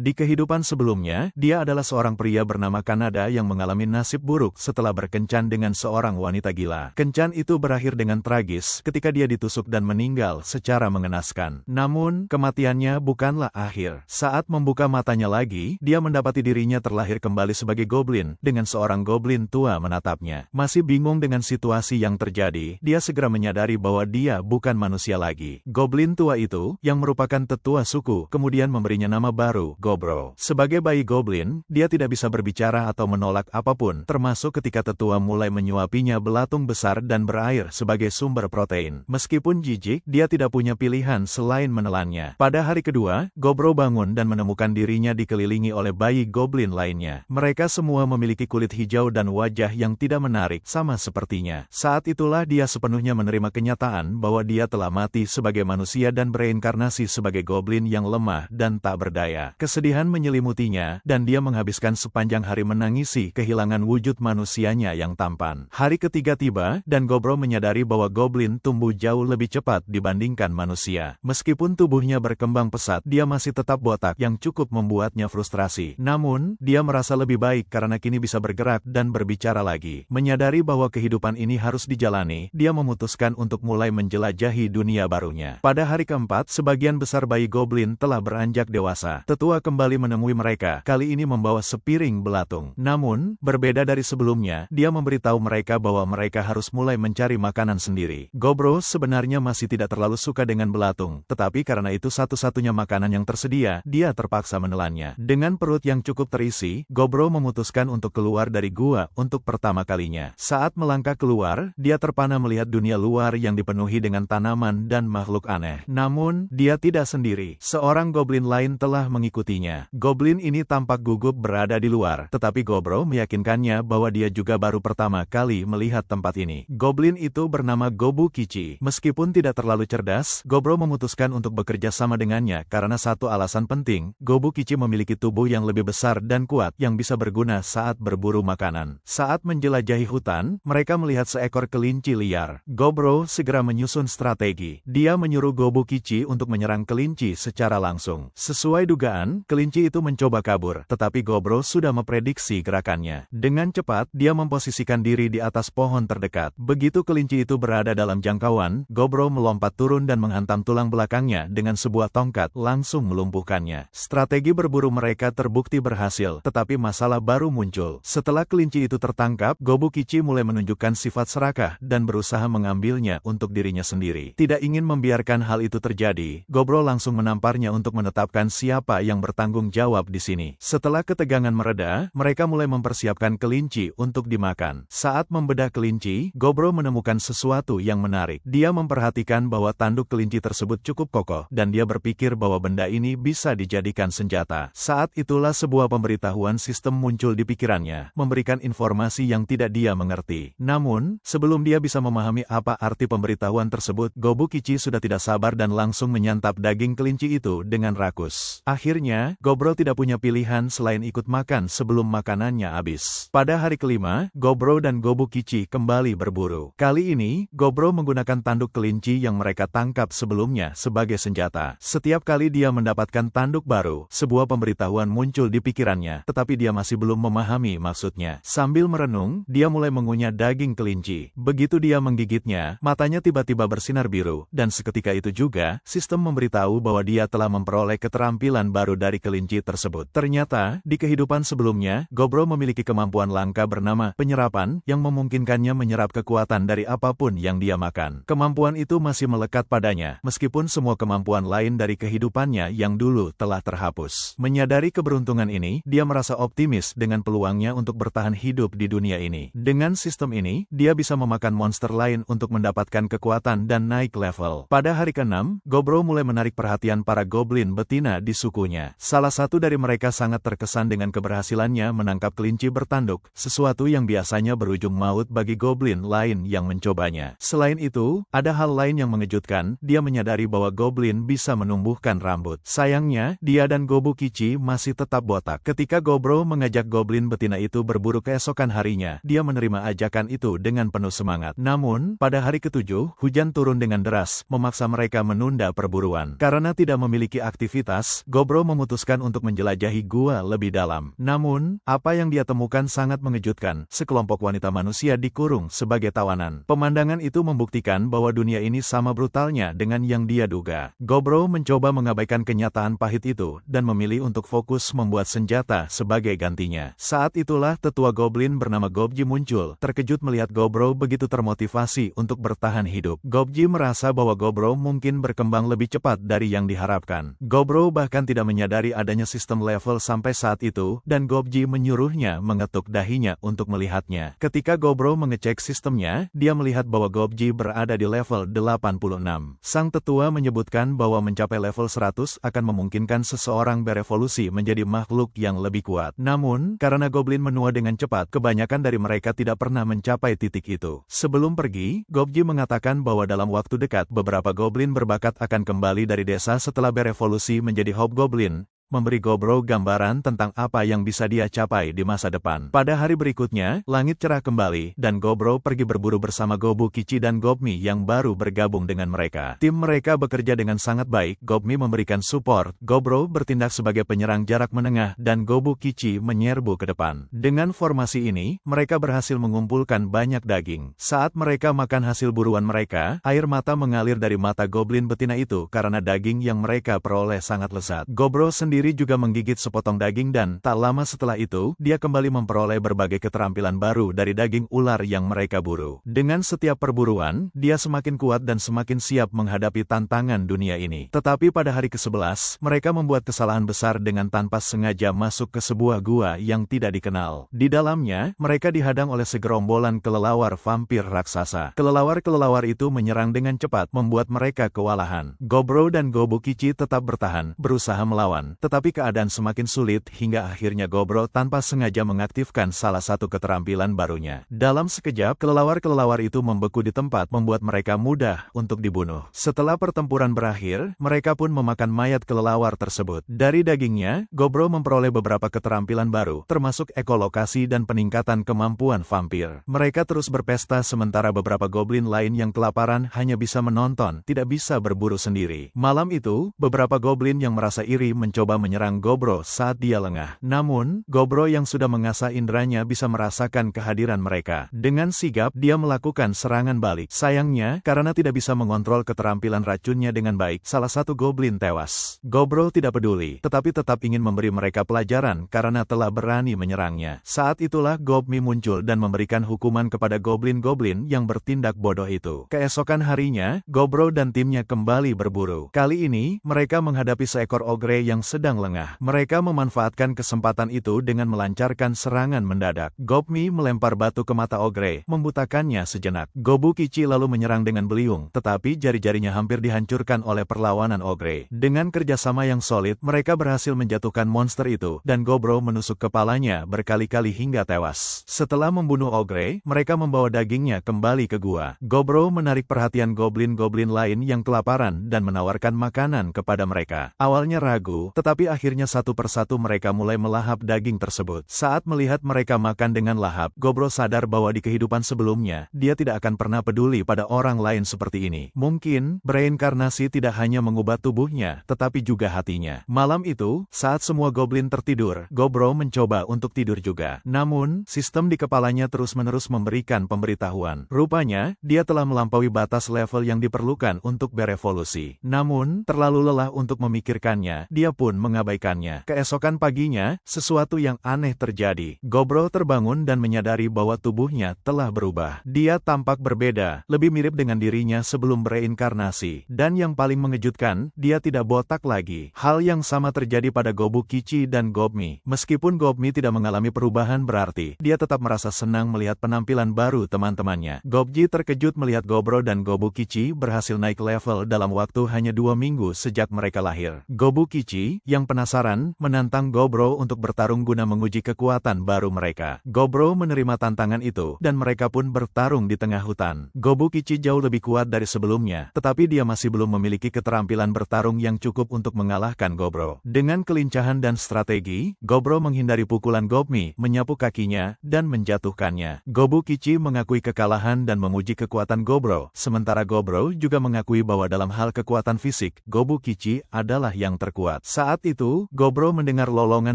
Di kehidupan sebelumnya, dia adalah seorang pria bernama Kanada yang mengalami nasib buruk setelah berkencan dengan seorang wanita gila. Kencan itu berakhir dengan tragis ketika dia ditusuk dan meninggal secara mengenaskan. Namun, kematiannya bukanlah akhir. Saat membuka matanya lagi, dia mendapati dirinya terlahir kembali sebagai goblin, dengan seorang goblin tua menatapnya. Masih bingung dengan situasi yang terjadi, dia segera menyadari bahwa dia bukan manusia lagi. Goblin tua itu, yang merupakan tetua suku, kemudian memberinya nama baru, Gobro. Sebagai bayi goblin, dia tidak bisa berbicara atau menolak apapun, termasuk ketika tetua mulai menyuapinya belatung besar dan berair sebagai sumber protein. Meskipun jijik, dia tidak punya pilihan selain menelannya. Pada hari kedua, Gobro bangun dan menemukan dirinya dikelilingi oleh bayi goblin lainnya. Mereka semua memiliki kulit hijau dan wajah yang tidak menarik, sama sepertinya. Saat itulah dia sepenuhnya menerima kenyataan bahwa dia telah mati sebagai manusia dan bereinkarnasi sebagai goblin yang lemah dan tak berdaya. Kesedihan menyelimutinya, dan dia menghabiskan sepanjang hari menangisi kehilangan wujud manusianya yang tampan. Hari ketiga tiba, dan Gobro menyadari bahwa goblin tumbuh jauh lebih cepat dibandingkan manusia. Meskipun tubuhnya berkembang pesat, dia masih tetap botak yang cukup membuatnya frustrasi. Namun, dia merasa lebih baik karena kini bisa bergerak dan berbicara lagi. Menyadari bahwa kehidupan ini harus dijalani, dia memutuskan untuk mulai menjelajahi dunia barunya. Pada hari keempat, sebagian besar bayi goblin telah beranjak dewasa. Tetua kembali menemui mereka, kali ini membawa sepiring belatung. Namun, berbeda dari sebelumnya, dia memberitahu mereka bahwa mereka harus mulai mencari makanan sendiri. Gobro sebenarnya masih tidak terlalu suka dengan belatung, tetapi karena itu satu-satunya makanan yang tersedia, dia terpaksa menelannya. Dengan perut yang cukup terisi, Gobro memutuskan untuk keluar dari gua untuk pertama kalinya. Saat melangkah keluar, dia terpana melihat dunia luar yang dipenuhi dengan tanaman dan makhluk aneh. Namun, dia tidak sendiri. Seorang goblin lain telah mengikutinya. Goblin ini tampak gugup berada di luar, tetapi Gobro meyakinkannya bahwa dia juga baru pertama kali melihat tempat ini. Goblin itu bernama Gobu Kichi. Meskipun tidak terlalu cerdas, Gobro memutuskan untuk bekerja sama dengannya karena satu alasan penting, Gobu Kichi memiliki tubuh yang lebih besar dan kuat yang bisa berguna saat berburu makanan. Saat menjelajahi hutan, mereka melihat seekor kelinci liar. Gobro segera menyusun strategi. Dia menyuruh Gobu Kichi untuk menyerang kelinci secara langsung. Sesuai dugaan, kelinci itu mencoba kabur, tetapi Gobro sudah memprediksi gerakannya. Dengan cepat, dia memposisikan diri di atas pohon terdekat. Begitu kelinci itu berada dalam jangkauan, Gobro melompat turun dan menghantam tulang belakangnya dengan sebuah tongkat, langsung melumpuhkannya. Strategi berburu mereka terbukti berhasil, tetapi masalah baru muncul. Setelah kelinci itu tertangkap, Gobu Kichi mulai menunjukkan sifat serakah dan berusaha mengambilnya untuk dirinya sendiri. Tidak ingin membiarkan hal itu terjadi, Gobro langsung menamparnya untuk menetapkan siapa yang bertanggung jawab di sini. Setelah ketegangan mereda, mereka mulai mempersiapkan kelinci untuk dimakan. Saat membedah kelinci, Gobro menemukan sesuatu yang menarik. Dia memperhatikan bahwa tanduk kelinci tersebut cukup kokoh, dan dia berpikir bahwa benda ini bisa dijadikan senjata. Saat itulah sebuah pemberitahuan sistem muncul di pikirannya, memberikan informasi yang tidak dia mengerti. Namun, sebelum dia bisa memahami apa arti pemberitahuan tersebut, Gobu Kichi sudah tidak sabar dan langsung menyantap daging kelinci itu dengan rakus. Akhirnya, Gobro tidak punya pilihan selain ikut makan sebelum makanannya habis. Pada hari kelima, Gobro dan Gobu Kichi kembali berburu. Kali ini, Gobro menggunakan tanduk kelinci yang mereka tangkap sebelumnya sebagai senjata. Setiap kali dia mendapatkan tanduk baru, sebuah pemberitahuan muncul di pikirannya, tetapi dia masih belum memahami maksudnya. Sambil merenung, dia mulai mengunyah daging kelinci. Begitu dia menggigitnya, matanya tiba-tiba bersinar biru, dan seketika itu juga, sistem memberitahu bahwa dia telah memperoleh keterampilan baru dari kelinci tersebut. Ternyata, di kehidupan sebelumnya, Gobro memiliki kemampuan langka bernama penyerapan, yang memungkinkannya menyerap kekuatan dari apapun yang dia makan. Kemampuan itu masih melekat padanya, meskipun semua kemampuan lain dari kehidupannya yang dulu telah terhapus. Menyadari keberuntungan ini, dia merasa optimis dengan peluangnya untuk bertahan hidup di dunia ini. Dengan sistem ini, dia bisa memakan monster lain untuk mendapatkan kekuatan dan naik level. Pada hari ke-6, Gobro mulai menarik perhatian para goblin betina di sukunya. Salah satu dari mereka sangat terkesan dengan keberhasilannya menangkap kelinci bertanduk, sesuatu yang biasanya berujung maut bagi goblin lain yang mencobanya. Selain itu, ada hal lain yang mengejutkan, dia menyadari bahwa goblin bisa menumbuhkan rambut. Sayangnya, dia dan Gobu Kichi masih tetap botak. Ketika Gobro mengajak goblin betina itu berburu keesokan harinya, dia menerima ajakan itu dengan penuh semangat. Namun, pada hari ke-7, hujan turun dengan deras, memaksa mereka menunda perburuan. Karena tidak memiliki aktivitas, Gobro memutuskan memutuskan untuk menjelajahi gua lebih dalam. Namun, apa yang dia temukan sangat mengejutkan. Sekelompok wanita manusia dikurung sebagai tawanan. Pemandangan itu membuktikan bahwa dunia ini sama brutalnya dengan yang dia duga. Gobro mencoba mengabaikan kenyataan pahit itu dan memilih untuk fokus membuat senjata sebagai gantinya. Saat itulah tetua goblin bernama Gobji muncul, terkejut melihat Gobro begitu termotivasi untuk bertahan hidup. Gobji merasa bahwa Gobro mungkin berkembang lebih cepat dari yang diharapkan. Gobro bahkan tidak menyadari adanya sistem level sampai saat itu, dan Gobji menyuruhnya mengetuk dahinya untuk melihatnya. Ketika Gobro mengecek sistemnya, dia melihat bahwa Gobji berada di level 86. Sang tetua menyebutkan bahwa mencapai level 100 akan memungkinkan seseorang berevolusi menjadi makhluk yang lebih kuat. Namun, karena goblin menua dengan cepat, kebanyakan dari mereka tidak pernah mencapai titik itu. Sebelum pergi, Gobji mengatakan bahwa dalam waktu dekat, beberapa goblin berbakat akan kembali dari desa setelah berevolusi menjadi hobgoblin, memberi Gobro gambaran tentang apa yang bisa dia capai di masa depan. Pada hari berikutnya, langit cerah kembali, dan Gobro pergi berburu bersama Gobu Kichi dan Gobmi yang baru bergabung dengan mereka. Tim mereka bekerja dengan sangat baik, Gobmi memberikan support, Gobro bertindak sebagai penyerang jarak menengah, dan Gobu Kichi menyerbu ke depan. Dengan formasi ini, mereka berhasil mengumpulkan banyak daging. Saat mereka makan hasil buruan mereka, air mata mengalir dari mata goblin betina itu karena daging yang mereka peroleh sangat lezat. Gobro sendiri juga menggigit sepotong daging dan, tak lama setelah itu, dia kembali memperoleh berbagai keterampilan baru dari daging ular yang mereka buru. Dengan setiap perburuan, dia semakin kuat dan semakin siap menghadapi tantangan dunia ini. Tetapi pada hari ke-11, mereka membuat kesalahan besar dengan tanpa sengaja masuk ke sebuah gua yang tidak dikenal. Di dalamnya, mereka dihadang oleh segerombolan kelelawar vampir raksasa. Kelelawar-kelelawar itu menyerang dengan cepat, membuat mereka kewalahan. Gobro dan Gobu Kichi tetap bertahan, berusaha melawan. Tetapi keadaan semakin sulit hingga akhirnya Gobro tanpa sengaja mengaktifkan salah satu keterampilan barunya. Dalam sekejap, kelelawar-kelelawar itu membeku di tempat, membuat mereka mudah untuk dibunuh. Setelah pertempuran berakhir, mereka pun memakan mayat kelelawar tersebut. Dari dagingnya, Gobro memperoleh beberapa keterampilan baru, termasuk ekolokasi dan peningkatan kemampuan vampir. Mereka terus berpesta sementara beberapa goblin lain yang kelaparan hanya bisa menonton, tidak bisa berburu sendiri. Malam itu, beberapa goblin yang merasa iri mencoba menyerang Gobro saat dia lengah. Namun, Gobro yang sudah mengasah indranya bisa merasakan kehadiran mereka. Dengan sigap, dia melakukan serangan balik. Sayangnya, karena tidak bisa mengontrol keterampilan racunnya dengan baik, salah satu goblin tewas. Gobro tidak peduli, tetapi tetap ingin memberi mereka pelajaran karena telah berani menyerangnya. Saat itulah Gobmi muncul dan memberikan hukuman kepada goblin-goblin yang bertindak bodoh itu. Keesokan harinya, Gobro dan timnya kembali berburu. Kali ini, mereka menghadapi seekor ogre yang sedang lengah. Mereka memanfaatkan kesempatan itu dengan melancarkan serangan mendadak. Gobmi melempar batu ke mata ogre, membutakannya sejenak. Gobu Kichi lalu menyerang dengan beliung, tetapi jari-jarinya hampir dihancurkan oleh perlawanan ogre. Dengan kerjasama yang solid, mereka berhasil menjatuhkan monster itu, dan Gobro menusuk kepalanya berkali-kali hingga tewas. Setelah membunuh ogre, mereka membawa dagingnya kembali ke gua. Gobro menarik perhatian goblin-goblin lain yang kelaparan dan menawarkan makanan kepada mereka. Awalnya ragu, tetapi akhirnya satu persatu mereka mulai melahap daging tersebut. Saat melihat mereka makan dengan lahap, Gobro sadar bahwa di kehidupan sebelumnya, dia tidak akan pernah peduli pada orang lain seperti ini. Mungkin, bereinkarnasi tidak hanya mengubah tubuhnya, tetapi juga hatinya. Malam itu, saat semua goblin tertidur, Gobro mencoba untuk tidur juga. Namun, sistem di kepalanya terus-menerus memberikan pemberitahuan. Rupanya, dia telah melampaui batas level yang diperlukan untuk berevolusi. Namun, terlalu lelah untuk memikirkannya, dia pun mengabaikannya. Keesokan paginya, sesuatu yang aneh terjadi. Gobro terbangun dan menyadari bahwa tubuhnya telah berubah. Dia tampak berbeda, lebih mirip dengan dirinya sebelum bereinkarnasi. Dan yang paling mengejutkan, dia tidak botak lagi. Hal yang sama terjadi pada Gobu Kichi dan Gobmi. Meskipun Gobmi tidak mengalami perubahan berarti, dia tetap merasa senang melihat penampilan baru teman-temannya. Gobji terkejut melihat Gobro dan Gobu Kichi berhasil naik level dalam waktu hanya 2 minggu sejak mereka lahir. Gobu Kichi, yang penasaran, menantang Gobro untuk bertarung guna menguji kekuatan baru mereka. Gobro menerima tantangan itu, dan mereka pun bertarung di tengah hutan. Gobu Kichi jauh lebih kuat dari sebelumnya, tetapi dia masih belum memiliki keterampilan bertarung yang cukup untuk mengalahkan Gobro. Dengan kelincahan dan strategi, Gobro menghindari pukulan Gobmi, menyapu kakinya, dan menjatuhkannya. Gobu Kichi mengakui kekalahan dan memuji kekuatan Gobro, sementara Gobro juga mengakui bahwa dalam hal kekuatan fisik, Gobu Kichi adalah yang terkuat. Saat Saat itu, Gobro mendengar lolongan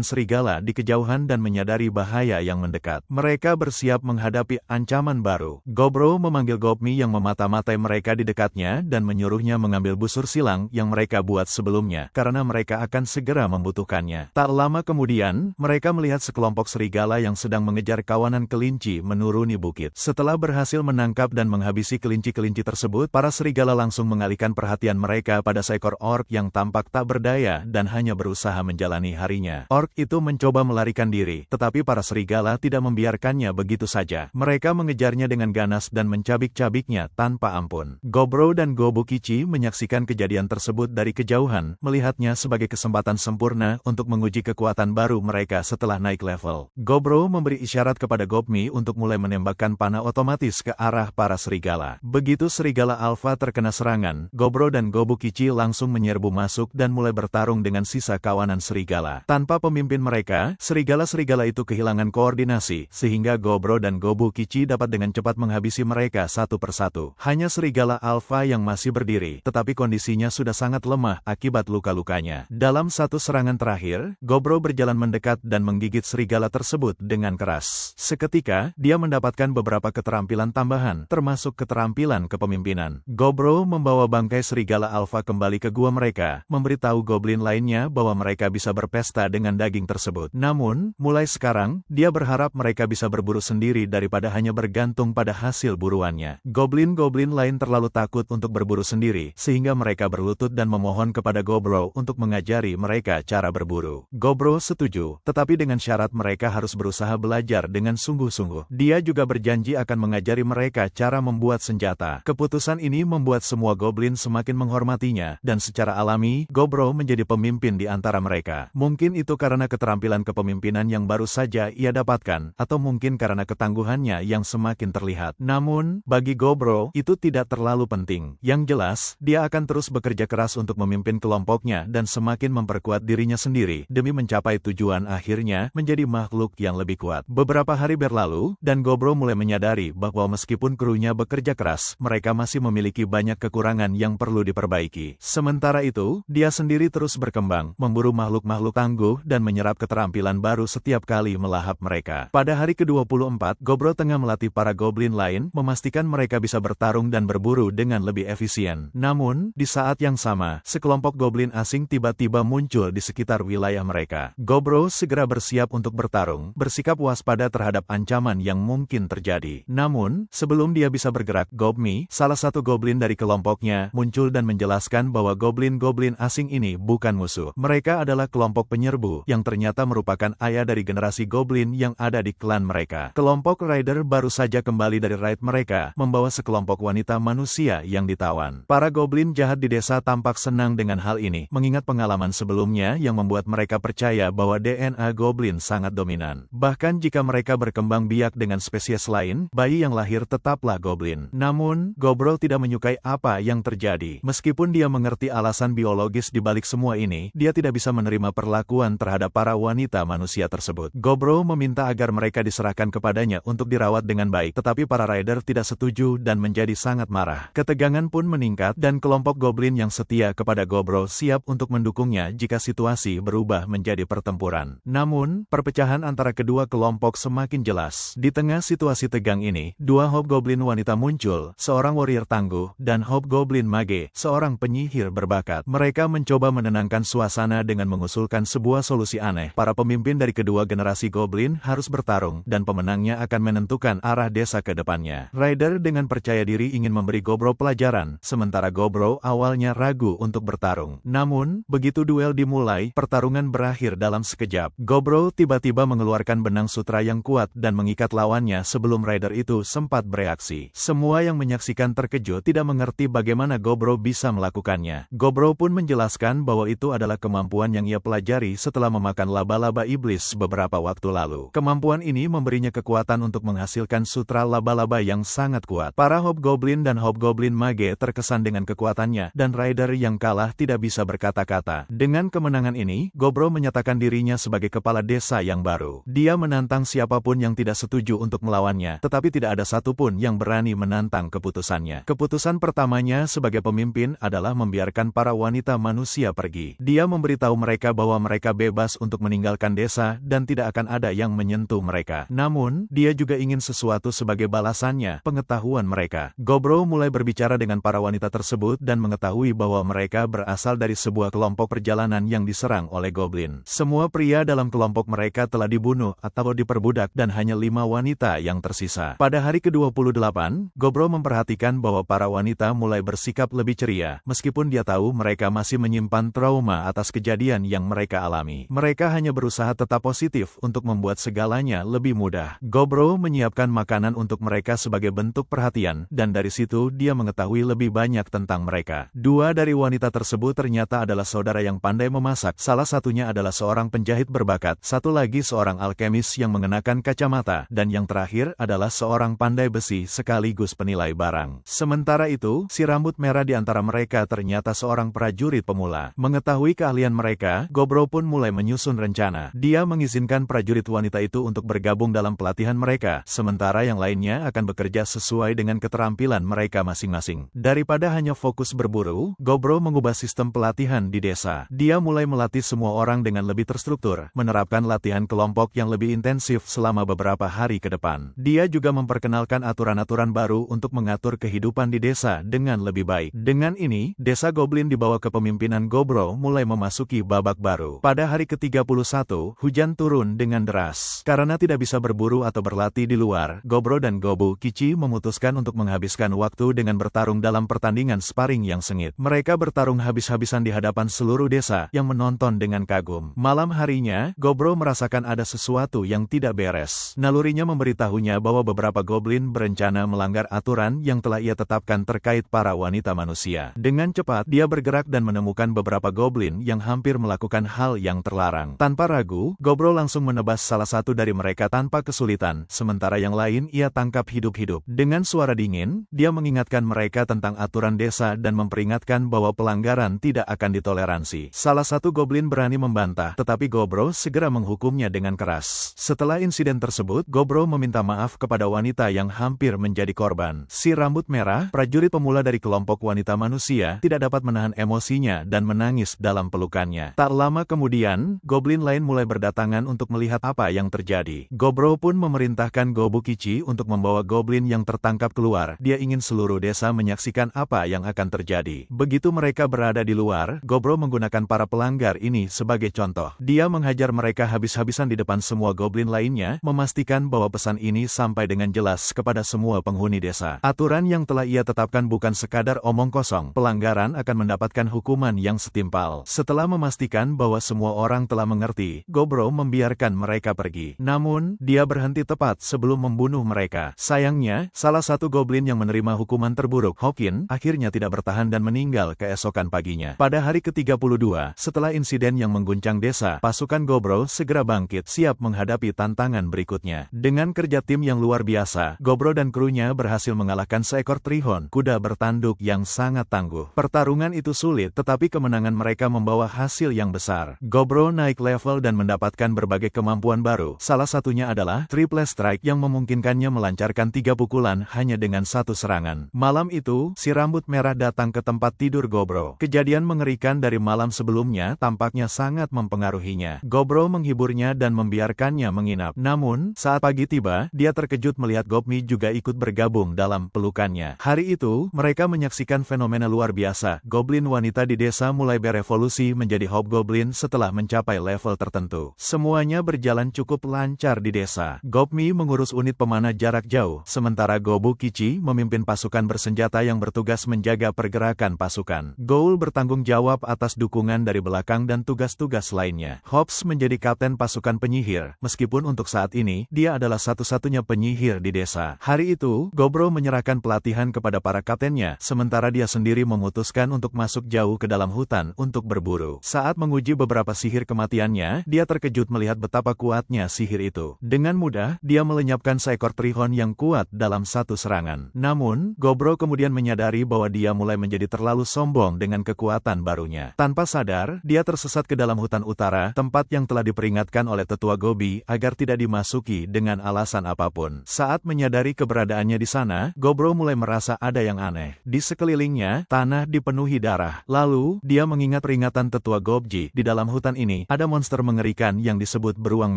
serigala di kejauhan dan menyadari bahaya yang mendekat. Mereka bersiap menghadapi ancaman baru. Gobro memanggil Gobmi yang memata-matai mereka di dekatnya dan menyuruhnya mengambil busur silang yang mereka buat sebelumnya, karena mereka akan segera membutuhkannya. Tak lama kemudian, mereka melihat sekelompok serigala yang sedang mengejar kawanan kelinci menuruni bukit. Setelah berhasil menangkap dan menghabisi kelinci-kelinci tersebut, para serigala langsung mengalihkan perhatian mereka pada seekor orc yang tampak tak berdaya dan hanya berusaha menjalani harinya. Orc itu mencoba melarikan diri, tetapi para serigala tidak membiarkannya begitu saja. Mereka mengejarnya dengan ganas dan mencabik-cabiknya tanpa ampun. Gobro dan Gobukichi menyaksikan kejadian tersebut dari kejauhan, melihatnya sebagai kesempatan sempurna untuk menguji kekuatan baru mereka setelah naik level. Gobro memberi isyarat kepada Gobmi untuk mulai menembakkan panah otomatis ke arah para serigala. Begitu serigala alfa terkena serangan, Gobro dan Gobukichi langsung menyerbu masuk dan mulai bertarung dengan sisa kawanan serigala. Tanpa pemimpin mereka, serigala-serigala itu kehilangan koordinasi, sehingga Gobro dan Gobukichi dapat dengan cepat menghabisi mereka satu persatu. Hanya serigala alfa yang masih berdiri, tetapi kondisinya sudah sangat lemah akibat luka-lukanya. Dalam satu serangan terakhir, Gobro berjalan mendekat dan menggigit serigala tersebut dengan keras. Seketika, dia mendapatkan beberapa keterampilan tambahan, termasuk keterampilan kepemimpinan. Gobro membawa bangkai serigala alfa kembali ke gua mereka, memberitahu goblin lainnya bahwa mereka bisa berpesta dengan daging tersebut. Namun, mulai sekarang, dia berharap mereka bisa berburu sendiri daripada hanya bergantung pada hasil buruannya. Goblin-goblin lain terlalu takut untuk berburu sendiri, sehingga mereka berlutut dan memohon kepada Gobro untuk mengajari mereka cara berburu. Gobro setuju, tetapi dengan syarat mereka harus berusaha belajar dengan sungguh-sungguh. Dia juga berjanji akan mengajari mereka cara membuat senjata. Keputusan ini membuat semua goblin semakin menghormatinya, dan secara alami, Gobro menjadi pemimpin di antara mereka. Mungkin itu karena keterampilan kepemimpinan yang baru saja ia dapatkan, atau mungkin karena ketangguhannya yang semakin terlihat. Namun, bagi Gobro, itu tidak terlalu penting. Yang jelas, dia akan terus bekerja keras untuk memimpin kelompoknya dan semakin memperkuat dirinya sendiri, demi mencapai tujuan akhirnya menjadi makhluk yang lebih kuat. Beberapa hari berlalu, dan Gobro mulai menyadari bahwa meskipun krunya bekerja keras, mereka masih memiliki banyak kekurangan yang perlu diperbaiki. Sementara itu, dia sendiri terus berkembang, memburu makhluk-makhluk tangguh dan menyerap keterampilan baru setiap kali melahap mereka. Pada hari ke-24, Gobro tengah melatih para goblin lain, memastikan mereka bisa bertarung dan berburu dengan lebih efisien. Namun, di saat yang sama, sekelompok goblin asing tiba-tiba muncul di sekitar wilayah mereka. Gobro segera bersiap untuk bertarung, bersikap waspada terhadap ancaman yang mungkin terjadi. Namun, sebelum dia bisa bergerak, Gobmi, salah satu goblin dari kelompoknya, muncul dan menjelaskan bahwa goblin-goblin asing ini bukan musuh. Mereka adalah kelompok penyerbu, yang ternyata merupakan ayah dari generasi goblin yang ada di klan mereka. Kelompok Rider baru saja kembali dari raid mereka, membawa sekelompok wanita manusia yang ditawan. Para goblin jahat di desa tampak senang dengan hal ini, mengingat pengalaman sebelumnya yang membuat mereka percaya bahwa DNA goblin sangat dominan. Bahkan jika mereka berkembang biak dengan spesies lain, bayi yang lahir tetaplah goblin. Namun, Gobro tidak menyukai apa yang terjadi. Meskipun dia mengerti alasan biologis di balik semua ini, dia tidak bisa menerima perlakuan terhadap para wanita manusia tersebut. Gobro meminta agar mereka diserahkan kepadanya untuk dirawat dengan baik, tetapi para rider tidak setuju dan menjadi sangat marah. Ketegangan pun meningkat, dan kelompok goblin yang setia kepada Gobro siap untuk mendukungnya jika situasi berubah menjadi pertempuran. Namun, perpecahan antara kedua kelompok semakin jelas. Di tengah situasi tegang ini, dua hobgoblin wanita muncul, seorang warrior tangguh, dan hobgoblin mage, seorang penyihir berbakat. Mereka mencoba menenangkan suasana dengan mengusulkan sebuah solusi aneh. Para pemimpin dari kedua generasi goblin harus bertarung, dan pemenangnya akan menentukan arah desa ke depannya. Rider dengan percaya diri ingin memberi Gobro pelajaran, sementara Gobro awalnya ragu untuk bertarung. Namun, begitu duel dimulai, pertarungan berakhir dalam sekejap. Gobro tiba-tiba mengeluarkan benang sutra yang kuat dan mengikat lawannya sebelum Rider itu sempat bereaksi. Semua yang menyaksikan terkejut, tidak mengerti bagaimana Gobro bisa melakukannya. Gobro pun menjelaskan bahwa itu adalah kemampuan yang ia pelajari setelah memakan laba-laba iblis beberapa waktu lalu. Kemampuan ini memberinya kekuatan untuk menghasilkan sutra laba-laba yang sangat kuat. Para hobgoblin dan hobgoblin mage terkesan dengan kekuatannya, dan Rider yang kalah tidak bisa berkata-kata. Dengan kemenangan ini, Gobro menyatakan dirinya sebagai kepala desa yang baru. Dia menantang siapapun yang tidak setuju untuk melawannya, tetapi tidak ada satupun yang berani menantang keputusannya. Keputusan pertamanya sebagai pemimpin adalah membiarkan para wanita manusia pergi. Dia memberitahu mereka bahwa mereka bebas untuk meninggalkan desa dan tidak akan ada yang menyentuh mereka. Namun, dia juga ingin sesuatu sebagai balasannya, pengetahuan mereka. Gobro mulai berbicara dengan para wanita tersebut dan mengetahui bahwa mereka berasal dari sebuah kelompok perjalanan yang diserang oleh goblin. Semua pria dalam kelompok mereka telah dibunuh atau diperbudak dan hanya 5 wanita yang tersisa. Pada hari ke-28, Gobro memperhatikan bahwa para wanita mulai bersikap lebih ceria, meskipun dia tahu mereka masih menyimpan trauma atas kejadian yang mereka alami. Mereka hanya berusaha tetap positif untuk membuat segalanya lebih mudah. Gobro menyiapkan makanan untuk mereka sebagai bentuk perhatian, dan dari situ dia mengetahui lebih banyak tentang mereka. 2 dari wanita tersebut ternyata adalah saudara yang pandai memasak. Salah satunya adalah seorang penjahit berbakat, satu lagi seorang alkemis yang mengenakan kacamata, dan yang terakhir adalah seorang pandai besi sekaligus penilai barang. Sementara itu, si rambut merah di antara mereka ternyata seorang prajurit pemula. Mengetahui keahlian mereka, Gobro pun mulai menyusun rencana. Dia mengizinkan prajurit wanita itu untuk bergabung dalam pelatihan mereka, sementara yang lainnya akan bekerja sesuai dengan keterampilan mereka masing-masing. Daripada hanya fokus berburu, Gobro mengubah sistem pelatihan di desa. Dia mulai melatih semua orang dengan lebih terstruktur, menerapkan latihan kelompok yang lebih intensif selama beberapa hari ke depan. Dia juga memperkenalkan aturan-aturan baru untuk mengatur kehidupan di desa dengan lebih baik. Dengan ini, desa Goblin di bawah kepemimpinan Gobro mulai memasuki babak baru. Pada hari ke-31, hujan turun dengan deras. Karena tidak bisa berburu atau berlatih di luar, Gobro dan Gobu Kichi memutuskan untuk menghabiskan waktu dengan bertarung dalam pertandingan sparring yang sengit. Mereka bertarung habis-habisan di hadapan seluruh desa yang menonton dengan kagum. Malam harinya, Gobro merasakan ada sesuatu yang tidak beres. Nalurinya memberitahunya bahwa beberapa goblin berencana melanggar aturan yang telah ia tetapkan terkait para wanita manusia. Dengan cepat, dia bergerak dan menemukan beberapa goblin yang hampir melakukan hal yang terlarang. Tanpa ragu, Gobro langsung menebas salah satu dari mereka tanpa kesulitan, sementara yang lain ia tangkap hidup-hidup. Dengan suara dingin, dia mengingatkan mereka tentang aturan desa dan memperingatkan bahwa pelanggaran tidak akan ditoleransi. Salah satu goblin berani membantah, tetapi Gobro segera menghukumnya dengan keras. Setelah insiden tersebut, Gobro meminta maaf kepada wanita yang hampir menjadi korban. Si rambut merah, prajurit pemula dari kelompok wanita manusia, tidak dapat menahan emosinya dan menangis dalam pelukannya. Tak lama kemudian, goblin lain mulai berdatangan untuk melihat apa yang terjadi. Gobro pun memerintahkan Gobu Kichi untuk membawa goblin yang tertangkap keluar. Dia ingin seluruh desa menyaksikan apa yang akan terjadi. Begitu mereka berada di luar, Gobro menggunakan para pelanggar ini sebagai contoh. Dia menghajar mereka habis-habisan di depan semua goblin lainnya, memastikan bahwa pesan ini sampai dengan jelas kepada semua penghuni desa. Aturan yang telah ia tetapkan bukan sekadar omong kosong. Pelanggaran akan mendapatkan hukuman yang setimpal. Setelah memastikan bahwa semua orang telah mengerti, Gobro membiarkan mereka pergi. Namun, dia berhenti tepat sebelum membunuh mereka. Sayangnya, salah satu goblin yang menerima hukuman terburuk, Hokin, akhirnya tidak bertahan dan meninggal keesokan paginya. Pada hari ke-32, setelah insiden yang mengguncang desa, pasukan Gobro segera bangkit, siap menghadapi tantangan berikutnya. Dengan kerja tim yang luar biasa, Gobro dan krunya berhasil mengalahkan seekor trihon, kuda bertanduk yang sangat tangguh. Pertarungan itu sulit, tetapi kemenangan mereka membawa hasil yang besar. Gobro naik level dan mendapatkan berbagai kemampuan baru. Salah satunya adalah Triple Strike yang memungkinkannya melancarkan 3 pukulan hanya dengan 1 serangan. Malam itu, si rambut merah datang ke tempat tidur Gobro. Kejadian mengerikan dari malam sebelumnya tampaknya sangat mempengaruhinya. Gobro menghiburnya dan membiarkannya menginap. Namun, saat pagi tiba, dia terkejut melihat Gobmi juga ikut bergabung dalam pelukannya. Hari itu, mereka menyaksikan fenomena luar biasa. Goblin wanita di desa mulai berevolusi menjadi hobgoblin setelah mencapai level tertentu. Semuanya berjalan cukup lancar di desa. Gobmi mengurus unit pemanah jarak jauh, sementara Gobu Kichi memimpin pasukan bersenjata yang bertugas menjaga pergerakan pasukan. Goul bertanggung jawab atas dukungan dari belakang dan tugas-tugas lainnya. Hobbs menjadi kapten pasukan penyihir, meskipun untuk saat ini, dia adalah satu-satunya penyihir di desa. Hari itu, Gobro menyerahkan pelatihan kepada para kaptennya, sementara dia sendiri memutuskan untuk masuk jauh ke dalam hutan untuk berburu. Saat menguji beberapa sihir kematiannya, dia terkejut melihat betapa kuatnya sihir itu. Dengan mudah, dia melenyapkan seekor trihon yang kuat dalam 1 serangan. Namun, Gobro kemudian menyadari bahwa dia mulai menjadi terlalu sombong dengan kekuatan barunya. Tanpa sadar, dia tersesat ke dalam hutan utara, tempat yang telah diperingatkan oleh tetua Gobi agar tidak dimasuki dengan alasan apapun. Saat menyadari keberadaannya di sana, Gobro mulai merasa ada yang aneh. Di sekelilingnya, tanah dipenuhi darah. Lalu, dia mengingat peringatan hutan tetua Gobji. Di dalam hutan ini, ada monster mengerikan yang disebut beruang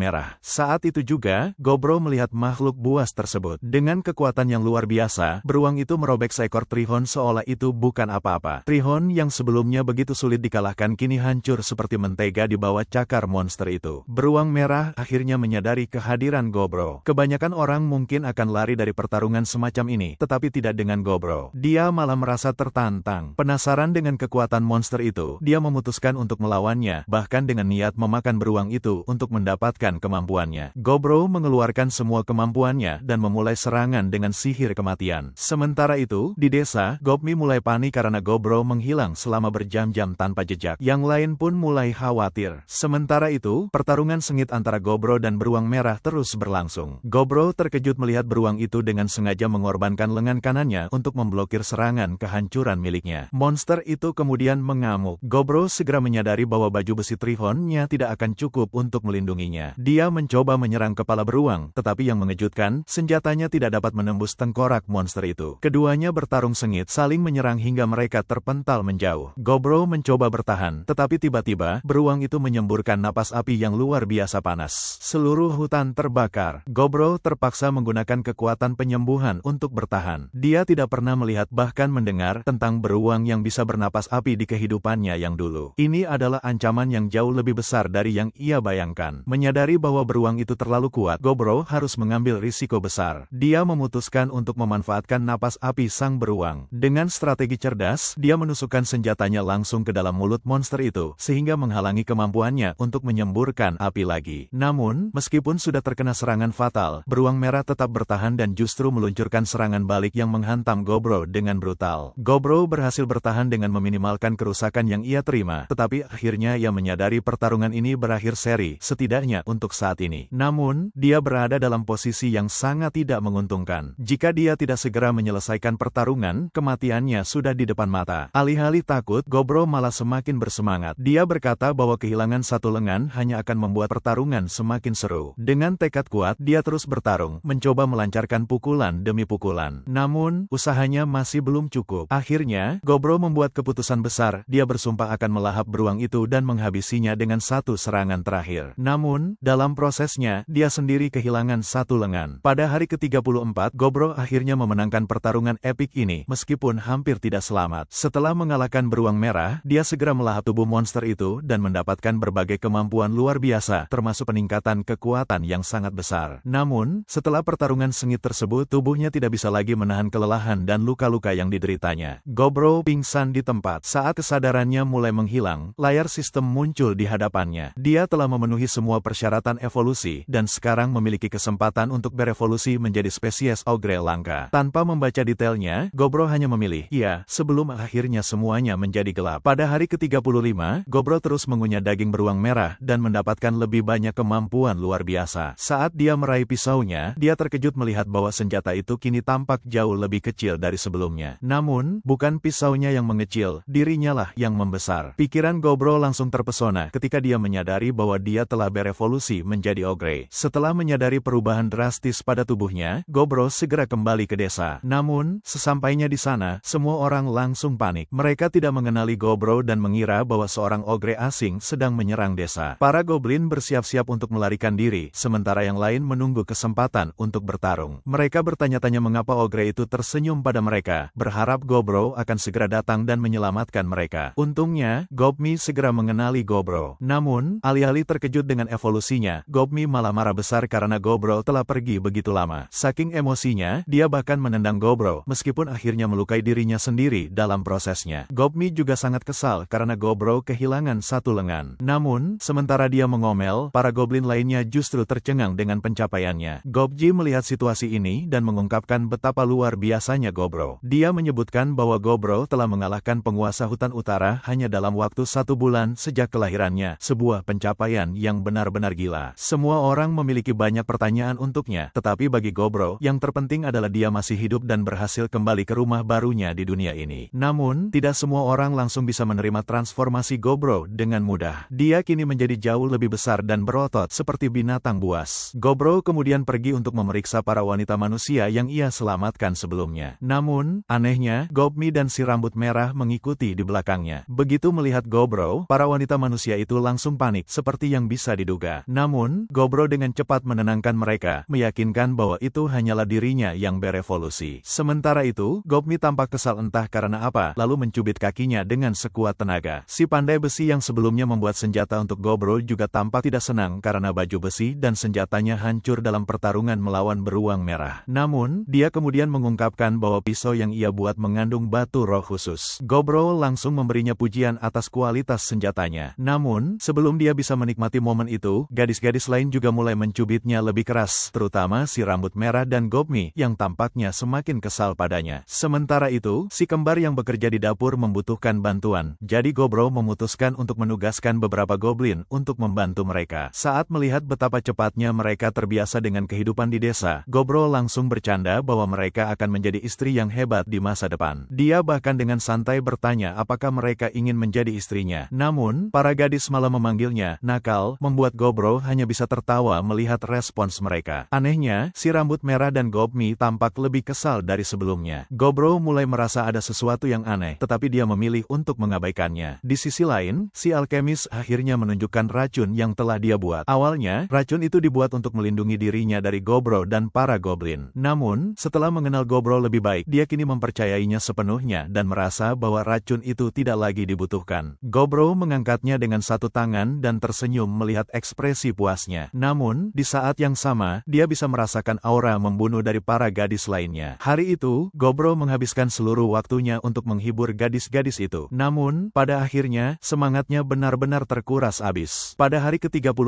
merah. Saat itu juga, Gobro melihat makhluk buas tersebut. Dengan kekuatan yang luar biasa, beruang itu merobek seekor Trihon seolah itu bukan apa-apa. Trihon yang sebelumnya begitu sulit dikalahkan kini hancur seperti mentega di bawah cakar monster itu. Beruang merah akhirnya menyadari kehadiran Gobro. Kebanyakan orang mungkin akan lari dari pertarungan semacam ini, tetapi tidak dengan Gobro. Dia malah merasa tertantang. Penasaran dengan kekuatan monster itu, dia memutuskan untuk melawannya, bahkan dengan niat memakan beruang itu untuk mendapatkan kemampuannya. Gobro mengeluarkan semua kemampuannya dan memulai serangan dengan sihir kematian. Sementara itu, di desa, Gobmi mulai panik karena Gobro menghilang selama berjam-jam tanpa jejak. Yang lain pun mulai khawatir. Sementara itu, pertarungan sengit antara Gobro dan beruang merah terus berlangsung. Gobro terkejut melihat beruang itu dengan sengaja mengorbankan lengan kanannya untuk memblokir serangan kehancuran miliknya. Monster itu kemudian mengamuk. Gobro segera menyadari bahwa baju besi Trihonnya tidak akan cukup untuk melindunginya. Dia mencoba menyerang kepala beruang, tetapi yang mengejutkan, senjatanya tidak dapat menembus tengkorak monster itu. Keduanya bertarung sengit, saling menyerang hingga mereka terpental menjauh. Gobro mencoba bertahan, tetapi tiba-tiba, beruang itu menyemburkan napas api yang luar biasa panas. Seluruh hutan terbakar. Gobro terpaksa menggunakan kekuatan penyembuhan untuk bertahan. Dia tidak pernah melihat bahkan mendengar tentang beruang yang bisa bernapas api di kehidupannya yang dulu. Ini adalah ancaman yang jauh lebih besar dari yang ia bayangkan. Menyadari bahwa beruang itu terlalu kuat, Gobro harus mengambil risiko besar. Dia memutuskan untuk memanfaatkan napas api sang beruang. Dengan strategi cerdas, dia menusukkan senjatanya langsung ke dalam mulut monster itu, sehingga menghalangi kemampuannya untuk menyemburkan api lagi. Namun, meskipun sudah terkena serangan fatal, beruang merah tetap bertahan dan justru meluncurkan serangan balik yang menghantam Gobro dengan brutal. Gobro berhasil bertahan dengan meminimalkan kerusakan yang ia terima, tetapi akhirnya ia menyadari pertarungan ini berakhir seri, setidaknya untuk saat ini. Namun, dia berada dalam posisi yang sangat tidak menguntungkan. Jika dia tidak segera menyelesaikan pertarungan, kematiannya sudah di depan mata. Alih-alih takut, Gobro malah semakin bersemangat. Dia berkata bahwa kehilangan satu lengan hanya akan membuat pertarungan semakin seru. Dengan tekad kuat, dia terus bertarung, mencoba melancarkan pukulan demi pukulan. Namun, usahanya masih belum cukup. Akhirnya, Gobro membuat keputusan besar. Dia bersumpah akan melahap beruang itu dan menghabisinya dengan satu serangan terakhir. Namun, dalam prosesnya, dia sendiri kehilangan satu lengan. Pada hari ke-34, Gobro akhirnya memenangkan pertarungan epik ini, meskipun hampir tidak selamat. Setelah mengalahkan beruang merah, dia segera melahap tubuh monster itu dan mendapatkan berbagai kemampuan luar biasa, termasuk peningkatan kekuatan yang sangat besar. Namun, setelah pertarungan sengit tersebut, tubuhnya tidak bisa lagi menahan kelelahan dan luka-luka yang dideritanya. Gobro pingsan di tempat. Saat kesadarannya mulai menghilang, layar sistem muncul di hadapannya. Dia telah memenuhi semua persyaratan evolusi, dan sekarang memiliki kesempatan untuk berevolusi menjadi spesies ogre langka. Tanpa membaca detailnya, Gobro hanya memilih, ya, sebelum akhirnya semuanya menjadi gelap. Pada hari ke-35, Gobro terus mengunyah daging beruang merah dan mendapatkan lebih banyak kemampuan luar biasa. Saat dia meraih pisaunya, dia terkejut melihat bahwa senjata itu kini tampak jauh lebih kecil dari sebelumnya. Namun, bukan pisaunya yang mengecil, dirinya lah yang membesar. Pikiran Gobro langsung terpesona ketika dia menyadari bahwa dia telah berevolusi menjadi ogre. Setelah menyadari perubahan drastis pada tubuhnya, Gobro segera kembali ke desa. Namun, sesampainya di sana, semua orang langsung panik. Mereka tidak mengenali Gobro dan mengira bahwa seorang ogre asing sedang menyerang desa. Para goblin bersiap-siap untuk melarikan diri, sementara yang lain menunggu kesempatan untuk bertarung. Mereka bertanya-tanya mengapa ogre itu tersenyum pada mereka, berharap Gobro akan segera datang dan menyelamatkan mereka. Untungnya, Gobmi segera mengenali Gobro. Namun, alih-alih terkejut dengan evolusinya, Gobmi malah marah besar karena Gobro telah pergi begitu lama. Saking emosinya, dia bahkan menendang Gobro, meskipun akhirnya melukai dirinya sendiri dalam prosesnya. Gobmi juga sangat kesal karena Gobro kehilangan satu lengan. Namun, sementara dia mengomel, para goblin lainnya justru tercengang dengan pencapaiannya. Gobji melihat situasi ini dan mengungkapkan betapa luar biasanya Gobro. Dia menyebutkan bahwa Gobro telah mengalahkan penguasa hutan utara hanya dalam waktu 1 bulan sejak kelahirannya, sebuah pencapaian yang benar-benar gila. Semua orang memiliki banyak pertanyaan untuknya, tetapi bagi Gobro, yang terpenting adalah dia masih hidup dan berhasil kembali ke rumah barunya di dunia ini. Namun, tidak semua orang langsung bisa menerima transformasi Gobro dengan mudah. Dia kini menjadi jauh lebih besar dan berotot seperti binatang buas. Gobro kemudian pergi untuk memeriksa para wanita manusia yang ia selamatkan sebelumnya. Namun, anehnya, Gobmi dan si rambut merah mengikuti di belakangnya. Begitu melihat melihat Gobro, para wanita manusia itu langsung panik seperti yang bisa diduga. Namun, Gobro dengan cepat menenangkan mereka, meyakinkan bahwa itu hanyalah dirinya yang berevolusi. Sementara itu, Gobmi tampak kesal entah karena apa, lalu mencubit kakinya dengan sekuat tenaga. Si pandai besi yang sebelumnya membuat senjata untuk Gobro juga tampak tidak senang karena baju besi dan senjatanya hancur dalam pertarungan melawan beruang merah. Namun, dia kemudian mengungkapkan bahwa pisau yang ia buat mengandung batu roh khusus. Gobro langsung memberinya pujian atas kualitas senjatanya. Namun, sebelum dia bisa menikmati momen itu, gadis-gadis lain juga mulai mencubitnya lebih keras, terutama si rambut merah dan Gobmi yang tampaknya semakin kesal padanya. Sementara itu, si kembar yang bekerja di dapur membutuhkan bantuan. Jadi Gobro memutuskan untuk menugaskan beberapa goblin untuk membantu mereka. Saat melihat betapa cepatnya mereka terbiasa dengan kehidupan di desa, Gobro langsung bercanda bahwa mereka akan menjadi istri yang hebat di masa depan. Dia bahkan dengan santai bertanya apakah mereka ingin menjadi istrinya. Namun, para gadis malah memanggilnya nakal, membuat Gobro hanya bisa tertawa melihat respons mereka. Anehnya, si rambut merah dan Gobmi tampak lebih kesal dari sebelumnya. Gobro mulai merasa ada sesuatu yang aneh, tetapi dia memilih untuk mengabaikannya. Di sisi lain, si alkemis akhirnya menunjukkan racun yang telah dia buat. Awalnya, racun itu dibuat untuk melindungi dirinya dari Gobro dan para goblin. Namun, setelah mengenal Gobro lebih baik, dia kini mempercayainya sepenuhnya dan merasa bahwa racun itu tidak lagi dibutuhkan. Gobro mengangkatnya dengan satu tangan dan tersenyum melihat ekspresi puasnya. Namun, di saat yang sama, dia bisa merasakan aura membunuh dari para gadis lainnya. Hari itu, Gobro menghabiskan seluruh waktunya untuk menghibur gadis-gadis itu. Namun, pada akhirnya, semangatnya benar-benar terkuras habis. Pada hari ke-36,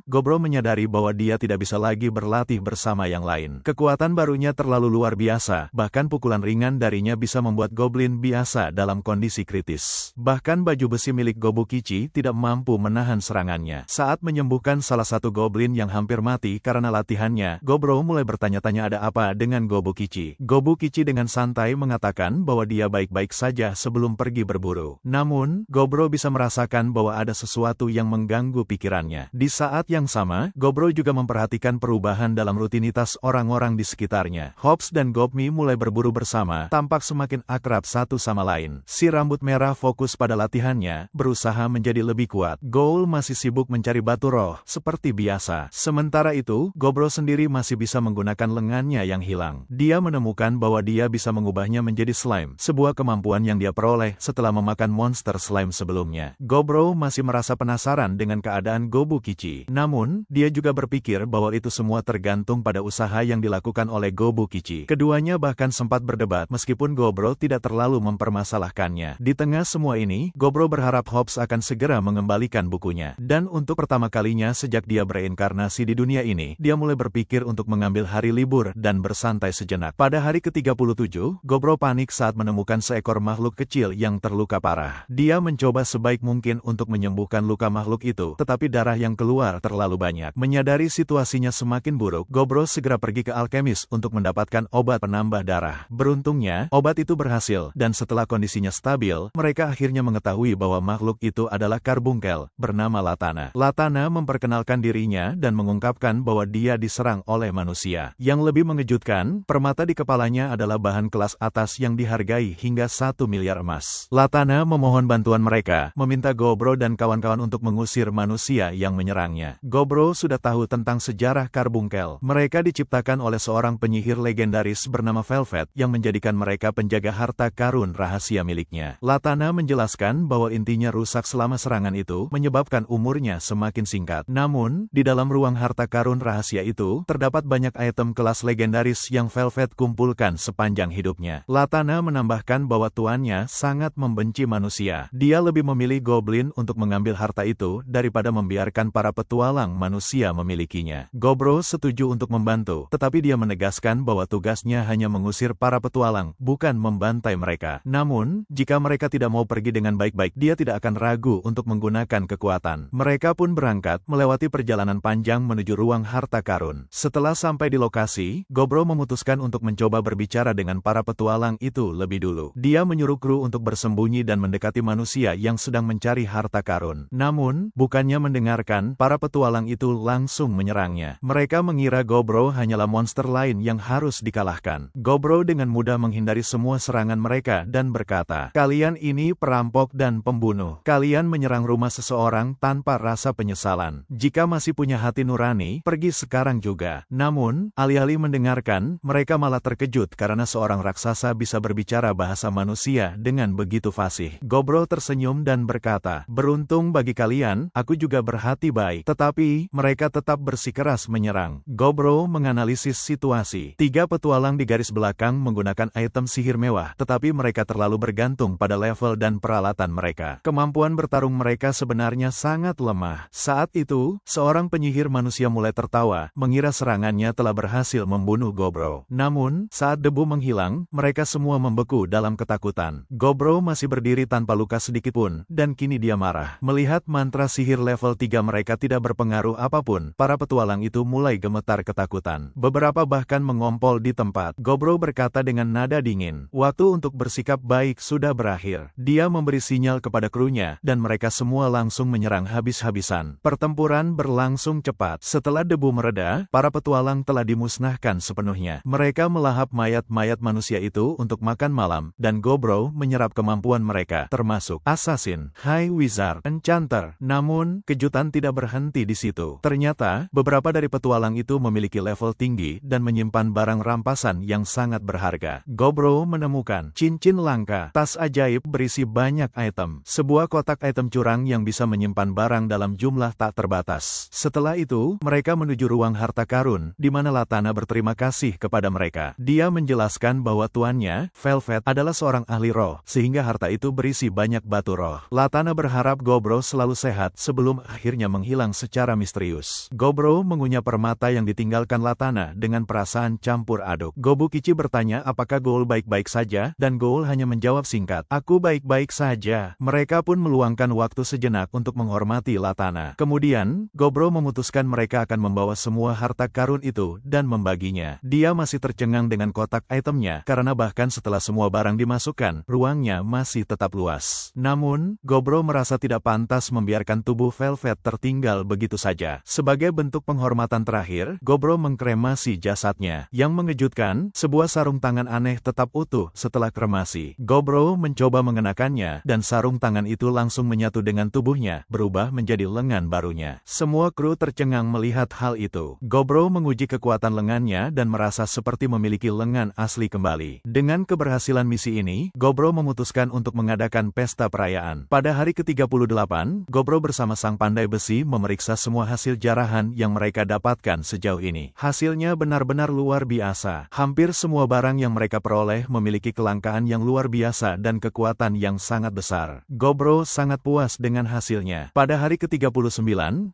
Gobro menyadari bahwa dia tidak bisa lagi berlatih bersama yang lain. Kekuatan barunya terlalu luar biasa, bahkan pukulan ringan darinya bisa membuat goblin biasa dalam kondisi kritis. Bahkan baju besi milik Gobukichi tidak mampu menahan serangannya. Saat menyembuhkan salah satu goblin yang hampir mati karena latihannya, Gobro mulai bertanya-tanya ada apa dengan Gobukichi. Gobukichi dengan santai mengatakan bahwa dia baik-baik saja sebelum pergi berburu. Namun, Gobro bisa merasakan bahwa ada sesuatu yang mengganggu pikirannya. Di saat yang sama, Gobro juga memperhatikan perubahan dalam rutinitas orang-orang di sekitarnya. Hobbs dan Gobmi mulai berburu bersama, tampak semakin akrab satu sama lain. Si rambut merah fokus pada latihannya, berusaha menjadi lebih kuat. Goul masih sibuk mencari batu roh, seperti biasa. Sementara itu, Gobro sendiri masih bisa menggunakan lengannya yang hilang. Dia menemukan bahwa dia bisa mengubahnya menjadi slime, sebuah kemampuan yang dia peroleh setelah memakan monster slime sebelumnya. Gobro masih merasa penasaran dengan keadaan Gobukichi. Namun, dia juga berpikir bahwa itu semua tergantung pada usaha yang dilakukan oleh Gobukichi. Keduanya bahkan sempat berdebat meskipun Gobro tidak terlalu mempermasalahkannya. Di tengah semua ini, Gobro berharap Hobbs akan segera mengembalikan bukunya. Dan untuk pertama kalinya sejak dia bereinkarnasi di dunia ini, dia mulai berpikir untuk mengambil hari libur dan bersantai sejenak. Pada hari ke-37, Gobro panik saat menemukan seekor makhluk kecil yang terluka parah. Dia mencoba sebaik mungkin untuk menyembuhkan luka makhluk itu, tetapi darah yang keluar terlalu banyak. Menyadari situasinya semakin buruk, Gobro segera pergi ke alkemis untuk mendapatkan obat penambah darah. Beruntungnya, obat itu berhasil, dan setelah kondisinya stabil, mereka akhirnya mengetahui bahwa makhluk itu adalah karbungkel, bernama Latana. Latana memperkenalkan dirinya dan mengungkapkan bahwa dia diserang oleh manusia. Yang lebih mengejutkan, permata di kepalanya adalah bahan kelas atas yang dihargai hingga 1 miliar emas. Latana memohon bantuan mereka, meminta Gobro dan kawan-kawan untuk mengusir manusia yang menyerangnya. Gobro sudah tahu tentang sejarah karbungkel. Mereka diciptakan oleh seorang penyihir legendaris bernama Velvet yang menjadikan mereka penjaga harta karun rahasia miliknya. Latana menjelaskan bahwa intinya rusak selama serangan itu menyebabkan umurnya semakin singkat. Namun, di dalam ruang harta karun rahasia itu, terdapat banyak item kelas legendaris yang Velvet kumpulkan sepanjang hidupnya. Latana menambahkan bahwa tuannya sangat membenci manusia. Dia lebih memilih goblin untuk mengambil harta itu daripada membiarkan para petualang manusia memilikinya. Gobro setuju untuk membantu, tetapi dia menegaskan bahwa tugasnya hanya mengusir para petualang, bukan membantai mereka. Namun, jika mereka tidak mau pergi dengan baik-baik, dia tidak akan ragu untuk menggunakan kekuatan. Mereka pun berangkat, melewati perjalanan panjang menuju ruang harta karun. Setelah sampai di lokasi, Gobro memutuskan untuk mencoba berbicara dengan para petualang itu lebih dulu. Dia menyuruh kru untuk bersembunyi dan mendekati manusia yang sedang mencari harta karun. Namun, bukannya mendengarkan, para petualang itu langsung menyerangnya. Mereka mengira Gobro hanyalah monster lain yang harus dikalahkan. Gobro dengan mudah menghindari semua serangan mereka dan berkata, "Kalian ini perampok dan pembunuh. Kalian menyerang rumah seseorang tanpa rasa penyesalan. Jika masih punya hati nurani, pergi sekarang juga. Namun, alih-alih mendengarkan, mereka malah terkejut karena seorang raksasa bisa berbicara bahasa manusia dengan begitu fasih. Gobro tersenyum dan berkata, "Beruntung bagi kalian, aku juga berhati baik." Tetapi, mereka tetap bersikeras menyerang. Gobro menganalisis situasi. 3 petualang di garis belakang menggunakan item sihir mewah, tetapi mereka terlalu bergantung pada level dan peralatan mereka. Kemampuan bertarung mereka sebenarnya sangat lemah. Saat itu, seorang penyihir manusia mulai tertawa, mengira serangannya telah berhasil membunuh Gobro. Namun, saat debu menghilang, mereka semua membeku dalam ketakutan. Gobro masih berdiri tanpa luka sedikitpun, dan kini dia marah. Melihat mantra sihir level 3 mereka tidak berpengaruh apapun, para petualang itu mulai gemetar ketakutan. Beberapa bahkan mengompol di tempat. Gobro berkata dengan nada dingin, "Waktu untuk bersikap baik sudah berakhir." Dia memberi sinyal kepada krunya, dan mereka semua langsung menyerang habis-habisan. Pertempuran berlangsung cepat. Setelah debu mereda, para petualang telah dimusnahkan sepenuhnya. Mereka melahap mayat-mayat manusia itu untuk makan malam, dan Gobro menyerap kemampuan mereka, termasuk Assassin, High Wizard, Enchanter. Namun, kejutan tidak berhenti di situ. Ternyata, beberapa dari petualang itu memiliki level tinggi dan menyimpan barang rampasan yang sangat berharga. Gobro menemukan cincin langka, tas ajaib berisi banyak item, sebuah kotak item curang yang bisa menyimpan barang dalam jumlah tak terbatas. Setelah itu, mereka menuju ruang harta karun, di mana Latana berterima kasih kepada mereka. Dia menjelaskan bahwa tuannya, Velvet, adalah seorang ahli roh, sehingga harta itu berisi banyak batu roh. Latana berharap Gobro selalu sehat sebelum akhirnya menghilang secara misterius. Gobro mengunyah permata yang ditinggalkan Latana dengan perasaan campur aduk. Gobukichi bertanya apakah Goul baik-baik saja, dan Goul hanya menjawab singkat, "Aku baik-baik saja." Mereka pun meluangkan waktu sejenak untuk menghormati Latana. Kemudian, Gobro memutuskan mereka akan membawa semua harta karun itu dan membaginya. Dia masih tercengang dengan kotak itemnya, karena bahkan setelah semua barang dimasukkan, ruangnya masih tetap luas. Namun, Gobro merasa tidak pantas membiarkan tubuh Velvet tertinggal begitu saja. Sebagai bentuk penghormatan terakhir, Gobro mengkremasi jasadnya. Yang mengejutkan, sebuah sarung tangan aneh tetap utuh setelah kremasi. Gobro mencoba mengenakannya, dan sarung tangan itu langsung menyatu dengan tubuhnya, berubah menjadi lengan barunya. Semua kru tercengang melihat hal itu. Gobro menguji kekuatan lengannya dan merasa seperti memiliki lengan asli kembali. Dengan keberhasilan misi ini, Gobro memutuskan untuk mengadakan pesta perayaan. Pada hari ke-38, Gobro bersama sang pandai besi memeriksa semua hasil jarahan yang mereka dapatkan sejauh ini. Hasilnya benar-benar luar biasa. Hampir semua barang yang mereka peroleh memiliki kelangkaan yang luar biasa dan kekuatan yang sangat besar. Gobro sangat puas dengan hasilnya. Pada hari ke-39,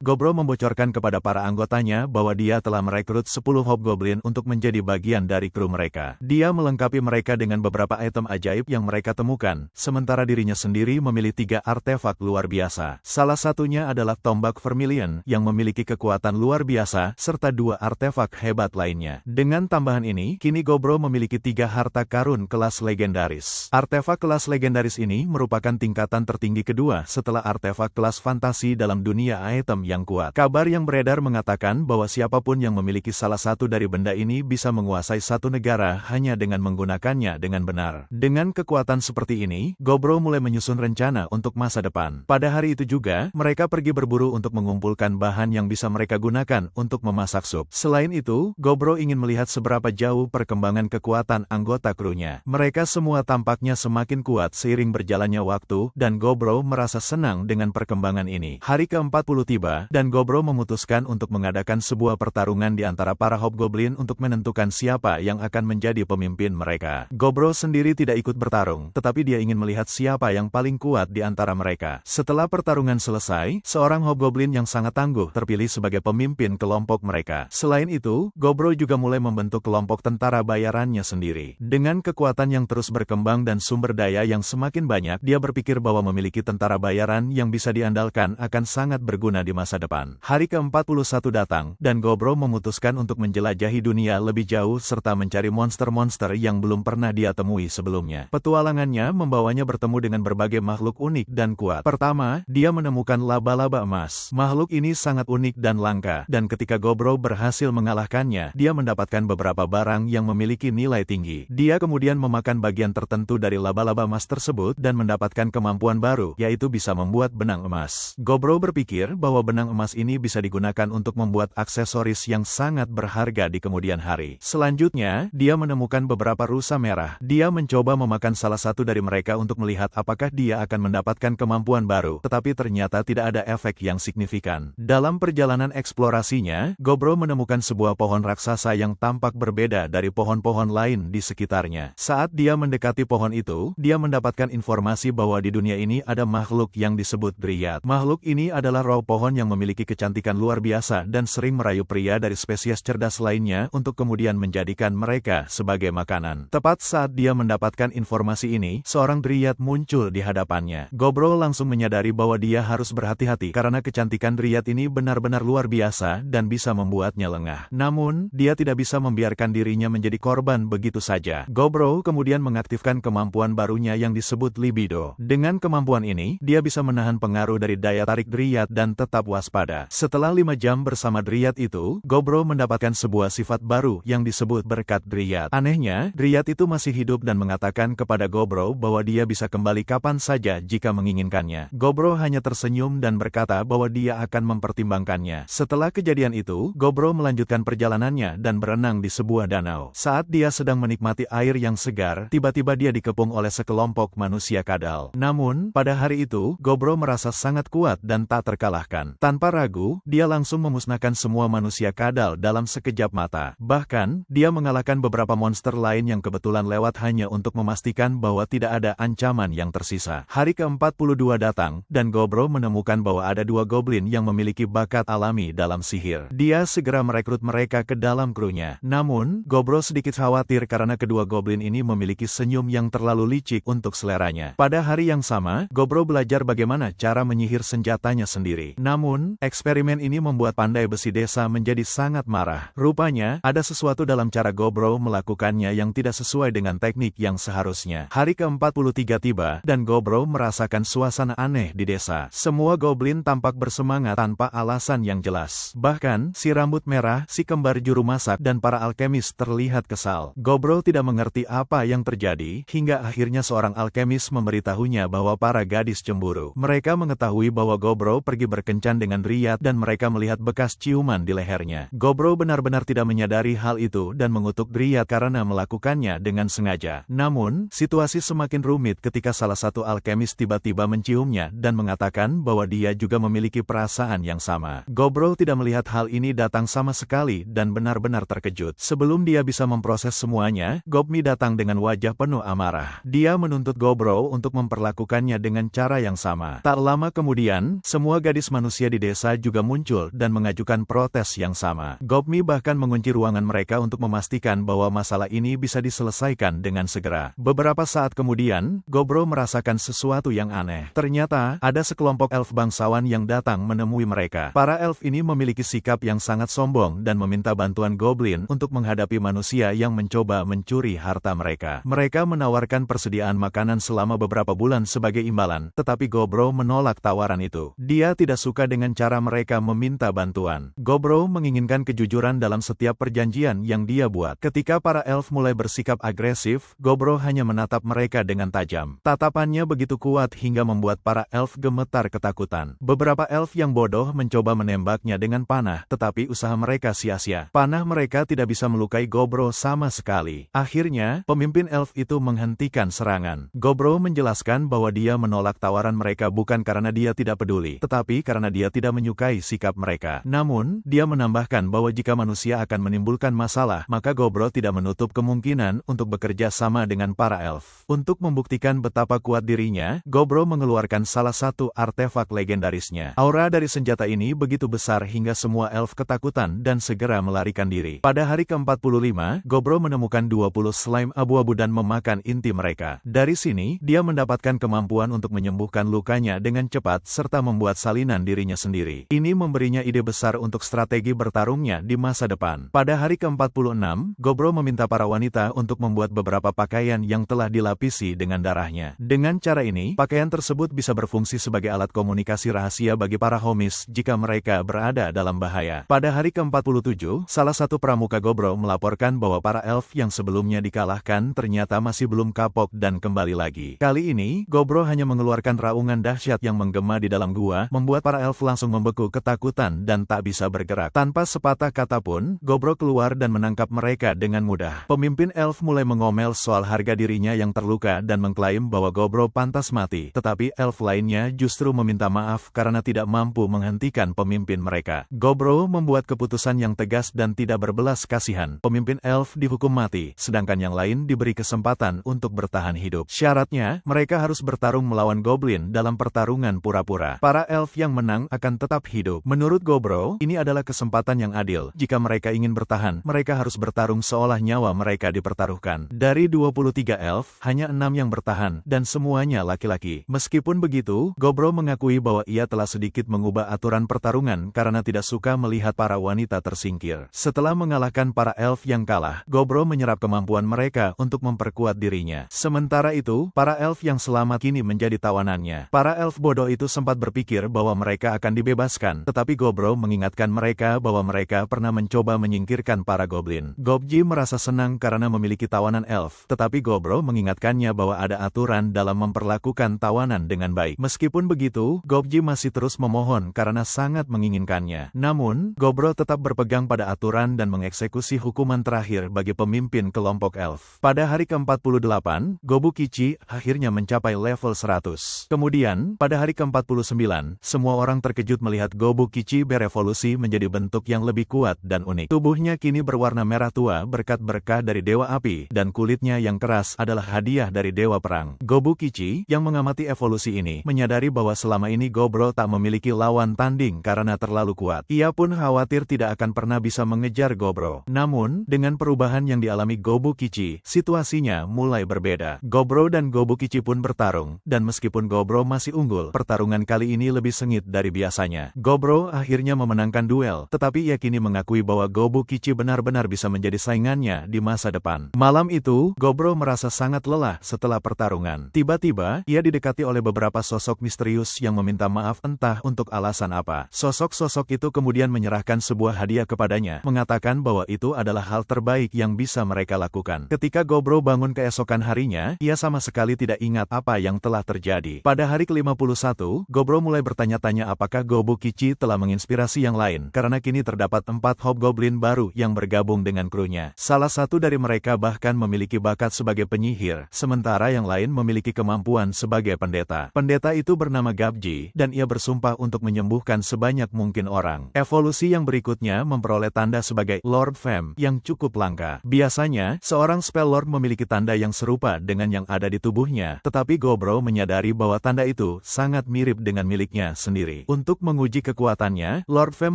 Gobro membocorkan kepada para anggotanya bahwa dia telah merekrut 10 hobgoblin untuk menjadi bagian dari kru mereka. Dia melengkapi mereka dengan beberapa item ajaib yang mereka temukan, sementara dirinya sendiri memilih 3 artefak luar biasa. Salah satunya adalah tombak Vermilion yang memiliki kekuatan luar biasa, serta 2 artefak hebat lainnya. Dengan tambahan ini, kini Gobro memiliki 3 harta karun kelas legendaris. Artefak kelas legendaris ini merupakan tingkatan tertinggi kedua setelah artefak kelas fantasi dalam dunia item yang kuat. Kabar yang beredar mengatakan bahwa siapapun yang memiliki salah satu dari benda ini bisa menguasai satu negara hanya dengan menggunakannya dengan benar. Dengan kekuatan seperti ini, Gobro mulai menyusun rencana untuk masa depan. Pada hari itu juga, mereka pergi berburu untuk mengumpulkan bahan yang bisa mereka gunakan untuk memasak sup. Selain itu, Gobro ingin melihat seberapa jauh perkembangan kekuatan anggota krunya. Mereka semua tampaknya semakin kuat seiring berjalannya waktu, dan Gobro merasa senang dengan perkembangan ini. Hari ke-40 tiba, dan Gobro memutuskan untuk mengadakan sebuah pertarungan di antara para hobgoblin untuk menentukan siapa yang akan menjadi pemimpin mereka. Gobro sendiri tidak ikut bertarung, tetapi dia ingin melihat siapa yang paling kuat di antara mereka. Setelah pertarungan selesai, seorang hobgoblin yang sangat tangguh terpilih sebagai pemimpin kelompok mereka. Selain itu, Gobro juga mulai membentuk kelompok tentara bayarannya sendiri. Dengan kekuatan yang terus berkembang dan sumber daya yang semakin banyak, dia berpikir bahwa memiliki tentara bayaran yang bisa diandalkan akan sangat berguna di masa depan. Hari ke-41 datang, dan Gobro memutuskan untuk menjelajahi dunia lebih jauh serta mencari monster-monster yang belum pernah dia temui sebelumnya. Petualangannya membawanya bertemu dengan berbagai makhluk unik dan kuat. Pertama, dia menemukan laba-laba emas. Makhluk ini sangat unik dan langka, dan ketika Gobro berhasil mengalahkannya, dia mendapatkan beberapa barang yang memiliki nilai tinggi. Dia kemudian memakan bagian tertentu dari laba-laba emas tersebut dan mendapatkan mendapatkan kemampuan baru, yaitu bisa membuat benang emas. Gobro berpikir bahwa benang emas ini bisa digunakan untuk membuat aksesoris yang sangat berharga di kemudian hari. Selanjutnya, dia menemukan beberapa rusa merah. Dia mencoba memakan salah satu dari mereka untuk melihat apakah dia akan mendapatkan kemampuan baru, tetapi ternyata tidak ada efek yang signifikan. Dalam perjalanan eksplorasinya, Gobro menemukan sebuah pohon raksasa yang tampak berbeda dari pohon-pohon lain di sekitarnya. Saat dia mendekati pohon itu, dia mendapatkan informasi bahwa di dunia ini ada makhluk yang disebut Dryad. Makhluk ini adalah roh pohon yang memiliki kecantikan luar biasa dan sering merayu pria dari spesies cerdas lainnya untuk kemudian menjadikan mereka sebagai makanan. Tepat saat dia mendapatkan informasi ini, seorang Dryad muncul di hadapannya. Gobro langsung menyadari bahwa dia harus berhati-hati karena kecantikan Dryad ini benar-benar luar biasa dan bisa membuatnya lengah. Namun, dia tidak bisa membiarkan dirinya menjadi korban begitu saja. Gobro kemudian mengaktifkan kemampuan barunya yang disebut libido. Dengan kemampuan ini, dia bisa menahan pengaruh dari daya tarik Dryad dan tetap waspada. Setelah 5 jam bersama Dryad itu, Gobro mendapatkan sebuah sifat baru yang disebut berkat Dryad. Anehnya, Dryad itu masih hidup dan mengatakan kepada Gobro bahwa dia bisa kembali kapan saja jika menginginkannya. Gobro hanya tersenyum dan berkata bahwa dia akan mempertimbangkannya. Setelah kejadian itu, Gobro melanjutkan perjalanannya dan berenang di sebuah danau. Saat dia sedang menikmati air yang segar, tiba-tiba dia dikepung oleh sekelompok manusia kadal. Namun, pada hari itu, Gobro merasa sangat kuat dan tak terkalahkan. Tanpa ragu, dia langsung memusnahkan semua manusia kadal dalam sekejap mata. Bahkan, dia mengalahkan beberapa monster lain yang kebetulan lewat hanya untuk memastikan bahwa tidak ada ancaman yang tersisa. Hari ke-42 datang, dan Gobro menemukan bahwa ada 2 goblin yang memiliki bakat alami dalam sihir. Dia segera merekrut mereka ke dalam krunya. Namun, Gobro sedikit khawatir karena kedua goblin ini memiliki senyum yang terlalu licik untuk seleranya. Pada hari yang sama, Gobro belajar bagaimana cara menyihir senjatanya sendiri. Namun, eksperimen ini membuat pandai besi desa menjadi sangat marah. Rupanya, ada sesuatu dalam cara Gobro melakukannya yang tidak sesuai dengan teknik yang seharusnya. Hari ke-43 tiba, dan Gobro merasakan suasana aneh di desa. Semua goblin tampak bersemangat tanpa alasan yang jelas. Bahkan, si rambut merah, si kembar juru masak, dan para alkemis terlihat kesal. Gobro tidak mengerti apa yang terjadi, hingga akhirnya seorang alkemis memberitahunya bahwa para gadis cemburu. Mereka mengetahui bahwa Gobro pergi berkencan dengan Dryad dan mereka melihat bekas ciuman di lehernya. Gobro benar-benar tidak menyadari hal itu dan mengutuk Dryad karena melakukannya dengan sengaja. Namun, situasi semakin rumit ketika salah satu alkemis tiba-tiba menciumnya dan mengatakan bahwa dia juga memiliki perasaan yang sama. Gobro tidak melihat hal ini datang sama sekali dan benar-benar terkejut. Sebelum dia bisa memproses semuanya, Gobmi datang dengan wajah penuh amarah. Dia menuntut Gobro untuk memperlakukannya dengan cara yang sama. Tak lama kemudian, semua gadis manusia di desa juga muncul dan mengajukan protes yang sama. Gobmi bahkan mengunci ruangan mereka untuk memastikan bahwa masalah ini bisa diselesaikan dengan segera. Beberapa saat kemudian, Gobro merasakan sesuatu yang aneh. Ternyata, ada sekelompok elf bangsawan yang datang menemui mereka. Para elf ini memiliki sikap yang sangat sombong dan meminta bantuan goblin untuk menghadapi manusia yang mencoba mencuri harta mereka. Mereka menawarkan persediaan makanan selama beberapa bulan sebagai imbalan, tetapi Gobro menolak tawaran itu. Dia tidak suka dengan cara mereka meminta bantuan. Gobro menginginkan kejujuran dalam setiap perjanjian yang dia buat. Ketika para elf mulai bersikap agresif, Gobro hanya menatap mereka dengan tajam. Tatapannya begitu kuat hingga membuat para elf gemetar ketakutan. Beberapa elf yang bodoh mencoba menembaknya dengan panah, tetapi usaha mereka sia-sia. Panah mereka tidak bisa melukai Gobro sama sekali. Akhirnya, pemimpin elf itu menghentikan serangan. Gobro menjelaskan bahwa dia menolak tawaran mereka bukan karena dia tidak peduli, tetapi karena dia tidak menyukai sikap mereka. Namun, dia menambahkan bahwa jika manusia akan menimbulkan masalah, maka Gobro tidak menutup kemungkinan untuk bekerja sama dengan para elf. Untuk membuktikan betapa kuat dirinya, Gobro mengeluarkan salah satu artefak legendarisnya. Aura dari senjata ini begitu besar hingga semua elf ketakutan dan segera melarikan diri. Pada hari ke-45, Gobro menemukan 20 slime abu-abu dan memakan inti mereka. Dari sini, dia mendapatkan kemampuan untuk menyembuhkan lukanya dengan cepat serta membuat salinan dirinya sendiri. Ini memberinya ide besar untuk strategi bertarungnya di masa depan. Pada hari ke-46, Gobro meminta para wanita untuk membuat beberapa pakaian yang telah dilapisi dengan darahnya. Dengan cara ini, pakaian tersebut bisa berfungsi sebagai alat komunikasi rahasia bagi para homies jika mereka berada dalam bahaya. Pada hari ke-47, salah satu pramuka Gobro melaporkan bahwa para elf yang sebelumnya dikalahkan ternyata masih belum kapok dan kembali lagi. Kali ini, ini, Gobro hanya mengeluarkan raungan dahsyat yang menggema di dalam gua, membuat para elf langsung membeku ketakutan dan tak bisa bergerak. Tanpa sepatah kata pun, Gobro keluar dan menangkap mereka dengan mudah. Pemimpin elf mulai mengomel soal harga dirinya yang terluka dan mengklaim bahwa Gobro pantas mati. Tetapi elf lainnya justru meminta maaf karena tidak mampu menghentikan pemimpin mereka. Gobro membuat keputusan yang tegas dan tidak berbelas kasihan. Pemimpin elf dihukum mati, sedangkan yang lain diberi kesempatan untuk bertahan hidup. Syaratnya, mereka harus bertarung melawan goblin dalam pertarungan pura-pura. Para elf yang menang akan tetap hidup. Menurut Gobro, ini adalah kesempatan yang adil. Jika mereka ingin bertahan, mereka harus bertarung seolah nyawa mereka dipertaruhkan. Dari 23 elf, hanya 6 yang bertahan, dan semuanya laki-laki. Meskipun begitu, Gobro mengakui bahwa ia telah sedikit mengubah aturan pertarungan karena tidak suka melihat para wanita tersingkir. Setelah mengalahkan para elf yang kalah, Gobro menyerap kemampuan mereka untuk memperkuat dirinya. Sementara itu, para elf yang selamat kini menjadi tawanannya. Para elf bodoh itu sempat berpikir bahwa mereka akan dibebaskan, tetapi Gobro mengingatkan mereka bahwa mereka pernah mencoba menyingkirkan para goblin. Gobji merasa senang karena memiliki tawanan elf, tetapi Gobro mengingatkannya bahwa ada aturan dalam memperlakukan tawanan dengan baik. Meskipun begitu, Gobji masih terus memohon karena sangat menginginkannya. Namun, Gobro tetap berpegang pada aturan dan mengeksekusi hukuman terakhir bagi pemimpin kelompok elf. Pada hari ke-48, Gobu Kichi akhirnya mencapai level 100. Kemudian, pada hari ke-49, semua orang terkejut melihat Gobu Kichi berevolusi menjadi bentuk yang lebih kuat dan unik. Tubuhnya kini berwarna merah tua berkat berkah dari Dewa Api, dan kulitnya yang keras adalah hadiah dari Dewa Perang. Gobu Kichi, yang mengamati evolusi ini, menyadari bahwa selama ini Gobro tak memiliki lawan tanding karena terlalu kuat. Ia pun khawatir tidak akan pernah bisa mengejar Gobro. Namun, dengan perubahan yang dialami Gobu Kichi, situasinya mulai berbeda. Gobro dan Gobu Kichi pun bertarung, dan meskipun Gobro masih unggul, pertarungan kali ini lebih sengit dari biasanya. Gobro akhirnya memenangkan duel, tetapi ia kini mengakui bahwa Gobu Kichi benar-benar bisa menjadi saingannya di masa depan. Malam itu, Gobro merasa sangat lelah setelah pertarungan. Tiba-tiba, ia didekati oleh beberapa sosok misterius yang meminta maaf entah untuk alasan apa. Sosok-sosok itu kemudian menyerahkan sebuah hadiah kepadanya, mengatakan bahwa itu adalah hal terbaik yang bisa mereka lakukan. Ketika Gobro bangun keesokan harinya, ia sama sekali tidak ingat apa yang telah terjadi. Pada hari ke-51, Gobro mulai bertanya-tanya apakah Gobu Kichi telah menginspirasi yang lain, karena kini terdapat 4 hobgoblin baru yang bergabung dengan krunya. Salah satu dari mereka bahkan memiliki bakat sebagai penyihir, sementara yang lain memiliki kemampuan sebagai pendeta. Pendeta itu bernama Gabji, dan ia bersumpah untuk menyembuhkan sebanyak mungkin orang. Evolusi yang berikutnya memperoleh tanda sebagai Lord Fem, yang cukup langka. Biasanya, seorang spell lord memiliki tanda yang serupa dengan yang ada di tubuhnya, tetapi Gobro menyadari bahwa tanda itu sangat mirip dengan miliknya sendiri. Untuk menguji kekuatannya, Lord Fem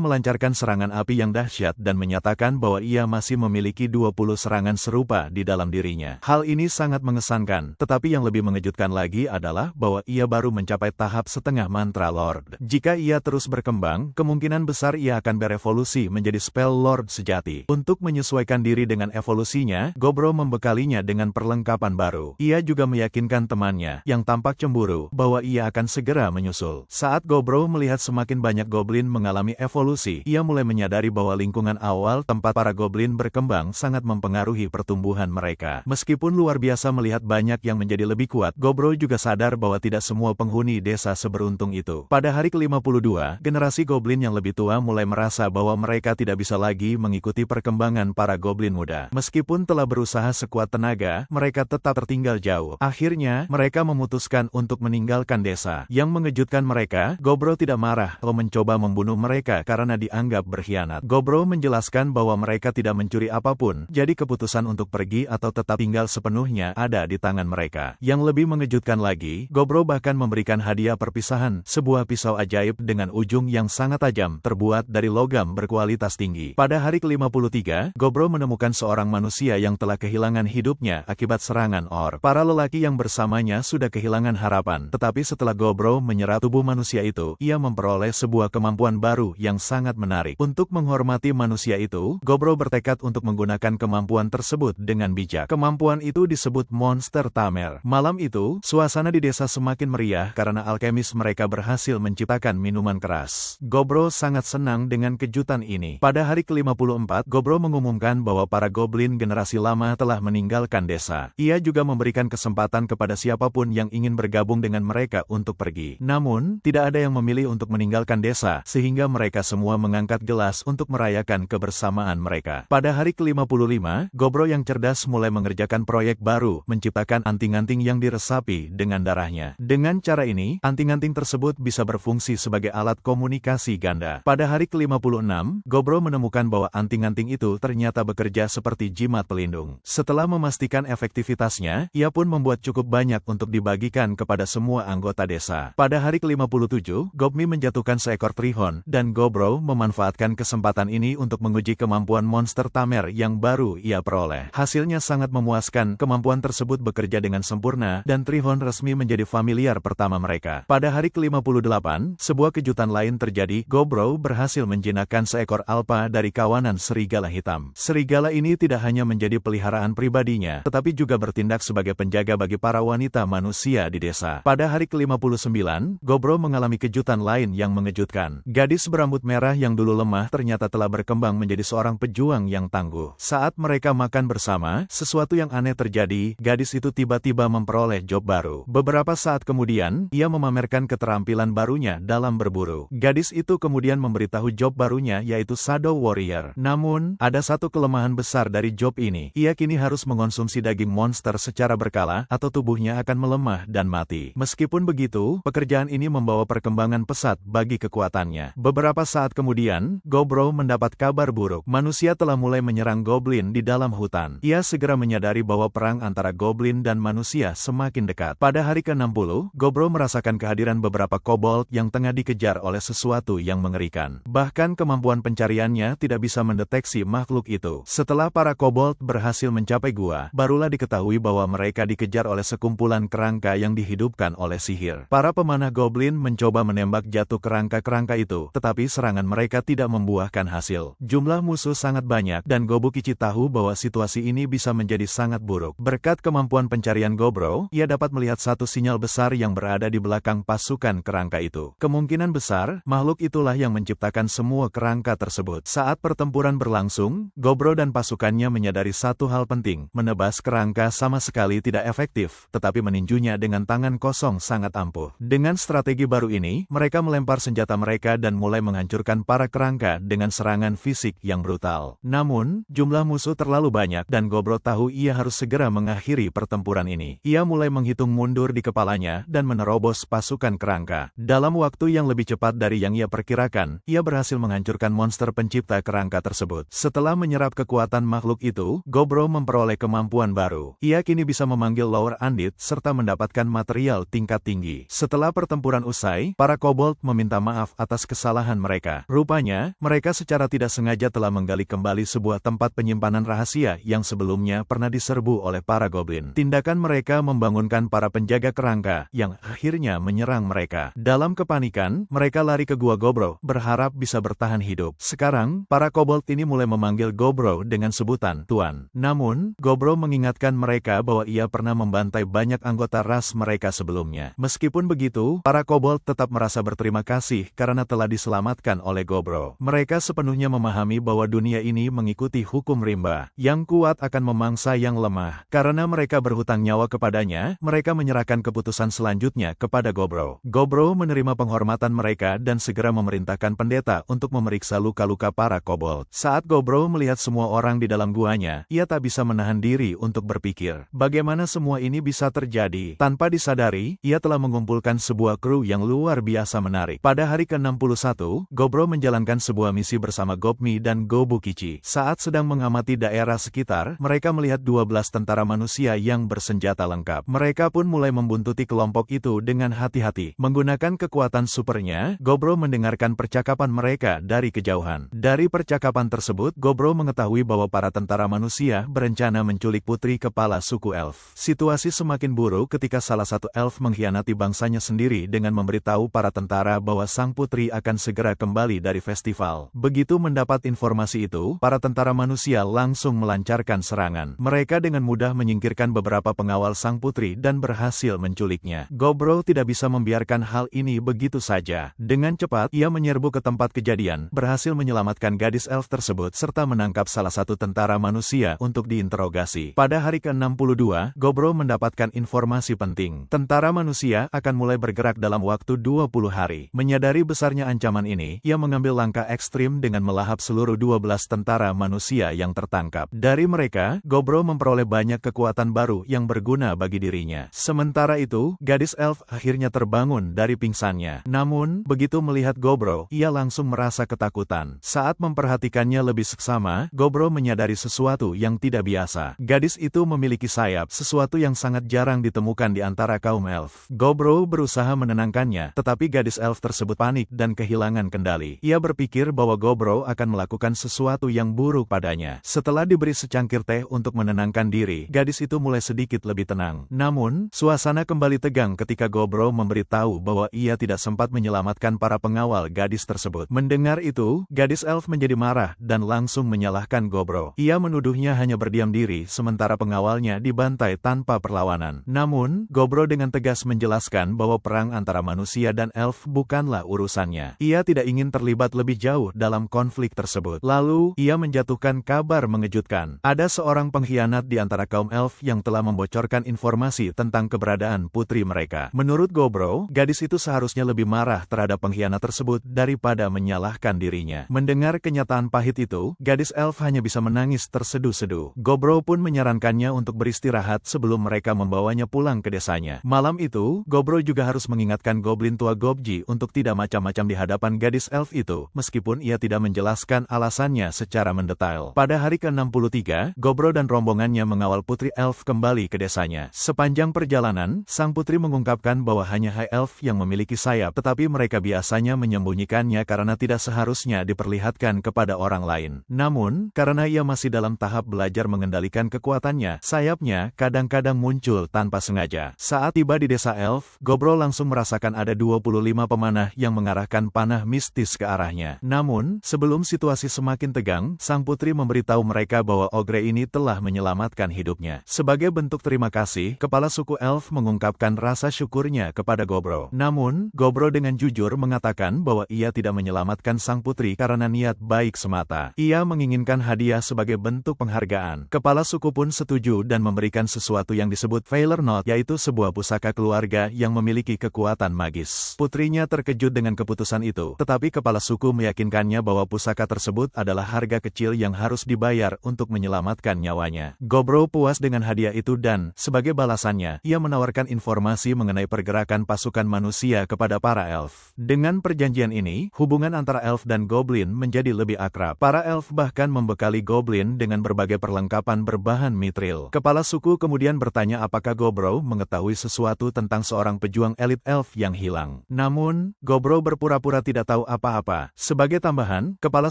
melancarkan serangan api yang dahsyat dan menyatakan bahwa ia masih memiliki 20 serangan serupa di dalam dirinya. Hal ini sangat mengesankan, tetapi yang lebih mengejutkan lagi adalah bahwa ia baru mencapai tahap setengah mantra Lord. Jika ia terus berkembang, kemungkinan besar ia akan berevolusi menjadi spell Lord sejati. Untuk menyesuaikan diri dengan evolusinya, Gobro membekalinya dengan perlengkapan baru. Ia juga meyakinkan temannya, yang tampak cemburu, bahwa ia akan segera menyusul. Saat Gobro melihat semakin banyak goblin mengalami evolusi, ia mulai menyadari bahwa lingkungan awal tempat para goblin berkembang sangat mempengaruhi pertumbuhan mereka. Meskipun luar biasa melihat banyak yang menjadi lebih kuat, Gobro juga sadar bahwa tidak semua penghuni desa seberuntung itu. Pada hari ke-52, generasi goblin yang lebih tua mulai merasa bahwa mereka tidak bisa lagi mengikuti perkembangan para goblin muda. Meskipun telah berusaha sekuat tenaga, mereka tetap tertinggal jauh. Akhirnya, mereka memutuskan untuk meninggalkan desa. Yang mengejutkan mereka, Gobro tidak marah atau mencoba membunuh mereka karena dianggap berkhianat. Gobro menjelaskan bahwa mereka tidak mencuri apapun, jadi keputusan untuk pergi atau tetap tinggal sepenuhnya ada di tangan mereka. Yang lebih mengejutkan lagi, Gobro bahkan memberikan hadiah perpisahan, sebuah pisau ajaib dengan ujung yang sangat tajam, terbuat dari logam berkualitas tinggi. Pada hari ke-53, Gobro menemukan seorang manusia yang telah kehilangan hidupnya akibat serangan orc. Para lelaki yang bersamanya sudah kehilangan harapan, tetapi setelah Gobro menyerap tubuh manusia itu, ia memperoleh sebuah kemampuan baru yang sangat menarik. Untuk menghormati manusia itu, Gobro bertekad untuk menggunakan kemampuan tersebut dengan bijak. Kemampuan itu disebut Monster Tamer. Malam itu, suasana di desa semakin meriah karena alkemis mereka berhasil menciptakan minuman keras. Gobro sangat senang dengan kejutan ini. Pada hari ke-54, Gobro mengumumkan bahwa para goblin generasi lama telah meninggalkan desa. Ia juga memberikan kesempatan kepada siapa siapapun yang ingin bergabung dengan mereka untuk pergi. Namun, tidak ada yang memilih untuk meninggalkan desa, sehingga mereka semua mengangkat gelas untuk merayakan kebersamaan mereka. Pada hari ke-55, Gobro yang cerdas mulai mengerjakan proyek baru, menciptakan anting-anting yang diresapi dengan darahnya. Dengan cara ini, anting-anting tersebut bisa berfungsi sebagai alat komunikasi ganda. Pada hari ke-56, Gobro menemukan bahwa anting-anting itu ternyata bekerja seperti jimat pelindung. Setelah memastikan efektivitasnya, ia pun membuat cukup banyak untuk dibagikan kepada semua anggota desa. Pada hari ke-57, Gobmi menjatuhkan seekor trihon, dan Gobro memanfaatkan kesempatan ini untuk menguji kemampuan monster Tamer yang baru ia peroleh. Hasilnya sangat memuaskan, kemampuan tersebut bekerja dengan sempurna, dan trihon resmi menjadi familiar pertama mereka. Pada hari ke-58, sebuah kejutan lain terjadi. Gobro berhasil menjinakkan seekor alpa dari kawanan serigala hitam. Serigala ini tidak hanya menjadi peliharaan pribadinya, tetapi juga bertindak sebagai penjaga bagi para wanita manusia di desa. Pada hari ke-59, Gobro mengalami kejutan lain yang mengejutkan. Gadis berambut merah yang dulu lemah ternyata telah berkembang menjadi seorang pejuang yang tangguh. Saat mereka makan bersama, sesuatu yang aneh terjadi. Gadis itu tiba-tiba memperoleh job baru. Beberapa saat kemudian, ia memamerkan keterampilan barunya dalam berburu. Gadis itu kemudian memberitahu job barunya, yaitu Shadow Warrior. Namun, ada satu kelemahan besar dari job ini. Ia kini harus mengonsumsi daging monster secara berkala, atau tubuhnya akan melemah dan mati. Meskipun begitu, pekerjaan ini membawa perkembangan pesat bagi kekuatannya. Beberapa saat kemudian, Gobro mendapat kabar buruk. Manusia telah mulai menyerang goblin di dalam hutan. Ia segera menyadari bahwa perang antara goblin dan manusia semakin dekat. Pada hari ke-60, Gobro merasakan kehadiran beberapa kobold yang tengah dikejar oleh sesuatu yang mengerikan. Bahkan kemampuan pencariannya tidak bisa mendeteksi makhluk itu. Setelah para kobold berhasil mencapai gua, barulah diketahui bahwa mereka dikejar oleh sekumpulan kerangka yang dihidupkan oleh sihir. Para pemanah goblin mencoba menembak jatuh kerangka-kerangka itu, tetapi serangan mereka tidak membuahkan hasil. Jumlah musuh sangat banyak, dan Gobukichi tahu bahwa situasi ini bisa menjadi sangat buruk. Berkat kemampuan pencarian Gobro, ia dapat melihat satu sinyal besar yang berada di belakang pasukan kerangka itu. Kemungkinan besar, makhluk itulah yang menciptakan semua kerangka tersebut. Saat pertempuran berlangsung, Gobro dan pasukannya menyadari satu hal penting, menebas kerangka sama sekali tidak efektif, tetapi meninjunya dengan tangan kosong sangat ampuh. Dengan strategi baru ini, mereka melempar senjata mereka dan mulai menghancurkan para kerangka dengan serangan fisik yang brutal. Namun, jumlah musuh terlalu banyak, dan Gobro tahu ia harus segera mengakhiri pertempuran ini. Ia mulai menghitung mundur di kepalanya, dan menerobos pasukan kerangka. Dalam waktu yang lebih cepat dari yang ia perkirakan, ia berhasil menghancurkan monster pencipta kerangka tersebut. Setelah menyerap kekuatan makhluk itu, Gobro memperoleh kemampuan baru. Ia kini bisa memanggil Lower Undead, serta mendapatkan material tingkat tinggi. Setelah pertempuran usai, para kobold meminta maaf atas kesalahan mereka. Rupanya, mereka secara tidak sengaja telah menggali kembali sebuah tempat penyimpanan rahasia yang sebelumnya pernah diserbu oleh para goblin. Tindakan mereka membangunkan para penjaga kerangka, yang akhirnya menyerang mereka. Dalam kepanikan, mereka lari ke gua Gobro, berharap bisa bertahan hidup. Sekarang, para kobold ini mulai memanggil Gobro dengan sebutan Tuan. Namun, Gobro mengingatkan mereka bahwa ia pernah membantai banyak anggota ras mereka sebelumnya. Meskipun begitu, para kobold tetap merasa berterima kasih karena telah diselamatkan oleh Gobro. Mereka sepenuhnya memahami bahwa dunia ini mengikuti hukum rimba. Yang kuat akan memangsa yang lemah. Karena mereka berhutang nyawa kepadanya, mereka menyerahkan keputusan selanjutnya kepada Gobro. Gobro menerima penghormatan mereka dan segera memerintahkan pendeta untuk memeriksa luka-luka para kobold. Saat Gobro melihat semua orang di dalam guanya, ia tak bisa menahan diri untuk berpikir, bagaimana semua ini bisa terjadi. Tanpa disadari, ia telah mengumpulkan sebuah kru yang luar biasa menarik. Pada hari ke-61, Gobro menjalankan sebuah misi bersama Gobmi dan Gobukichi. Saat sedang mengamati daerah sekitar, mereka melihat 12 tentara manusia yang bersenjata lengkap. Mereka pun mulai membuntuti kelompok itu dengan hati-hati. Menggunakan kekuatan supernya, Gobro mendengarkan percakapan mereka dari kejauhan. Dari percakapan tersebut, Gobro mengetahui bahwa para tentara manusia berencana menculik putri kepala suku elf. Situasi semakin buruk ketika salah satu elf mengkhianati bangsanya sendiri dengan memberitahu para tentara bahwa sang putri akan segera kembali dari festival. Begitu mendapat informasi itu, para tentara manusia langsung melancarkan serangan. Mereka dengan mudah menyingkirkan beberapa pengawal sang putri dan berhasil menculiknya. Gobro tidak bisa membiarkan hal ini begitu saja. Dengan cepat, ia menyerbu ke tempat kejadian, berhasil menyelamatkan gadis elf tersebut, serta menangkap salah satu tentara manusia untuk diinterogasi. Pada hari ke-62, Gobro mendapatkan informasi informasi penting. Tentara manusia akan mulai bergerak dalam waktu 20 hari. Menyadari besarnya ancaman ini, ia mengambil langkah ekstrim dengan melahap seluruh 12 tentara manusia yang tertangkap. Dari mereka, Gobro memperoleh banyak kekuatan baru yang berguna bagi dirinya. Sementara itu, gadis elf akhirnya terbangun dari pingsannya. Namun, begitu melihat Gobro, ia langsung merasa ketakutan. Saat memperhatikannya lebih seksama, Gobro menyadari sesuatu yang tidak biasa. Gadis itu memiliki sayap, sesuatu yang sangat jarang ditemukan di antara kaum elf. Gobro berusaha menenangkannya, tetapi gadis elf tersebut panik dan kehilangan kendali. Ia berpikir bahwa Gobro akan melakukan sesuatu yang buruk padanya. Setelah diberi secangkir teh untuk menenangkan diri, gadis itu mulai sedikit lebih tenang. Namun, suasana kembali tegang ketika Gobro memberitahu bahwa ia tidak sempat menyelamatkan para pengawal gadis tersebut. Mendengar itu, gadis elf menjadi marah dan langsung menyalahkan Gobro. Ia menuduhnya hanya berdiam diri sementara pengawalnya dibantai tanpa perlawanan. Namun, Gobro dengan tegas menjelaskan bahwa perang antara manusia dan elf bukanlah urusannya. Ia tidak ingin terlibat lebih jauh dalam konflik tersebut. Lalu, ia menjatuhkan kabar mengejutkan. Ada seorang pengkhianat di antara kaum elf yang telah membocorkan informasi tentang keberadaan putri mereka. Menurut Gobro, gadis itu seharusnya lebih marah terhadap pengkhianat tersebut daripada menyalahkan dirinya. Mendengar kenyataan pahit itu, gadis elf hanya bisa menangis terseduh-seduh. Gobro pun menyarankannya untuk beristirahat sebelum mereka membawanya pulang ke desanya. Malam itu, Gobro juga harus mengingatkan goblin tua Gobji untuk tidak macam-macam di hadapan gadis elf itu, meskipun ia tidak menjelaskan alasannya secara mendetail. Pada hari ke-63, Gobro dan rombongannya mengawal putri elf kembali ke desanya. Sepanjang perjalanan, sang putri mengungkapkan bahwa hanya High Elf yang memiliki sayap, tetapi mereka biasanya menyembunyikannya karena tidak seharusnya diperlihatkan kepada orang lain. Namun, karena ia masih dalam tahap belajar mengendalikan kekuatannya, sayapnya kadang-kadang muncul tanpa sengaja. Saat tiba di desa elf, Gobro langsung merasakan ada 25 pemanah yang mengarahkan panah mistis ke arahnya. Namun, sebelum situasi semakin tegang, sang putri memberitahu mereka bahwa ogre ini telah menyelamatkan hidupnya. Sebagai bentuk terima kasih, kepala suku elf mengungkapkan rasa syukurnya kepada Gobro. Namun, Gobro dengan jujur mengatakan bahwa ia tidak menyelamatkan sang putri karena niat baik semata. Ia menginginkan hadiah sebagai bentuk penghargaan. Kepala suku pun setuju dan memberikan sesuatu yang disebut Failure Note, yaitu sebuah pusaka keluarga yang memiliki kekuatan magis. Putrinya terkejut dengan keputusan itu, tetapi kepala suku meyakinkannya bahwa pusaka tersebut adalah harga kecil yang harus dibayar untuk menyelamatkan nyawanya. Gobro puas dengan hadiah itu dan, sebagai balasannya, ia menawarkan informasi mengenai pergerakan pasukan manusia kepada para elf. Dengan perjanjian ini, hubungan antara elf dan goblin menjadi lebih akrab. Para elf bahkan membekali goblin dengan berbagai perlengkapan berbahan mithril. Kepala suku kemudian bertanya apakah Gobro mengetahui sesuatu tentang seorang pejuang elit elf yang hilang. Namun, Gobro berpura-pura tidak tahu apa-apa. Sebagai tambahan, kepala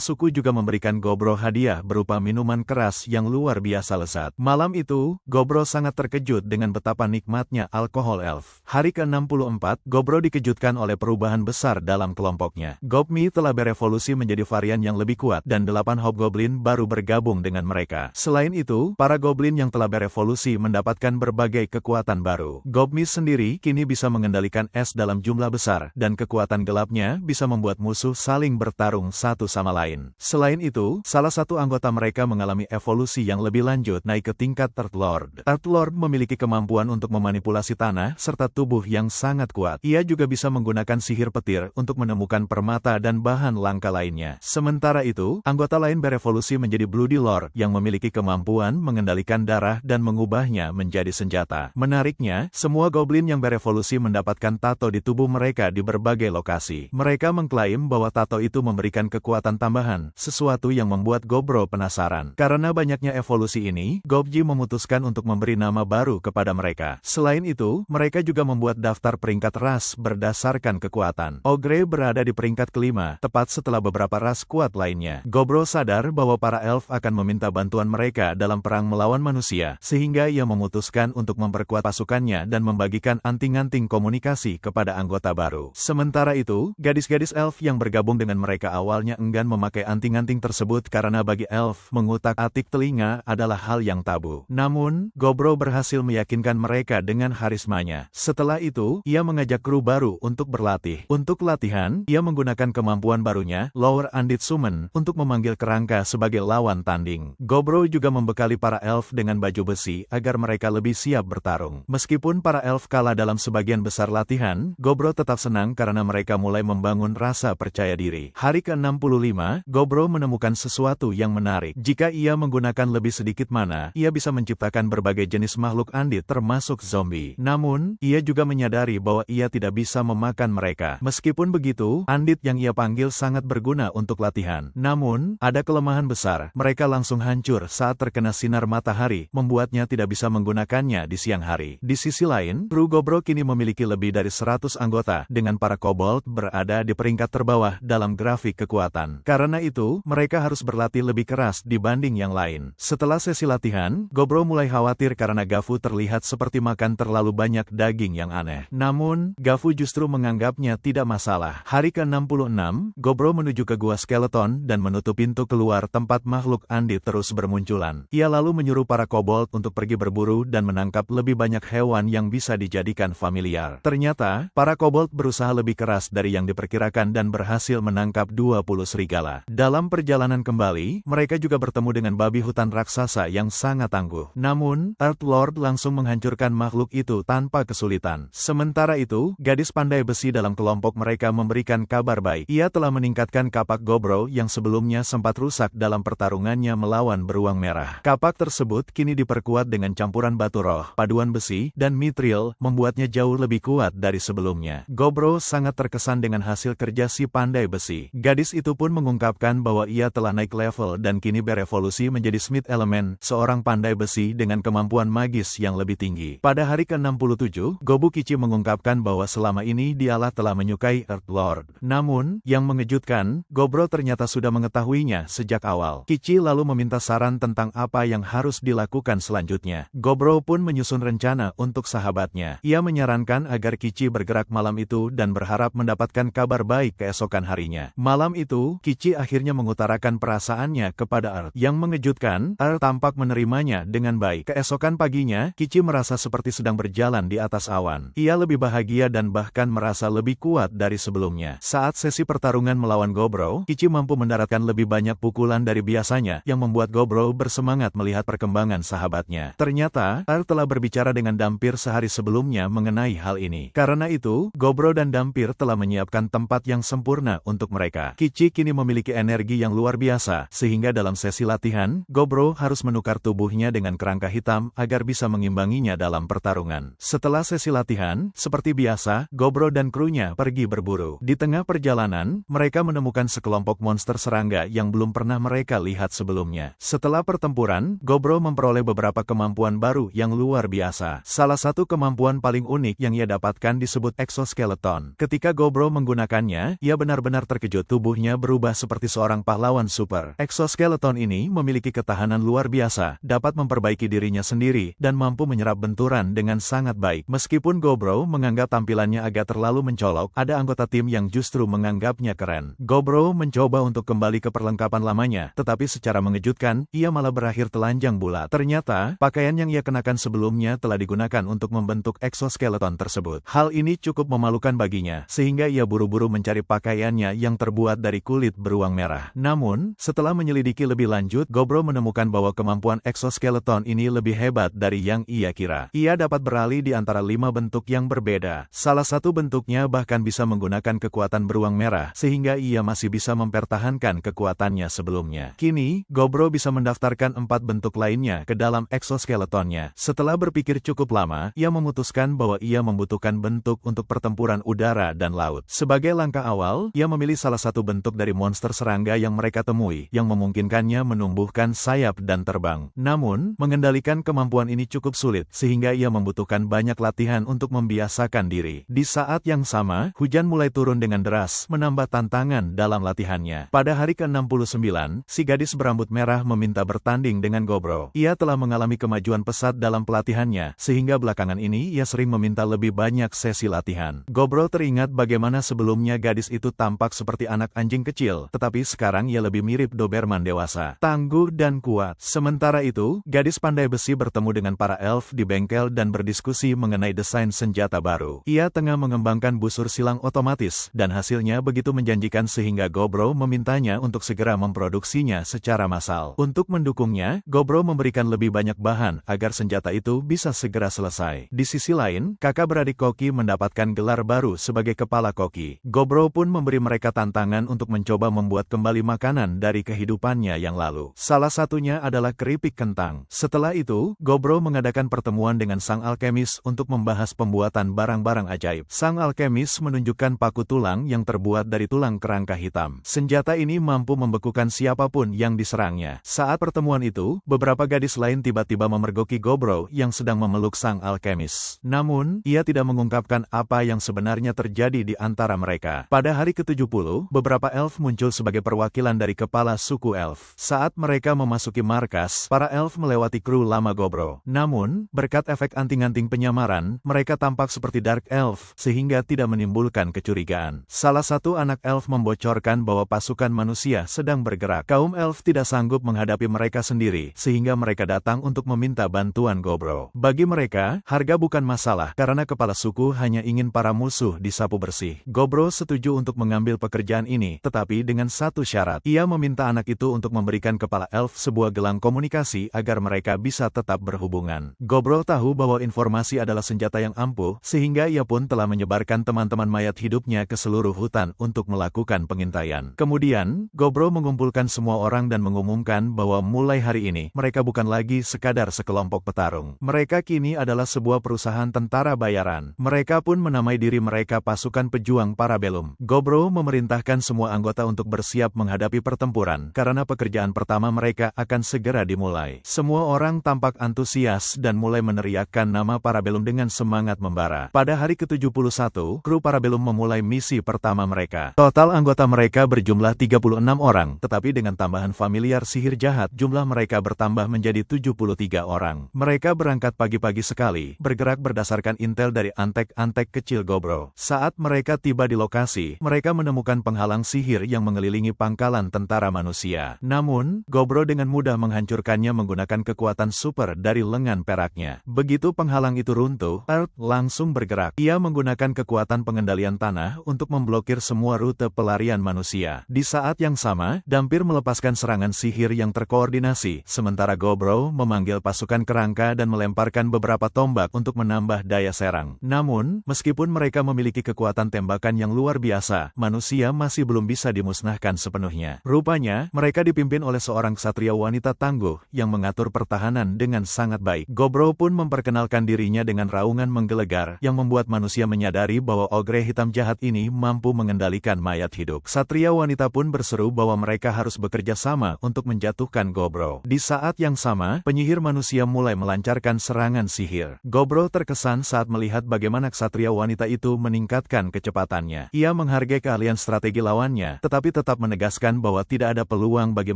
suku juga memberikan Gobro hadiah berupa minuman keras yang luar biasa lezat. Malam itu, Gobro sangat terkejut dengan betapa nikmatnya alkohol elf. Hari ke-64, Gobro dikejutkan oleh perubahan besar dalam kelompoknya. Gobmi telah berevolusi menjadi varian yang lebih kuat dan 8 hobgoblin baru bergabung dengan mereka. Selain itu, para goblin yang telah berevolusi mendapatkan berbagai kekuatan baru. Gobmi sendiri kini bisa mengendalikan es dalam jumlah besar, dan kekuatan gelapnya bisa membuat musuh saling bertarung satu sama lain. Selain itu, salah satu anggota mereka mengalami evolusi yang lebih lanjut naik ke tingkat Third Lord. Third Lord memiliki kemampuan untuk memanipulasi tanah serta tubuh yang sangat kuat. Ia juga bisa menggunakan sihir petir untuk menemukan permata dan bahan langka lainnya. Sementara itu, anggota lain berevolusi menjadi Bloody Lord yang memiliki kemampuan mengendalikan darah dan mengubahnya menjadi senjata. Menariknya, semua goblin yang berevolusi mendapatkan tato di tubuh mereka di berbagai lokasi. Mereka mengklaim bahwa tato itu memberikan kekuatan tambahan, sesuatu yang membuat Gobro penasaran. Karena banyaknya evolusi ini, Gobji memutuskan untuk memberi nama baru kepada mereka. Selain itu, mereka juga membuat daftar peringkat ras berdasarkan kekuatan. Ogre berada di peringkat kelima, tepat setelah beberapa ras kuat lainnya. Gobro sadar bahwa para elf akan meminta bantuan mereka dalam perang melawan manusia, sehingga ia memutuskan untuk memperkuat pasukannya dan membagikan anting-anting komunikasi kepada anggota baru. Sementara itu, gadis-gadis elf yang bergabung dengan mereka awalnya enggan memakai anting-anting tersebut karena bagi elf, mengutak-atik telinga adalah hal yang tabu. Namun, Gobro berhasil meyakinkan mereka dengan harismanya. Setelah itu, ia mengajak kru baru untuk berlatih. Untuk latihan, ia menggunakan kemampuan barunya, Lower Undead Summon, untuk memanggil kerangka sebagai lawan tanding. Gobro juga membekali para elf dengan baju besi agar mereka lebih siap bertempur. bertarung. Meskipun para elf kalah dalam sebagian besar latihan, Gobro tetap senang karena mereka mulai membangun rasa percaya diri. Hari ke-65, Gobro menemukan sesuatu yang menarik. Jika ia menggunakan lebih sedikit mana, ia bisa menciptakan berbagai jenis makhluk andit termasuk zombie. Namun, ia juga menyadari bahwa ia tidak bisa memakan mereka. Meskipun begitu, andit yang ia panggil sangat berguna untuk latihan. Namun, ada kelemahan besar. Mereka langsung hancur saat terkena sinar matahari, membuatnya tidak bisa menggunakannya di siang hari. Di sisi lain, kru Gobro kini memiliki lebih dari 100 anggota, dengan para kobold berada di peringkat terbawah dalam grafik kekuatan. Karena itu, mereka harus berlatih lebih keras dibanding yang lain. Setelah sesi latihan, Gobro mulai khawatir karena Gafu terlihat seperti makan terlalu banyak daging yang aneh. Namun, Gafu justru menganggapnya tidak masalah. Hari ke-66, Gobro menuju ke gua skeleton dan menutup pintu keluar tempat makhluk andit terus bermunculan. Ia lalu menyuruh para kobold untuk pergi berburu dan menangkap lebih banyak hewan yang bisa dijadikan familiar. Ternyata, para kobold berusaha lebih keras dari yang diperkirakan dan berhasil menangkap 20 serigala. Dalam perjalanan kembali, mereka juga bertemu dengan babi hutan raksasa yang sangat tangguh. Namun, Earth Lord langsung menghancurkan makhluk itu tanpa kesulitan. Sementara itu, gadis pandai besi dalam kelompok mereka memberikan kabar baik. Ia telah meningkatkan kapak Gobro yang sebelumnya sempat rusak dalam pertarungannya melawan beruang merah. Kapak tersebut kini diperkuat dengan campuran batu roh, paduan besi, dan mithril, membuatnya jauh lebih kuat dari sebelumnya. Gobro sangat terkesan dengan hasil kerja si pandai besi. Gadis itu pun mengungkapkan bahwa ia telah naik level dan kini berevolusi menjadi Smith Element, seorang pandai besi dengan kemampuan magis yang lebih tinggi. Pada hari ke-67, Gobu Kichi mengungkapkan bahwa selama ini dialah telah menyukai Earth Lord. Namun, yang mengejutkan, Gobro ternyata sudah mengetahuinya sejak awal. Kichi lalu meminta saran tentang apa yang harus dilakukan selanjutnya. Gobro pun menyusun rencana untuk sahabatnya. Ia menyarankan agar Kichi bergerak malam itu dan berharap mendapatkan kabar baik keesokan harinya. Malam itu, Kichi akhirnya mengutarakan perasaannya kepada Earth. Yang mengejutkan, Earth tampak menerimanya dengan baik. Keesokan paginya, Kichi merasa seperti sedang berjalan di atas awan. Ia lebih bahagia dan bahkan merasa lebih kuat dari sebelumnya. Saat sesi pertarungan melawan Gobro, Kichi mampu mendaratkan lebih banyak pukulan dari biasanya, yang membuat Gobro bersemangat melihat perkembangan sahabatnya. Ternyata, Earth telah berbicara dengan Dampir sehari sebelumnya mengenai hal ini. Karena itu, Gobro dan Dampir telah menyiapkan tempat yang sempurna untuk mereka. Kichi kini memiliki energi yang luar biasa, sehingga dalam sesi latihan, Gobro harus menukar tubuhnya dengan kerangka hitam agar bisa mengimbanginya dalam pertarungan. Setelah sesi latihan, seperti biasa, Gobro dan krunya pergi berburu. Di tengah perjalanan, mereka menemukan sekelompok monster serangga yang belum pernah mereka lihat sebelumnya. Setelah pertempuran, Gobro memperoleh beberapa kemampuan baru yang luar biasa. Salah satu kemampuan paling unik yang ia dapatkan disebut exoskeleton. Ketika Gobro menggunakannya, ia benar-benar terkejut. Tubuhnya berubah seperti seorang pahlawan super. Exoskeleton ini memiliki ketahanan luar biasa, dapat memperbaiki dirinya sendiri, dan mampu menyerap benturan dengan sangat baik. Meskipun Gobro menganggap tampilannya agak terlalu mencolok, ada anggota tim yang justru menganggapnya keren. Gobro mencoba untuk kembali ke perlengkapan lamanya, tetapi secara mengejutkan, ia malah berakhir telanjang bulat. Ternyata, pakaian yang ia kenakan sebelumnya telah digunakan untuk membentuk exoskeleton tersebut. Hal ini cukup memalukan baginya, sehingga ia buru-buru mencari pakaiannya yang terbuat dari kulit beruang merah. Namun, setelah menyelidiki lebih lanjut, Gobro menemukan bahwa kemampuan exoskeleton ini lebih hebat dari yang ia kira. Ia dapat beralih di antara 5 bentuk yang berbeda. Salah satu bentuknya bahkan bisa menggunakan kekuatan beruang merah, sehingga ia masih bisa mempertahankan kekuatannya sebelumnya. Kini, Gobro bisa mendaftarkan 4 bentuk lainnya ke dalam exoskeletonnya. Setelah berpikir cukup lama, ia memutuskan bahwa ia membutuhkan bentuk untuk pertempuran udara dan laut. Sebagai langkah awal, ia memilih salah satu bentuk dari monster serangga yang mereka temui, yang memungkinkannya menumbuhkan sayap dan terbang. Namun, mengendalikan kemampuan ini cukup sulit, sehingga ia membutuhkan banyak latihan untuk membiasakan diri. Di saat yang sama, hujan mulai turun dengan deras, menambah tantangan dalam latihannya. Pada hari ke-69, si gadis berambut merah meminta bertanding dengan Gobro. Ia telah mengalami kemajuan pesat dalam pelatihannya, sehingga belakangan ini ia sering meminta lebih banyak sesi latihan. Gobro teringat bagaimana sebelumnya gadis itu tampak seperti anak anjing kecil, tetapi sekarang ia lebih mirip Doberman dewasa, tangguh dan kuat. Sementara itu, gadis pandai besi bertemu dengan para elf di bengkel dan berdiskusi mengenai desain senjata baru. Ia tengah mengembangkan busur silang otomatis, dan hasilnya begitu menjanjikan sehingga Gobro memintanya untuk segera memproduksinya secara massal. Untuk mendukungnya, Gobro memberikan lebih banyak bahan agar senjata itu bisa segera selesai. Di sisi lain, kakak beradik Koki mendapatkan gelar baru sebagai kepala Koki. Gobro pun memberi mereka tantangan untuk mencoba membuat kembali makanan dari kehidupannya yang lalu. Salah satunya adalah keripik kentang. Setelah itu, Gobro mengadakan pertemuan dengan sang alkemis untuk membahas pembuatan barang-barang ajaib. Sang alkemis menunjukkan paku tulang yang terbuat dari tulang kerangka hitam. Senjata ini mampu membekukan siapapun yang diserangnya. Saat pertemuan itu, beberapa gadis lain tiba-tiba memergoki Gobro yang sedang memeluk sang alkemis. Namun, ia tidak mengungkapkan apa yang sebenarnya terjadi di antara mereka. Pada hari ke-70, beberapa elf muncul sebagai perwakilan dari kepala suku elf. Saat mereka memasuki markas, para elf melewati kru lama Gobro. Namun, berkat efek anting-anting penyamaran, mereka tampak seperti Dark Elf, sehingga tidak menimbulkan kecurigaan. Salah satu anak elf membocorkan bahwa pasukan manusia sedang bergerak. Kaum elf tidak sanggup menghadapi mereka sendiri, sehingga mereka datang untuk meminta bantuan Gobro. Bagi mereka, harga bukan masalah, karena kepala suku hanya ingin para musuh disapu bersih. Gobro setuju untuk mengambil pekerjaan ini, tetapi dengan satu syarat. Ia meminta anak itu untuk memberikan kepala elf sebuah gelang komunikasi agar mereka bisa tetap berhubungan. Gobro tahu bahwa informasi adalah senjata yang ampuh, sehingga ia pun telah menyebarkan teman-teman mayat hidupnya ke seluruh hutan untuk melakukan pengintaian. Kemudian, Gobro mengumpulkan semua orang dan mengumumkan bahwa mulai hari ini, mereka bukan lagi sekadar sekelompok petarung. Mereka kini adalah sebuah perusahaan tentara bayaran. Mereka pun menamai diri mereka pasukan pejuang Parabellum. Gobro memerintahkan semua anggota untuk bersiap menghadapi pertempuran, karena pekerjaan pertama mereka akan segera dimulai. Semua orang tampak antusias dan mulai meneriakkan nama Parabellum dengan semangat membara. Pada hari ke-71, kru Parabellum memulai misi pertama mereka. Total anggota mereka berjumlah 36 orang, tetapi dengan tambahan familiar sihir jahat, jumlah mereka bertambah menjadi 73 orang. Mereka berangkat pagi-pagi sekali, bergerak berdasarkan intel dari antek-antek kecil Gobro. Saat mereka tiba di lokasi, mereka menemukan penghalang sihir yang mengelilingi pangkalan tentara manusia. Namun, Gobro dengan mudah menghancurkannya menggunakan kekuatan super dari lengan peraknya. Begitu penghalang itu runtuh, Earth langsung bergerak. Ia menggunakan kekuatan pengendalian tanah untuk memblokir semua rute pelarian manusia. Di saat yang sama, Dampir melepaskan serangan sihir yang terkoordinasi, sementara Gobro memanggil pasukan kerangka dan melemparkan beberapa tombak untuk menambah daya serang. Namun, meskipun mereka memiliki kekuatan tembakan yang luar biasa, manusia masih belum bisa dimusnahkan sepenuhnya. Rupanya, mereka dipimpin oleh seorang ksatria wanita tangguh yang mengatur pertahanan dengan sangat baik. Gobro pun memperkenalkan dirinya dengan raungan menggelegar yang membuat manusia menyadari bahwa ogre hitam jahat ini mampu mengendalikan mayat hidup. Ksatria wanita pun berseru bahwa mereka harus bekerja sama untuk menjatuhkan Gobro. Di saat yang sama, penyihir manusia mulai melancarkan serangan sihir. Gobro terkesan saat melihat bagaimana ksatria wanita itu meningkatkan kecepatannya. Ia menghargai keahlian strategi lawannya, tetapi tetap menegaskan bahwa tidak ada peluang bagi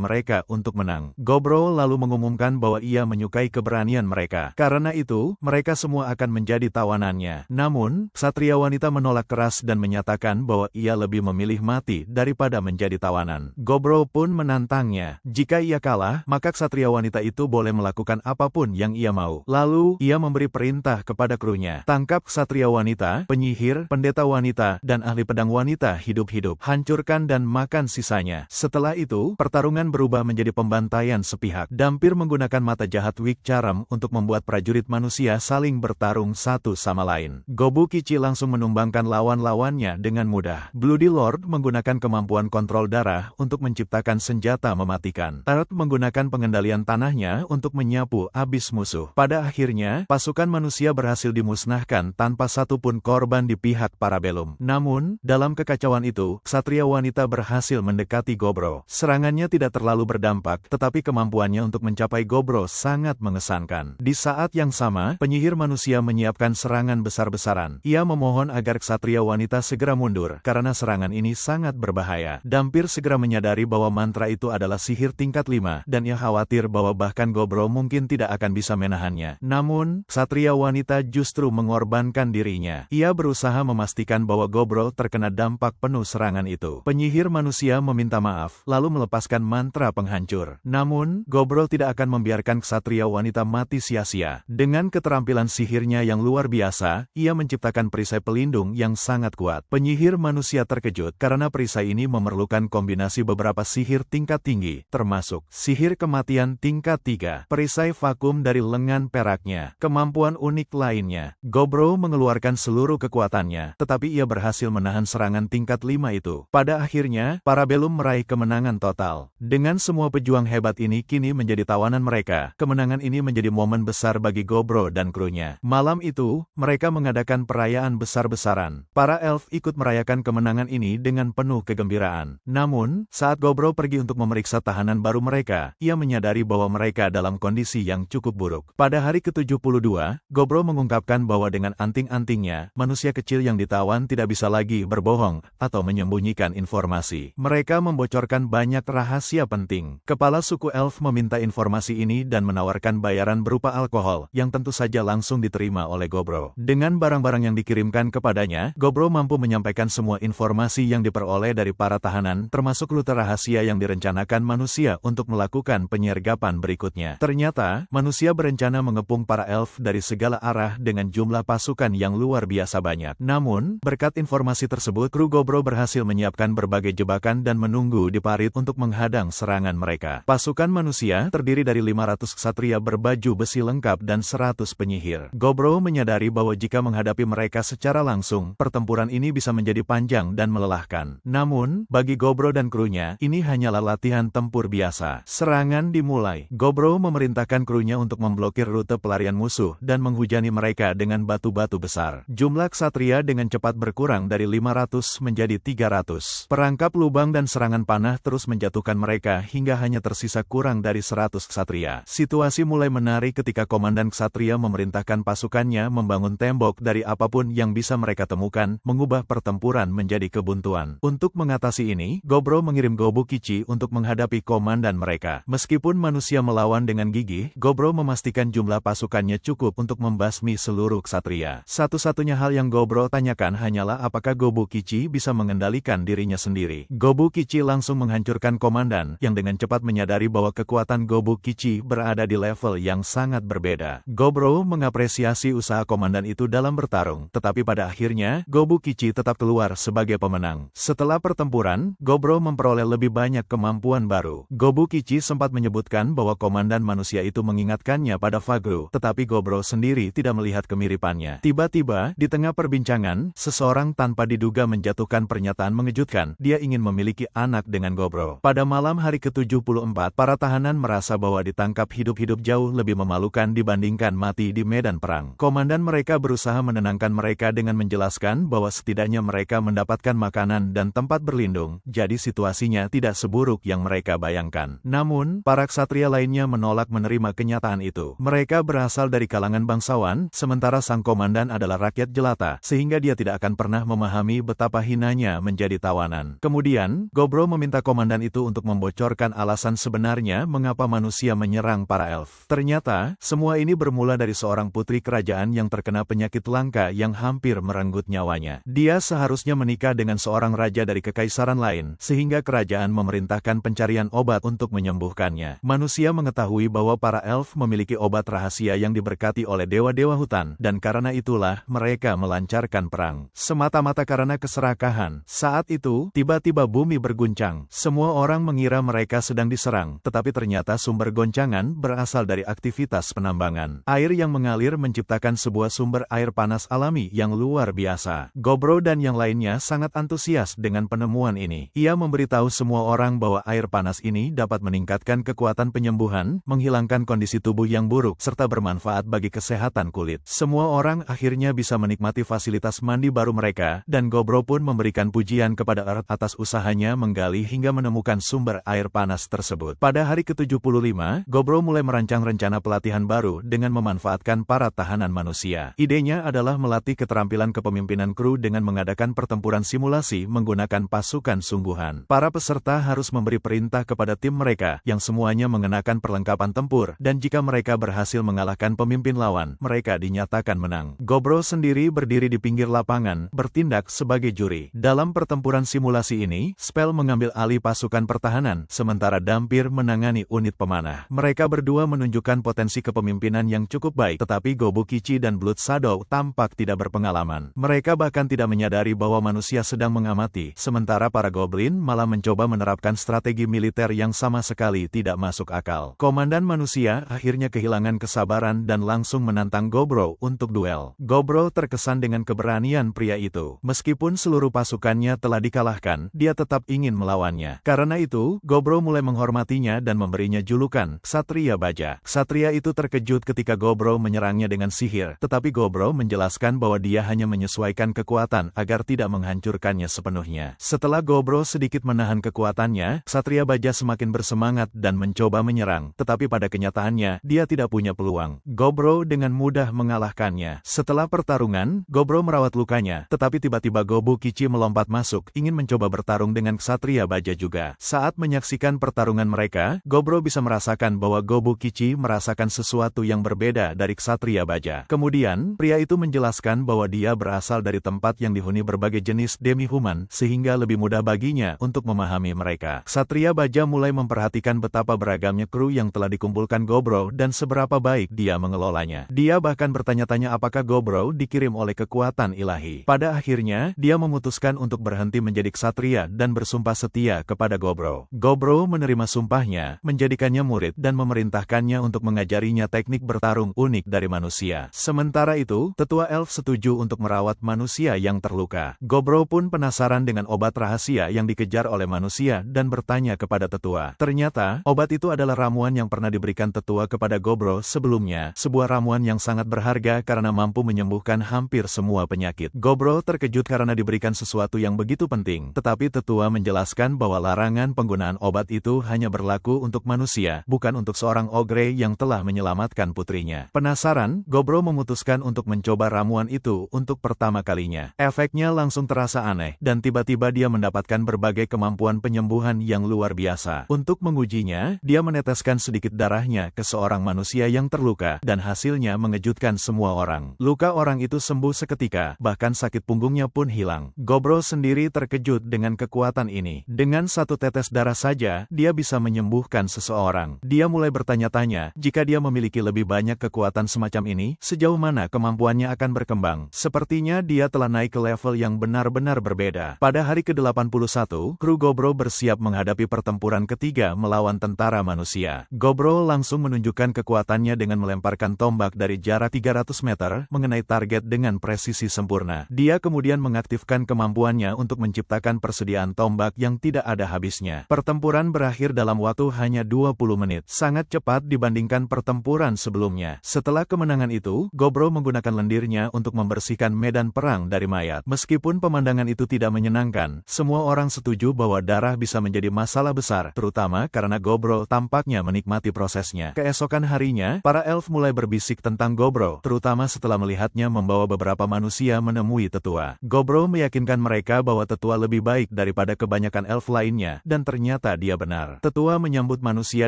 mereka untuk menang. Gobro lalu mengumumkan bahwa ia menyukai keberanian mereka. Karena itu, mereka semua akan menjadi tawanannya. Namun, ksatria wanita menolak keras dan menyatakan bahwa ia lebih memilih mati daripada menjadi tawanan. Gobro pun menantangnya. Jika ia kalah, maka ksatria wanita itu boleh melakukan apapun yang ia mau. Lalu, ia memberi perintah kepada krunya. Tangkap ksatria wanita, penyihir, pendeta wanita, dan ahli pedang wanita hidup-hidup. Hancurkan dan makan sisanya. Setelah itu, pertarungan berubah menjadi pembantaian sepihak. Dampir menggunakan mata jahat Wig Charm untuk membuat prajurit manusia saling bertarung satu sama lain. Gobu Kichi langsung menumbangkan lawan-lawannya dengan mudah. Bloody Lord menggunakan kemampuan kontrol darah untuk menciptakan senjata mematikan. Tarot menggunakan pengendalian tanahnya untuk menyapu abis musuh. Pada akhirnya, pasukan manusia berhasil dimusnahkan tanpa satupun korban di pihak Parabellum. Namun, dalam kekacauan itu, ksatria wanita berhasil mendekati Gobro. Serangannya tidak terlalu berdampak, tetapi kemampuannya untuk mencapai Gobro sangat mengesankan. Di saat yang sama, penyihir manusia menyiapkan serangan besar-besaran. Ia memohon agar ksatria wanita segera mundur, karena serangan ini sangat berbahaya. Dampir segera menyadari bahwa mantra itu adalah sihir tingkat 5, dan ia khawatir bahwa bahkan Gobro mungkin tidak akan bisa menahannya. Namun, ksatria wanita justru mengorbankan dirinya. Ia berusaha memastikan bahwa Gobro terkena dampak penuh serangan itu. Penyihir manusia meminta maaf, lalu melepaskan mantra penghancur. Namun, Gobro tidak akan membiarkan ksatria wanita mati sia-sia. Dengan keterampilan sihirnya yang luar biasa, ia menciptakan perisai pelindung yang sangat kuat. Penyihir manusia terkejut karena perisai ini memerlukan kombinasi beberapa sihir tingkat tinggi, termasuk sihir kematian tingkat 3. Perisai vakum dari lengan perak jaraknya. Kemampuan unik lainnya, Gobro mengeluarkan seluruh kekuatannya, tetapi ia berhasil menahan serangan tingkat 5 itu. Pada akhirnya, Parabellum meraih kemenangan total. Dengan semua pejuang hebat ini kini menjadi tawanan mereka, kemenangan ini menjadi momen besar bagi Gobro dan krunya. Malam itu, mereka mengadakan perayaan besar-besaran. Para elf ikut merayakan kemenangan ini dengan penuh kegembiraan. Namun, saat Gobro pergi untuk memeriksa tahanan baru mereka, ia menyadari bahwa mereka dalam kondisi yang cukup buruk. Pada hari ke-72, Gobro mengungkapkan bahwa dengan anting-antingnya, manusia kecil yang ditawan tidak bisa lagi berbohong atau menyembunyikan informasi. Mereka membocorkan banyak rahasia penting. Kepala suku elf meminta informasi ini dan menawarkan bayaran berupa alkohol, yang tentu saja langsung diterima oleh Gobro. Dengan barang-barang yang dikirimkan kepadanya, Gobro mampu menyampaikan semua informasi yang diperoleh dari para tahanan, termasuk rute rahasia yang direncanakan manusia untuk melakukan penyergapan berikutnya. Ternyata, manusia berencana mengepung para elf dari segala arah dengan jumlah pasukan yang luar biasa banyak. Namun, berkat informasi tersebut, kru Gobro berhasil menyiapkan berbagai jebakan dan menunggu di parit untuk menghadang serangan mereka. Pasukan manusia terdiri dari 500 ksatria berbaju besi lengkap dan 100 penyihir. Gobro menyadari bahwa jika menghadapi mereka secara langsung, pertempuran ini bisa menjadi panjang dan melelahkan. Namun, bagi Gobro dan krunya, ini hanyalah latihan tempur biasa. Serangan dimulai. Gobro memerintahkan krunya untuk memblokir rute pelarian musuh dan menghujani mereka dengan batu-batu besar. Jumlah ksatria dengan cepat berkurang dari 500 menjadi 300. Perangkap lubang dan serangan panah terus menjatuhkan mereka hingga hanya tersisa kurang dari 100 ksatria. Situasi mulai menarik ketika komandan ksatria memerintahkan pasukannya membangun tembok dari apapun yang bisa mereka temukan, mengubah pertempuran menjadi kebuntuan. Untuk mengatasi ini, Gobro mengirim Gobukichi untuk menghadapi komandan mereka. Meskipun manusia melawan dengan gigih, Gobro memastikan jumlah pasukannya cukup untuk membasmi seluruh ksatria. Satu-satunya hal yang Gobro tanyakan hanyalah apakah Gobukichi bisa mengendalikan dirinya sendiri. Gobukichi langsung menghancurkan komandan, yang dengan cepat menyadari bahwa kekuatan Gobukichi berada di level yang sangat berbeda. Gobro mengapresiasi usaha komandan itu dalam bertarung, tetapi pada akhirnya, Gobukichi tetap keluar sebagai pemenang. Setelah pertempuran, Gobro memperoleh lebih banyak kemampuan baru. Gobukichi sempat menyebutkan bahwa komandan manusia itu mengingatkannya pada Fagru, tetapi Gobro sendiri tidak melihat kemiripannya. Tiba-tiba, di tengah perbincangan, seseorang tanpa diduga menjatuhkan pernyataan mengejutkan. Dia ingin memiliki anak dengan Gobro. Pada malam hari ke-74, para tahanan merasa bahwa ditangkap hidup-hidup jauh lebih memalukan dibandingkan mati di medan perang. Komandan mereka berusaha menenangkan mereka dengan menjelaskan bahwa setidaknya mereka mendapatkan makanan dan tempat berlindung, jadi situasinya tidak seburuk yang mereka bayangkan. Namun, para ksatria lainnya menolak menerima kenyataan itu. Mereka berasal dari kalangan bangsawan, sementara sang komandan adalah rakyat jelata, sehingga dia tidak akan pernah memahami betapa hinanya menjadi tawanan. Kemudian, Gobro meminta komandan itu untuk membocorkan alasan sebenarnya mengapa manusia menyerang para elf. Ternyata, semua ini bermula dari seorang putri kerajaan yang terkena penyakit langka yang hampir merenggut nyawanya. Dia seharusnya menikah dengan seorang raja dari kekaisaran lain, sehingga kerajaan memerintahkan pencarian obat untuk menyembuhkannya. Manusia mengetahui bahwa para elf memiliki obat rahasia yang diberkati oleh dewa-dewa hutan, dan karena itulah mereka melancarkan perang. Semata-mata karena keserakahan. Saat itu, tiba-tiba bumi berguncang. Semua orang mengira mereka sedang diserang, tetapi ternyata sumber goncangan berasal dari aktivitas penambangan. Air yang mengalir menciptakan sebuah sumber air panas alami yang luar biasa. Gobro dan yang lainnya sangat antusias dengan penemuan ini. Ia memberitahu semua orang bahwa air panas ini dapat meningkatkan kekuatan penyembuhan, menghilangkan kondisi tubuh yang buruk, serta bermanfaat bagi kesehatan kulit. Semua orang akhirnya bisa menikmati fasilitas mandi baru mereka, dan Gobro pun memberikan pujian kepada Earth atas usahanya menggali hingga menemukan sumber air panas tersebut. Pada hari ke-75, Gobro mulai merancang rencana pelatihan baru dengan memanfaatkan para tahanan manusia. Idenya adalah melatih keterampilan kepemimpinan kru dengan mengadakan pertempuran simulasi menggunakan pasukan sungguhan. Para peserta harus memberi perintah kepada tim mereka, yang semuanya mengenakan perlengkapan tempur, dan jika mereka berhasil mengalahkan pemimpin lawan, mereka dinyatakan menang. Gobro sendiri berdiri di pinggir lapangan, bertindak sebagai juri. Dalam pertempuran simulasi ini, Spell mengambil alih pasukan pertahanan, sementara Dampir menangani unit pemanah. Mereka berdua menunjukkan potensi kepemimpinan yang cukup baik, tetapi Gobukichi dan Blood Shadow tampak tidak berpengalaman. Mereka bahkan tidak menyadari bahwa manusia sedang mengamati, sementara para goblin malah mencoba menerapkan strategi militer yang sama sekali tidak masuk akal. Komandan manusia akhirnya kehilangan kesadaran kesabaran dan langsung menantang Gobro untuk duel. Gobro terkesan dengan keberanian pria itu. Meskipun seluruh pasukannya telah dikalahkan, dia tetap ingin melawannya. Karena itu, Gobro mulai menghormatinya dan memberinya julukan Ksatria Baja. Ksatria itu terkejut ketika Gobro menyerangnya dengan sihir, tetapi Gobro menjelaskan bahwa dia hanya menyesuaikan kekuatan agar tidak menghancurkannya sepenuhnya. Setelah Gobro sedikit menahan kekuatannya, Ksatria Baja semakin bersemangat dan mencoba menyerang, tetapi pada kenyataannya, dia tidak punya peluang. Gobro dengan mudah mengalahkannya. Setelah pertarungan, Gobro merawat lukanya, tetapi tiba-tiba Gobu Kichi melompat masuk, ingin mencoba bertarung dengan Ksatria Baja juga. Saat menyaksikan pertarungan mereka, Gobro bisa merasakan bahwa Gobu Kichi merasakan sesuatu yang berbeda dari Ksatria Baja. Kemudian, pria itu menjelaskan bahwa dia berasal dari tempat yang dihuni berbagai jenis demi-human, sehingga lebih mudah baginya untuk memahami mereka. Ksatria Baja mulai memperhatikan betapa beragamnya kru yang telah dikumpulkan Gobro dan seberapa baik dia mengelolanya. Dia bahkan bertanya-tanya apakah Gobro dikirim oleh kekuatan ilahi. Pada akhirnya, dia memutuskan untuk berhenti menjadi ksatria dan bersumpah setia kepada Gobro. Gobro menerima sumpahnya, menjadikannya murid dan memerintahkannya untuk mengajarinya teknik bertarung unik dari manusia. Sementara itu, tetua elf setuju untuk merawat manusia yang terluka. Gobro pun penasaran dengan obat rahasia yang dikejar oleh manusia dan bertanya kepada tetua. Ternyata, obat itu adalah ramuan yang pernah diberikan tetua kepada Gobro sebelumnya, sebuah ramuan yang sangat berharga karena mampu menyembuhkan hampir semua penyakit. Gobro terkejut karena diberikan sesuatu yang begitu penting, tetapi tetua menjelaskan bahwa larangan penggunaan obat itu hanya berlaku untuk manusia, bukan untuk seorang ogre yang telah menyelamatkan putrinya. Penasaran, Gobro memutuskan untuk mencoba ramuan itu untuk pertama kalinya. Efeknya langsung terasa aneh, dan tiba-tiba dia mendapatkan berbagai kemampuan penyembuhan yang luar biasa. Untuk mengujinya, dia meneteskan sedikit darahnya ke seorang manusia yang terluka, dan hasilnya mengejutkan semua orang. Luka orang itu sembuh seketika, bahkan sakit punggungnya pun hilang. Gobro sendiri terkejut dengan kekuatan ini. Dengan satu tetes darah saja, dia bisa menyembuhkan seseorang. Dia mulai bertanya-tanya, jika dia memiliki lebih banyak kekuatan semacam ini, sejauh mana kemampuannya akan berkembang. Sepertinya dia telah naik ke level yang benar-benar berbeda. Pada hari ke-81, kru Gobro bersiap menghadapi pertempuran ketiga melawan tentara manusia. Gobro langsung menunjukkan kekuatannya dengan melemparkan tombak dari jarak 300 meter, mengenai target dengan presisi sempurna. Dia kemudian mengaktifkan kemampuannya untuk menciptakan persediaan tombak yang tidak ada habisnya. Pertempuran berakhir dalam waktu hanya 20 menit, sangat cepat dibandingkan pertempuran sebelumnya. Setelah kemenangan itu, Gobro menggunakan lendirnya untuk membersihkan medan perang dari mayat. Meskipun pemandangan itu tidak menyenangkan, semua orang setuju bahwa darah bisa menjadi masalah besar, terutama karena Gobro tampaknya menikmati prosesnya. Keesokan harinya, para elf mulai berbisik tentang Gobro, terutama setelah melihatnya membawa beberapa manusia menemui tetua. Gobro meyakinkan mereka bahwa tetua lebih baik daripada kebanyakan elf lainnya, dan ternyata dia benar. Tetua menyambut manusia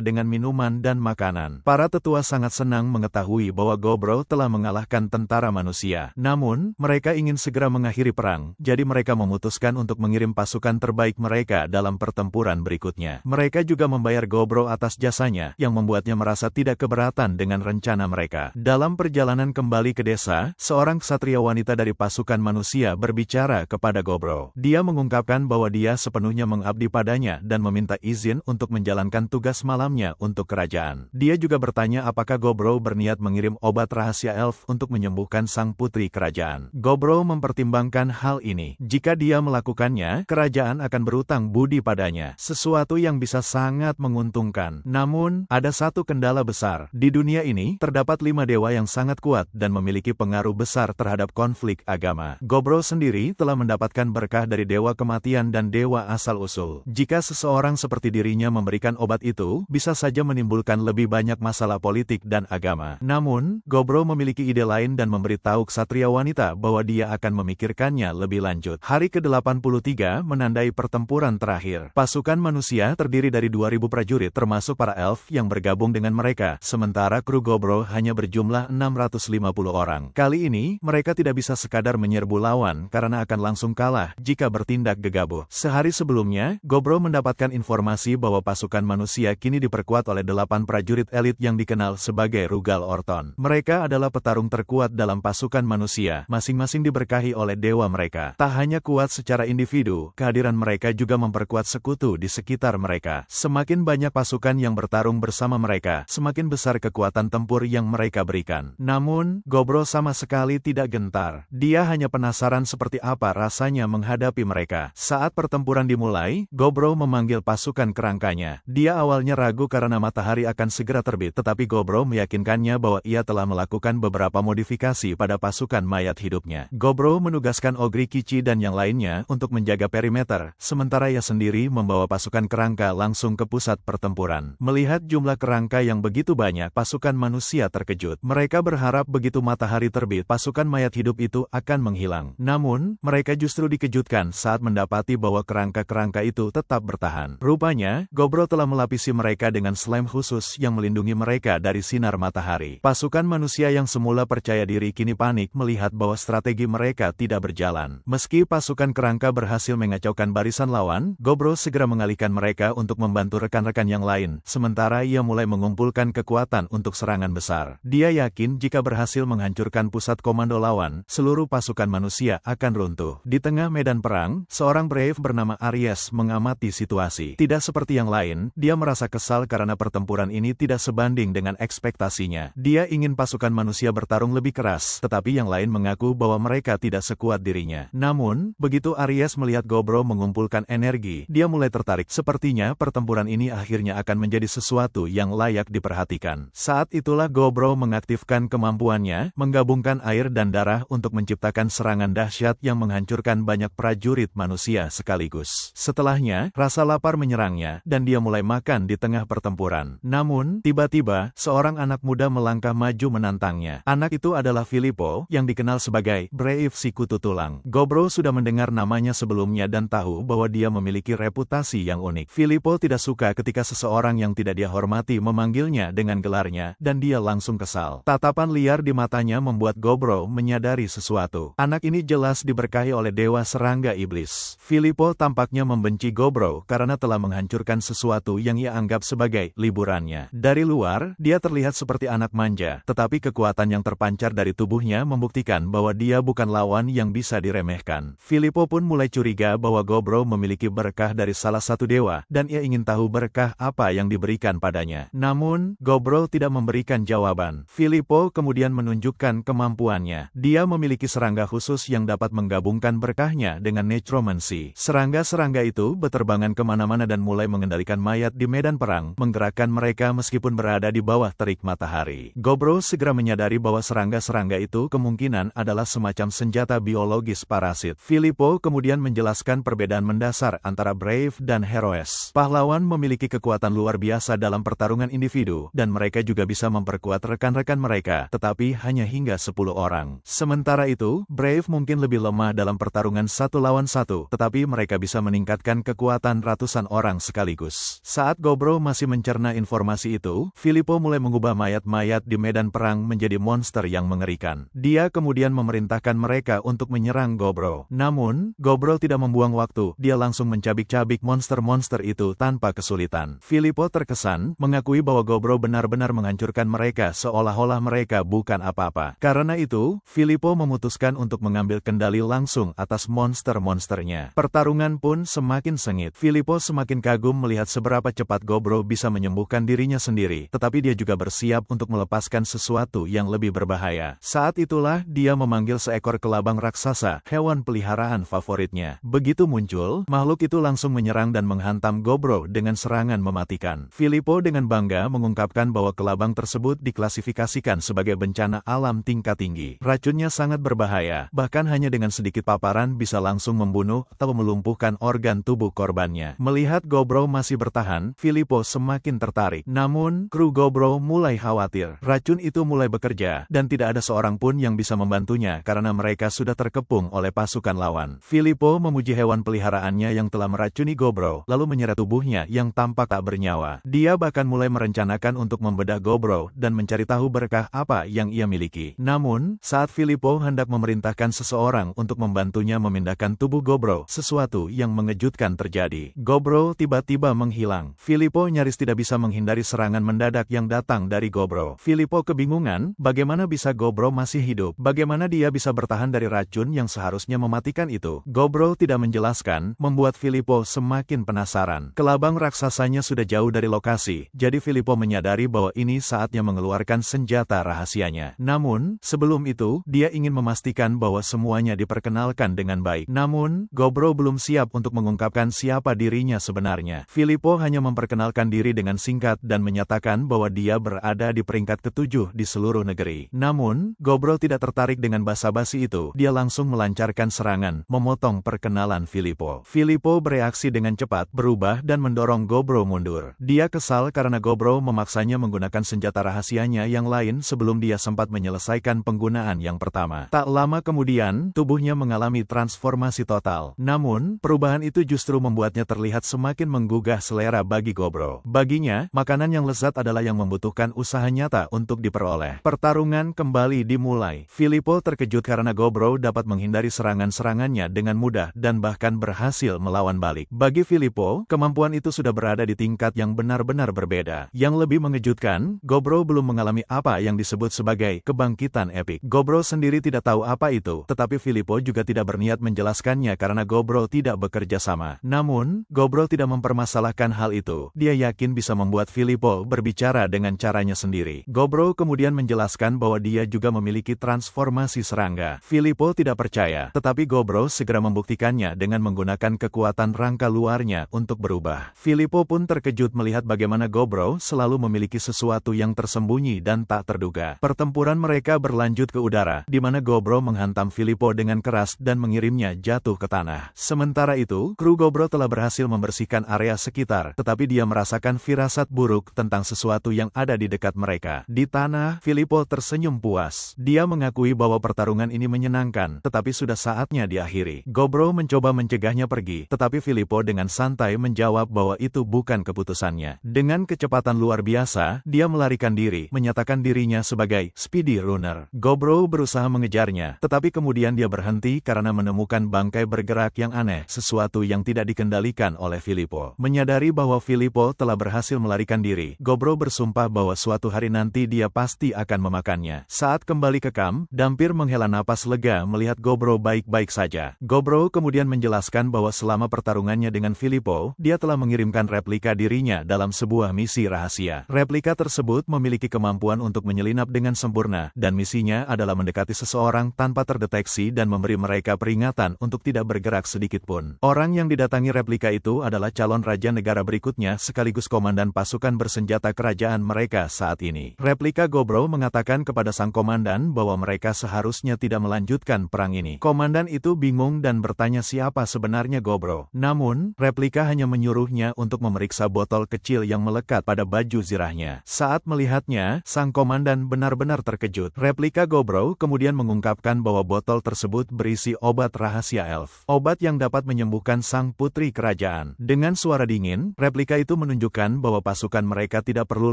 dengan minuman dan makanan. Para tetua sangat senang mengetahui bahwa Gobro telah mengalahkan tentara manusia. Namun, mereka ingin segera mengakhiri perang, jadi mereka memutuskan untuk mengirim pasukan terbaik mereka dalam pertempuran berikutnya. Mereka juga membayar Gobro atas jasanya, yang membuatnya merasa tidak keberatan dengan rencana mereka. Dalam perjalanan kembali ke desa, seorang ksatria wanita dari pasukan manusia berbicara kepada Gobro. Dia mengungkapkan bahwa dia sepenuhnya mengabdi padanya dan meminta izin untuk menjalankan tugas malamnya untuk kerajaan. Dia juga bertanya apakah Gobro berniat mengirim obat rahasia elf untuk menyembuhkan sang putri kerajaan. Gobro mempertimbangkan hal ini. Jika dia melakukannya, kerajaan akan berutang budi padanya, sesuatu yang bisa sangat menguntungkan. Namun, ada satu kendala besar. Di dunia ini, terdapat 5 dewa yang sangat kuat dan memiliki pengaruh besar terhadap konflik agama. Gobro sendiri telah mendapatkan berkah dari dewa kematian dan dewa asal-usul. Jika seseorang seperti dirinya memberikan obat itu, bisa saja menimbulkan lebih banyak masalah politik dan agama. Namun, Gobro memiliki ide lain dan memberitahu ksatria wanita bahwa dia akan memikirkannya lebih lanjut. Hari ke-83 menandai pertempuran terakhir. Pasukan manusia terdiri dari 2000 prajurit termasuk para elf yang bergabung dengan mereka, sementara kru Gobro hanya berjumlah 650 orang. Kali ini, mereka tidak bisa sekadar menyerbu lawan karena akan langsung kalah jika bertindak gegabah. Sehari sebelumnya, Gobro mendapatkan informasi bahwa pasukan manusia kini diperkuat oleh 8 prajurit elit yang dikenal sebagai Rugal Orton. Mereka adalah petarung terkuat dalam pasukan manusia, masing-masing diberkahi oleh dewa mereka. Tak hanya kuat secara individu, kehadiran mereka juga memperkuat sekutu di sekitar mereka. Semakin banyak pasukan yang bertarung bersama mereka, semakin besar kekuatan kekuatan tempur yang mereka berikan. Namun, Gobro sama sekali tidak gentar. Dia hanya penasaran seperti apa rasanya menghadapi mereka. Saat pertempuran dimulai, Gobro memanggil pasukan kerangkanya. Dia awalnya ragu karena matahari akan segera terbit, tetapi Gobro meyakinkannya bahwa ia telah melakukan beberapa modifikasi pada pasukan mayat hidupnya. Gobro menugaskan Ogri Kici dan yang lainnya untuk menjaga perimeter, sementara ia sendiri membawa pasukan kerangka langsung ke pusat pertempuran. Melihat jumlah kerangka yang begitu banyak, pasukan manusia terkejut. Mereka berharap begitu matahari terbit, pasukan mayat hidup itu akan menghilang. Namun, mereka justru dikejutkan saat mendapati bahwa kerangka-kerangka itu tetap bertahan. Rupanya, Gobro telah melapisi mereka dengan slime khusus yang melindungi mereka dari sinar matahari. Pasukan manusia yang semula percaya diri kini panik melihat bahwa strategi mereka tidak berjalan. Meski pasukan kerangka berhasil mengacaukan barisan lawan, Gobro segera mengalihkan mereka untuk membantu rekan-rekan yang lain, sementara ia mulai mengumpulkan kekuatan untuk serangan besar. Dia yakin jika berhasil menghancurkan pusat komando lawan, seluruh pasukan manusia akan runtuh. Di tengah medan perang, seorang Brave bernama Aries mengamati situasi. Tidak seperti yang lain, dia merasa kesal karena pertempuran ini tidak sebanding dengan ekspektasinya. Dia ingin pasukan manusia bertarung lebih keras, tetapi yang lain mengaku bahwa mereka tidak sekuat dirinya. Namun, begitu Aries melihat Gobro mengumpulkan energi, dia mulai tertarik. Sepertinya pertempuran ini akhirnya akan menjadi sesuatu yang layak diperhatikan. Saat itulah Gobro mengaktifkan kemampuannya, menggabungkan air dan darah untuk menciptakan serangan dahsyat yang menghancurkan banyak prajurit manusia sekaligus. Setelahnya, rasa lapar menyerangnya, dan dia mulai makan di tengah pertempuran. Namun, tiba-tiba, seorang anak muda melangkah maju menantangnya. Anak itu adalah Filippo, yang dikenal sebagai Brave si kutu tulang. Gobro sudah mendengar namanya sebelumnya dan tahu bahwa dia memiliki reputasi yang unik. Filippo tidak suka ketika seseorang yang tidak dia hormati memanggilnya dengan gelarnya, dan dia langsung kesal. Tatapan liar di matanya membuat Gobro menyadari sesuatu. Anak ini jelas diberkahi oleh dewa serangga iblis. Filippo tampaknya membenci Gobro karena telah menghancurkan sesuatu yang ia anggap sebagai liburannya. Dari luar, dia terlihat seperti anak manja, tetapi kekuatan yang terpancar dari tubuhnya membuktikan bahwa dia bukan lawan yang bisa diremehkan. Filippo pun mulai curiga bahwa Gobro memiliki berkah dari salah satu dewa, dan ia ingin tahu berkah apa yang diberikan padanya. Namun, Gobro tidak memberikan jawaban. Filippo kemudian menunjukkan kemampuannya. Dia memiliki serangga khusus yang dapat menggabungkan berkahnya dengan necromancy. Serangga-serangga itu berterbangan kemana-mana dan mulai mengendalikan mayat di medan perang, menggerakkan mereka meskipun berada di bawah terik matahari. Gobro segera menyadari bahwa serangga-serangga itu kemungkinan adalah semacam senjata biologis parasit. Filippo kemudian menjelaskan perbedaan mendasar antara Brave dan Heroes. Pahlawan memiliki kekuatan luar biasa dalam pertarungan individu, dan mereka juga bisa memperkuat rekan-rekan mereka, tetapi hanya hingga 10 orang. Sementara itu, Brave mungkin lebih lemah dalam pertarungan 1 lawan 1, tetapi mereka bisa meningkatkan kekuatan ratusan orang sekaligus. Saat Gobro masih mencerna informasi itu, Filippo mulai mengubah mayat-mayat di medan perang menjadi monster yang mengerikan. Dia kemudian memerintahkan mereka untuk menyerang Gobro. Namun, Gobro tidak membuang waktu, dia langsung mencabik-cabik monster-monster itu tanpa kesulitan. Filippo terkesan, mengakui bahwa Gobro benar-benar menghancurkan mereka seolah-olah mereka bukan apa-apa. Karena itu, Filippo memutuskan untuk mengambil kendali langsung atas monster-monsternya. Pertarungan pun semakin sengit. Filippo semakin kagum melihat seberapa cepat Gobro bisa menyembuhkan dirinya sendiri, tetapi dia juga bersiap untuk melepaskan sesuatu yang lebih berbahaya. Saat itulah, dia memanggil seekor kelabang raksasa, hewan peliharaan favoritnya. Begitu muncul, makhluk itu langsung menyerang dan menghantam Gobro dengan serangan mematikan. Filippo dengan bangga mengungkapkan bahwa kelabang tersebut diklasifikasikan sebagai bencana alam tingkat tinggi. Racunnya sangat berbahaya, bahkan hanya dengan sedikit paparan bisa langsung membunuh atau melumpuhkan organ tubuh korbannya. Melihat Gobro masih bertahan, Filippo semakin tertarik. Namun, kru Gobro mulai khawatir. Racun itu mulai bekerja, dan tidak ada seorang pun yang bisa membantunya karena mereka sudah terkepung oleh pasukan lawan. Filippo memuji hewan peliharaannya yang telah meracuni Gobro, lalu menyeret tubuhnya yang tampak tak bernyawa. Dia bahkan mulai merencanakan untuk membedah Gobro dan mencari tahu berkah apa yang ia miliki. Namun, saat Filippo hendak memerintahkan seseorang untuk membantunya memindahkan tubuh Gobro, sesuatu yang mengejutkan terjadi. Gobro tiba-tiba menghilang. Filippo nyaris tidak bisa menghindari serangan mendadak yang datang dari Gobro. Filippo kebingungan, bagaimana bisa Gobro masih hidup? Bagaimana dia bisa bertahan dari racun yang seharusnya mematikan itu? Gobro tidak menjelaskan, membuat Filippo semakin penasaran. Kelabang raksasanya sudah jauh dari lokasi, jadi Filippo menyadari bahwa ini kini saatnya mengeluarkan senjata rahasianya. Namun, sebelum itu, dia ingin memastikan bahwa semuanya diperkenalkan dengan baik. Namun, Gobro belum siap untuk mengungkapkan siapa dirinya sebenarnya. Filippo hanya memperkenalkan diri dengan singkat dan menyatakan bahwa dia berada di peringkat ke-7 di seluruh negeri. Namun, Gobro tidak tertarik dengan basa-basi itu. Dia langsung melancarkan serangan, memotong perkenalan Filippo. Filippo bereaksi dengan cepat, berubah dan mendorong Gobro mundur. Dia kesal karena Gobro memaksanya menggunakan senjata rahasianya yang lain sebelum dia sempat menyelesaikan penggunaan yang pertama. Tak lama kemudian, tubuhnya mengalami transformasi total. Namun, perubahan itu justru membuatnya terlihat semakin menggugah selera bagi Gobro. Baginya, makanan yang lezat adalah yang membutuhkan usaha nyata untuk diperoleh. Pertarungan kembali dimulai. Filippo terkejut karena Gobro dapat menghindari serangan-serangannya dengan mudah dan bahkan berhasil melawan balik. Bagi Filippo, kemampuan itu sudah berada di tingkat yang benar-benar berbeda. Yang lebih mengejutkan, Gobro belum mengalami apa yang disebut sebagai kebangkitan epik. Gobro sendiri tidak tahu apa itu, tetapi Filippo juga tidak berniat menjelaskannya karena Gobro tidak bekerja sama. Namun, Gobro tidak mempermasalahkan hal itu. Dia yakin bisa membuat Filippo berbicara dengan caranya sendiri. Gobro kemudian menjelaskan bahwa dia juga memiliki transformasi serangga. Filippo tidak percaya, tetapi Gobro segera membuktikannya dengan menggunakan kekuatan rangka luarnya untuk berubah. Filippo pun terkejut melihat bagaimana Gobro selalu memiliki sesuatu yang tersembunyi dan tak terduga. Pertempuran mereka berlanjut ke udara, di mana Gobro menghantam Filippo dengan keras dan mengirimnya jatuh ke tanah. Sementara itu, kru Gobro telah berhasil membersihkan area sekitar, tetapi dia merasakan firasat buruk tentang sesuatu yang ada di dekat mereka. Di tanah, Filippo tersenyum puas. Dia mengakui bahwa pertarungan ini menyenangkan, tetapi sudah saatnya diakhiri. Gobro mencoba mencegahnya pergi, tetapi Filippo dengan santai menjawab bahwa itu bukan keputusannya. Dengan kecepatan luar biasa, dia melarikan diri, menyatakan dirinya sebagai speedy runner. Gobro berusaha mengejarnya, tetapi kemudian dia berhenti karena menemukan bangkai bergerak yang aneh, sesuatu yang tidak dikendalikan oleh Filippo. Menyadari bahwa Filippo telah berhasil melarikan diri, Gobro bersumpah bahwa suatu hari nanti dia pasti akan memakannya. Saat kembali ke kamp, Dampir menghela napas lega melihat Gobro baik-baik saja. Gobro kemudian menjelaskan bahwa selama pertarungannya dengan Filippo, dia telah mengirimkan replika dirinya dalam sebuah misi rahasia. Replika tersebut memiliki kemampuan untuk menyelinap dengan sempurna, dan misinya adalah mendekati seseorang tanpa terdeteksi dan memberi mereka peringatan untuk tidak bergerak sedikit pun. Orang yang didatangi replika itu adalah calon raja negara berikutnya sekaligus komandan pasukan bersenjata kerajaan mereka saat ini. Replika Gobro mengatakan kepada sang komandan bahwa mereka seharusnya tidak melanjutkan perang ini. Komandan itu bingung dan bertanya siapa sebenarnya Gobro. Namun, replika hanya menyuruhnya untuk memeriksa botol kecil yang melekat pada baju zirahnya. Saat melihatnya, sang komandan benar-benar terkejut. Replika Gobro kemudian mengungkapkan bahwa botol tersebut berisi obat rahasia elf. Obat yang dapat menyembuhkan sang putri kerajaan. Dengan suara dingin, replika itu menunjukkan bahwa pasukan mereka tidak perlu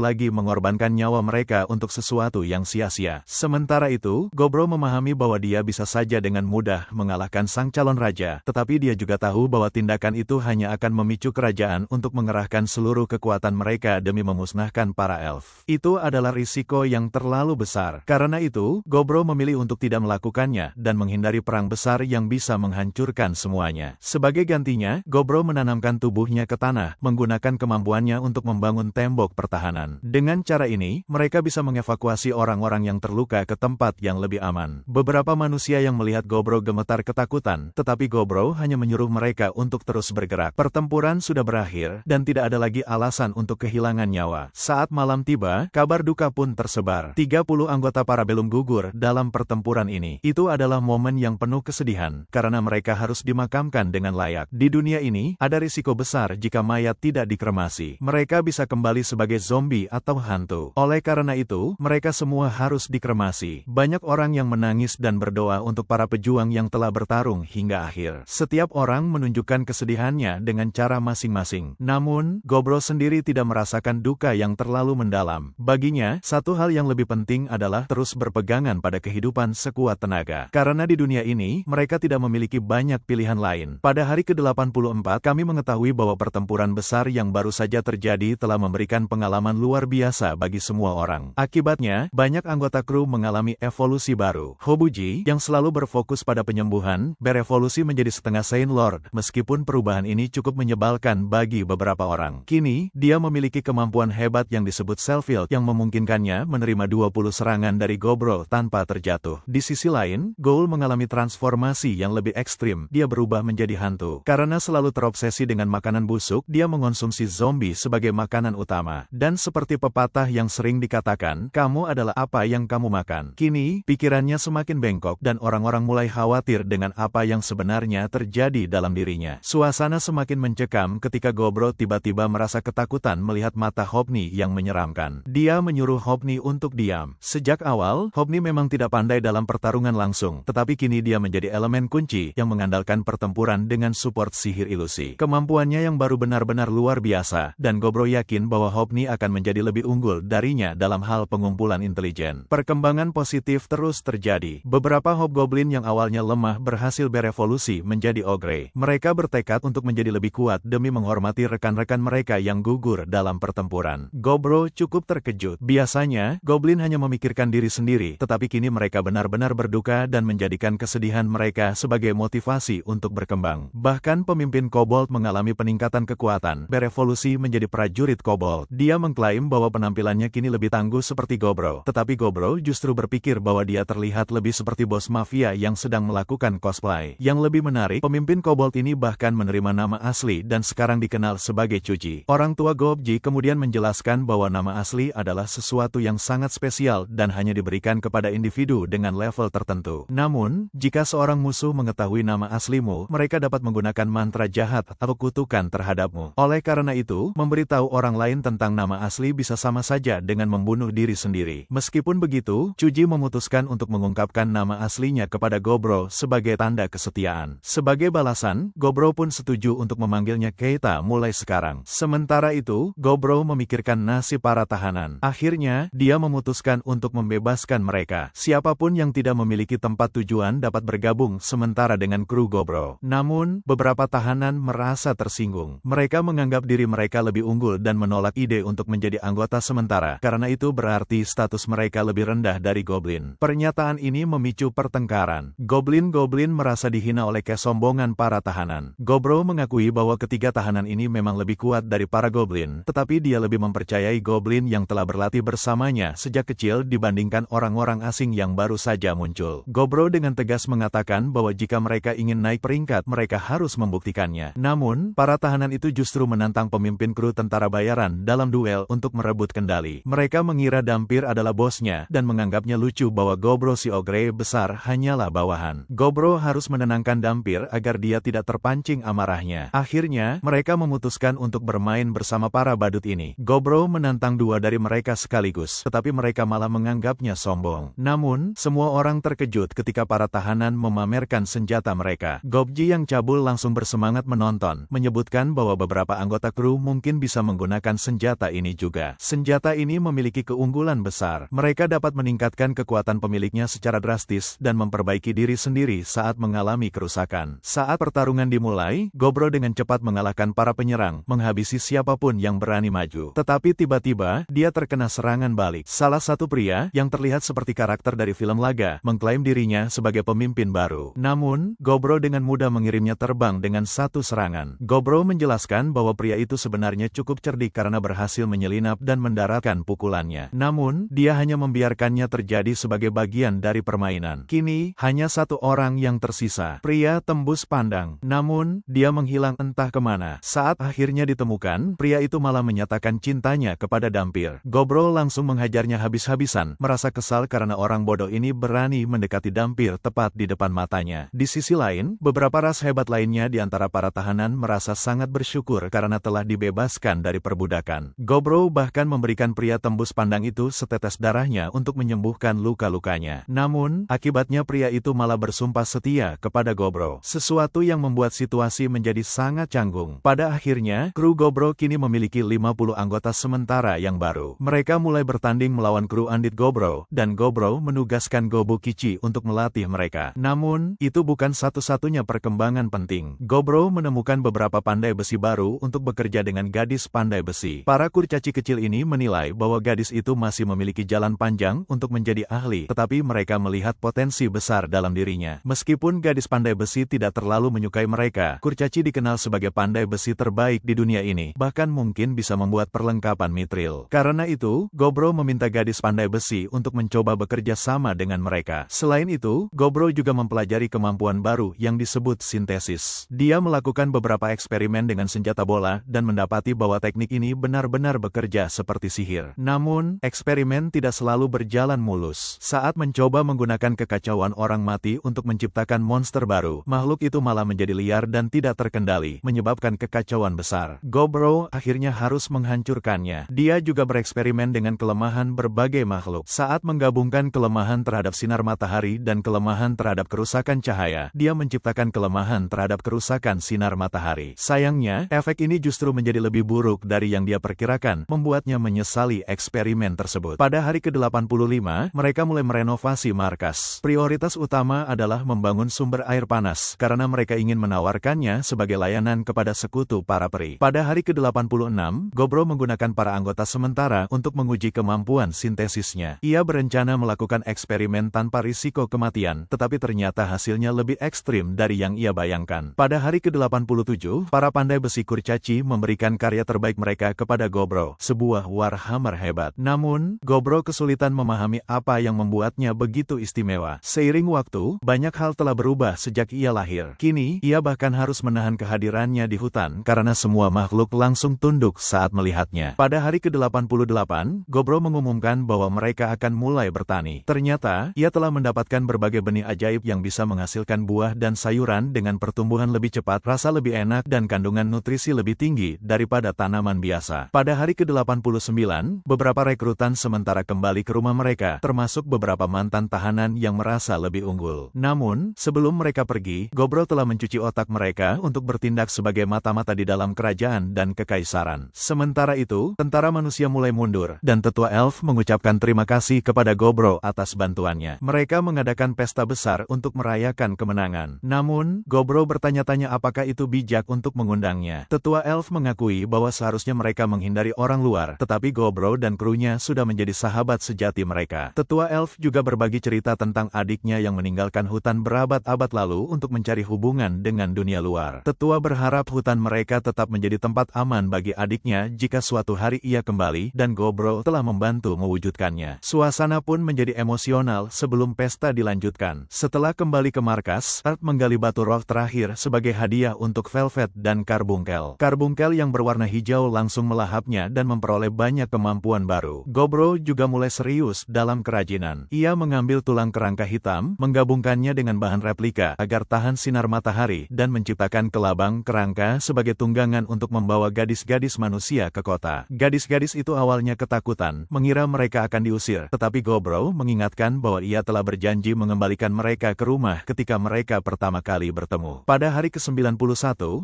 lagi mengorbankan nyawa mereka untuk sesuatu yang sia-sia. Sementara itu, Gobro memahami bahwa dia bisa saja dengan mudah mengalahkan sang calon raja, tetapi dia juga tahu bahwa tindakan itu hanya akan memicu kerajaan untuk mengerahkan seluruh kekuatan mereka demi memusnahkan para elf. Itu adalah risiko yang terlalu besar. Karena itu, Gobro memilih untuk tidak melakukannya dan menghindari perang besar yang bisa menghancurkan semuanya. Sebagai gantinya, Gobro menanamkan tubuhnya ke tanah, menggunakan kemampuannya untuk membangun tembok pertahanan. Dengan cara ini, mereka bisa mengevakuasi orang-orang yang terluka ke tempat yang lebih aman. Beberapa manusia yang melihat Gobro gemetar ketakutan, tetapi Gobro hanya menyuruh mereka untuk terus bergerak. Pertempuran sudah berakhir, dan tidak ada lagi alasan untuk kehilangan nyawa. Saat malam tiba, kabar duka pun tersebar. 30 anggota Parabellum gugur dalam pertempuran ini. Itu adalah momen yang penuh kesedihan, karena mereka harus dimakamkan dengan layak. Di dunia ini, ada risiko besar jika mayat tidak dikremasi. Mereka bisa kembali sebagai zombie atau hantu. Oleh karena itu, mereka semua harus dikremasi. Banyak orang yang menangis dan berdoa untuk para pejuang yang telah bertarung hingga akhir. Setiap orang menunjukkan kesedihannya dengan cara masing-masing. Namun, Gobro sendiri tidak merasakan duka yang terlalu mendalam. Baginya, satu hal yang lebih penting adalah terus berpegangan pada kehidupan sekuat tenaga. Karena di dunia ini, mereka tidak memiliki banyak pilihan lain. Pada hari ke-84, kami mengetahui bahwa pertempuran besar yang baru saja terjadi telah memberikan pengalaman luar biasa bagi semua orang. Akibatnya, banyak anggota kru mengalami evolusi baru. Hobuji, yang selalu berfokus pada penyembuhan, berevolusi menjadi setengah Saint Lord, meskipun perubahan ini cukup menyebalkan bagi beberapa orang. Kini, dia memiliki kemampuan hebat yang disebut battlefield yang memungkinkannya menerima 20 serangan dari Gobro tanpa terjatuh. Di sisi lain, Ghoul mengalami transformasi yang lebih ekstrim, dia berubah menjadi hantu. Karena selalu terobsesi dengan makanan busuk, dia mengonsumsi zombie sebagai makanan utama. Dan seperti pepatah yang sering dikatakan, kamu adalah apa yang kamu makan. Kini, pikirannya semakin bengkok dan orang-orang mulai khawatir dengan apa yang sebenarnya terjadi dalam dirinya. Suasana semakin mencekam ketika Gobro tiba-tiba merasa ketakutan melihat mata Hopni yang menyeramkan. Dia menyuruh Hopni untuk diam. Sejak awal, Hopni memang tidak pandai dalam pertarungan langsung, tetapi kini dia menjadi elemen kunci yang mengandalkan pertempuran dengan support sihir ilusi. Kemampuannya yang baru benar-benar luar biasa, dan Gobro yakin bahwa Hopni akan menjadi lebih unggul darinya dalam hal pengumpulan intelijen. Perkembangan positif terus terjadi. Beberapa Hobgoblin yang awalnya lemah berhasil berevolusi menjadi ogre. Mereka bertekad untuk menjadi lebih kuat demi menghormati rekan-rekan mereka yang gugur dalam pertempuran. Gobro cukup terkejut. Biasanya, Goblin hanya memikirkan diri sendiri, tetapi kini mereka benar-benar berduka dan menjadikan kesedihan mereka sebagai motivasi untuk berkembang. Bahkan pemimpin Kobold mengalami peningkatan kekuatan, berevolusi menjadi prajurit Kobold. Dia mengklaim bahwa penampilannya kini lebih tangguh seperti Gobro, tetapi Gobro justru berpikir bahwa dia terlihat lebih seperti bos mafia yang sedang melakukan cosplay. Yang lebih menarik, pemimpin Kobold ini bahkan menerima nama asli dan sekarang dikenal sebagai Chuji. Orang tua Gobji kemudian menjelaskan bahwa nama asli adalah sesuatu yang sangat spesial dan hanya diberikan kepada individu dengan level tertentu. Namun, jika seorang musuh mengetahui nama aslimu, mereka dapat menggunakan mantra jahat atau kutukan terhadapmu. Oleh karena itu, memberitahu orang lain tentang nama asli bisa sama saja dengan membunuh diri sendiri. Meskipun begitu, Chuji memutuskan untuk mengungkapkan nama aslinya kepada Gobro sebagai tanda kesetiaan. Sebagai balasan, Gobro pun setuju untuk memanggilnya Keita mulai sekarang. Sementara itu, Gobro memikirkan nasib para tahanan. Akhirnya, dia memutuskan untuk membebaskan mereka. Siapapun yang tidak memiliki tempat tujuan dapat bergabung sementara dengan kru Gobro. Namun, beberapa tahanan merasa tersinggung. Mereka menganggap diri mereka lebih unggul dan menolak ide untuk menjadi anggota sementara, karena itu berarti status mereka lebih rendah dari Goblin. Pernyataan ini memicu pertengkaran. Goblin-Goblin merasa dihina oleh kesombongan para tahanan. Gobro mengakui bahwa ketiga tahanan ini memang lebih kuat dari para Goblin, tetapi dia lebih mempercayai Goblin yang telah berlatih bersamanya sejak kecil dibandingkan orang-orang asing yang baru saja muncul. Gobro dengan tegas mengatakan bahwa jika mereka ingin naik peringkat, mereka harus membuktikannya. Namun, para tahanan itu justru menantang pemimpin kru tentara bayaran dalam duel untuk merebut kendali. Mereka mengira Dampir adalah bosnya dan menganggapnya lucu bahwa Gobro si ogre besar hanyalah bawahan. Gobro harus menenangkan Dampir agar dia tidak terpancing amarahnya. Akhirnya, mereka memutuskan untuk bermain bersama para badut ini. Gobro menantang dua dari mereka sekaligus, tetapi mereka malah menganggapnya sombong. Namun, semua orang terkejut ketika para tahanan memamerkan senjata mereka. Gobji yang cabul langsung bersemangat menonton, menyebutkan bahwa beberapa anggota kru mungkin bisa menggunakan senjata ini juga. Senjata ini memiliki keunggulan besar. Mereka dapat meningkatkan kekuatan pemiliknya secara drastis dan memperbaiki diri sendiri saat mengalami kerusakan. Saat pertarungan dimulai, Gobro dengan cepat mengalahkan para penyerang, menghabisi siapapun yang berani maju. Tetapi tiba-tiba, dia terkena serangan balik. Salah satu pria, yang terlihat seperti karakter dari film laga, mengklaim dirinya sebagai pemimpin baru. Namun, Gobro dengan mudah mengirimnya terbang dengan satu serangan. Gobro menjelaskan bahwa pria itu sebenarnya cukup cerdik karena berhasil menyelinap dan mendaratkan pukulannya. Namun, dia hanya membiarkannya terjadi sebagai bagian dari permainan. Kini, hanya satu orang yang tersisa. Pria tembus pandang. Namun, dia menghilang entah kemana. Saat akhirnya ditemukan, pria itu malah menyatakan cintanya kepada Dampir. Gobro langsung menghajarnya habis-habisan, merasa kesal karena orang bodoh ini berani mendekati Dampir tepat di depan matanya. Di sisi lain, beberapa ras hebat lainnya di antara para tahanan merasa sangat bersyukur karena telah dibebaskan dari perbudakan. Gobro bahkan memberikan pria tembus pandang itu setetes darahnya untuk menyembuhkan luka-lukanya. Namun, akibatnya pria itu malah bersumpah setia kepada Gobro. Sesuatu yang membuat situasi menjadi sangat canggung. Pada akhirnya, kru Gobro kini memiliki 50 anggota sementara yang baru. Mereka mulai bertanding melawan kru Andit Gobro, dan Gobro menugaskan Gobu Kichi untuk melatih mereka. Namun, itu bukan satu-satunya perkembangan penting. Gobro menemukan beberapa pandai besi baru untuk bekerja dengan gadis pandai besi. Para kurcaci kecil ini menilai bahwa gadis itu masih memiliki jalan panjang untuk menjadi ahli, tetapi mereka melihat potensi besar dalam dirinya. Meskipun gadis pandai besi tidak terlalu menyukai mereka, kurcaci dikenal sebagai pandai besi terbaik di dunia ini, bahkan mungkin bisa membuat perlengkapan mithril. Karena itu, Gobro meminta gadis pandai besi untuk mencoba bekerja sama dengan mereka. Selain itu, Gobro juga mempelajari kemampuan baru yang disebut sintesis. Dia melakukan beberapa eksperimen dengan senjata bola dan mendapati bahwa teknik ini benar-benar bekerja seperti sihir. Namun, eksperimen tidak selalu berjalan mulus. Saat mencoba menggunakan kekacauan orang mati untuk menciptakan monster baru, makhluk itu malah menjadi liar dan tidak terkendali, menyebabkan kekacauan besar. Gobro akhirnya harus menghancurkannya. Dia juga bereksperimen dengan kelemahan berbagai makhluk. Saat menggabungkan kelemahan terhadap sinar matahari dan kelemahan terhadap kerusakan cahaya, dia menciptakan kelemahan terhadap kerusakan sinar matahari. Sayangnya, efek ini justru menjadi lebih buruk dari yang dia perkirakan, membuatnya menyesali eksperimen tersebut. Pada hari ke-85, mereka mulai merenovasi markas. Prioritas utama adalah membangun sumber air panas, karena mereka ingin menawarkannya sebagai layanan kepada sekutu para peri. Pada hari ke-86, Gobro menggunakan para anggota sementara untuk menguji kemampuan sintesisnya. Ia berencana melakukan eksperimen tanpa risiko kematian, tetapi ternyata hasilnya lebih ekstrim dari yang ia bayangkan. Pada hari ke-87, para pandai besi kurcaci memberikan karya terbaik mereka kepada Gobro, sebuah warhammer hebat. Namun, Gobro kesulitan memahami apa yang membuatnya begitu istimewa. Seiring waktu, banyak hal telah berubah sejak ia lahir. Kini, ia bahkan harus menahan kehadirannya di hutan karena semua makhluk langsung tunduk saat melihatnya. Pada hari ke-88, Gobro mengumumkan bahwa mereka akan mulai bertani. Ternyata, ia telah mendapatkan berbagai benih ajaib yang bisa menghasilkan buah dan sayuran dengan pertumbuhan lebih cepat, rasa lebih enak, dan kandungan nutrisi lebih tinggi daripada tanaman biasa. Pada hari ke-89, beberapa rekrutan sementara kembali ke rumah mereka, termasuk beberapa mantan tahanan yang merasa lebih unggul. Namun, sebelum mereka pergi, Gobro telah mencuci otak mereka untuk bertindak sebagai mata-mata di dalam kerajaan dan kekaisaran. Sementara itu, tentara manusia mulai mundur, dan tetua elf mengucapkan terima kasih kepada Gobro atas bantuannya. Mereka mengadakan pesta besar untuk merayakan kemenangan. Namun, Gobro bertanya-tanya apakah itu bijak untuk mengundangnya. Tetua elf mengakui bahwa seharusnya mereka menghindari orang luar, tetapi Gobro dan krunya sudah menjadi sahabat sejati mereka. Tetua elf juga berbagi cerita tentang adiknya yang meninggalkan hutan berabad-abad lalu untuk mencari hubungan dengan dunia luar. Tetua berharap hutan mereka tetap menjadi tempat aman bagi adiknya jika suatu hari ia kembali, dan Gobro telah membantu mewujudkannya. Suasana pun menjadi emosional sebelum pesta dilanjutkan. Setelah kembali ke markas, Art menggali batu roh terakhir sebagai hadiah untuk Velvet dan Karbunkel. Karbunkel yang berwarna hijau langsung melahapnya dan memperoleh banyak kemampuan baru. Gobro juga mulai serius dalam kerajinan. Ia mengambil tulang kerangka hitam, menggabungkannya dengan bahan replika agar tahan sinar matahari, dan menciptakan kelabang kerangka sebagai tunggangan untuk membawa gadis-gadis manusia ke kota. Gadis-gadis itu awalnya ketakutan, mengira mereka akan diusir, tetapi Gobro mengingatkan bahwa ia telah berjanji mengembalikan mereka ke rumah ketika mereka pertama kali bertemu. Pada hari ke-91,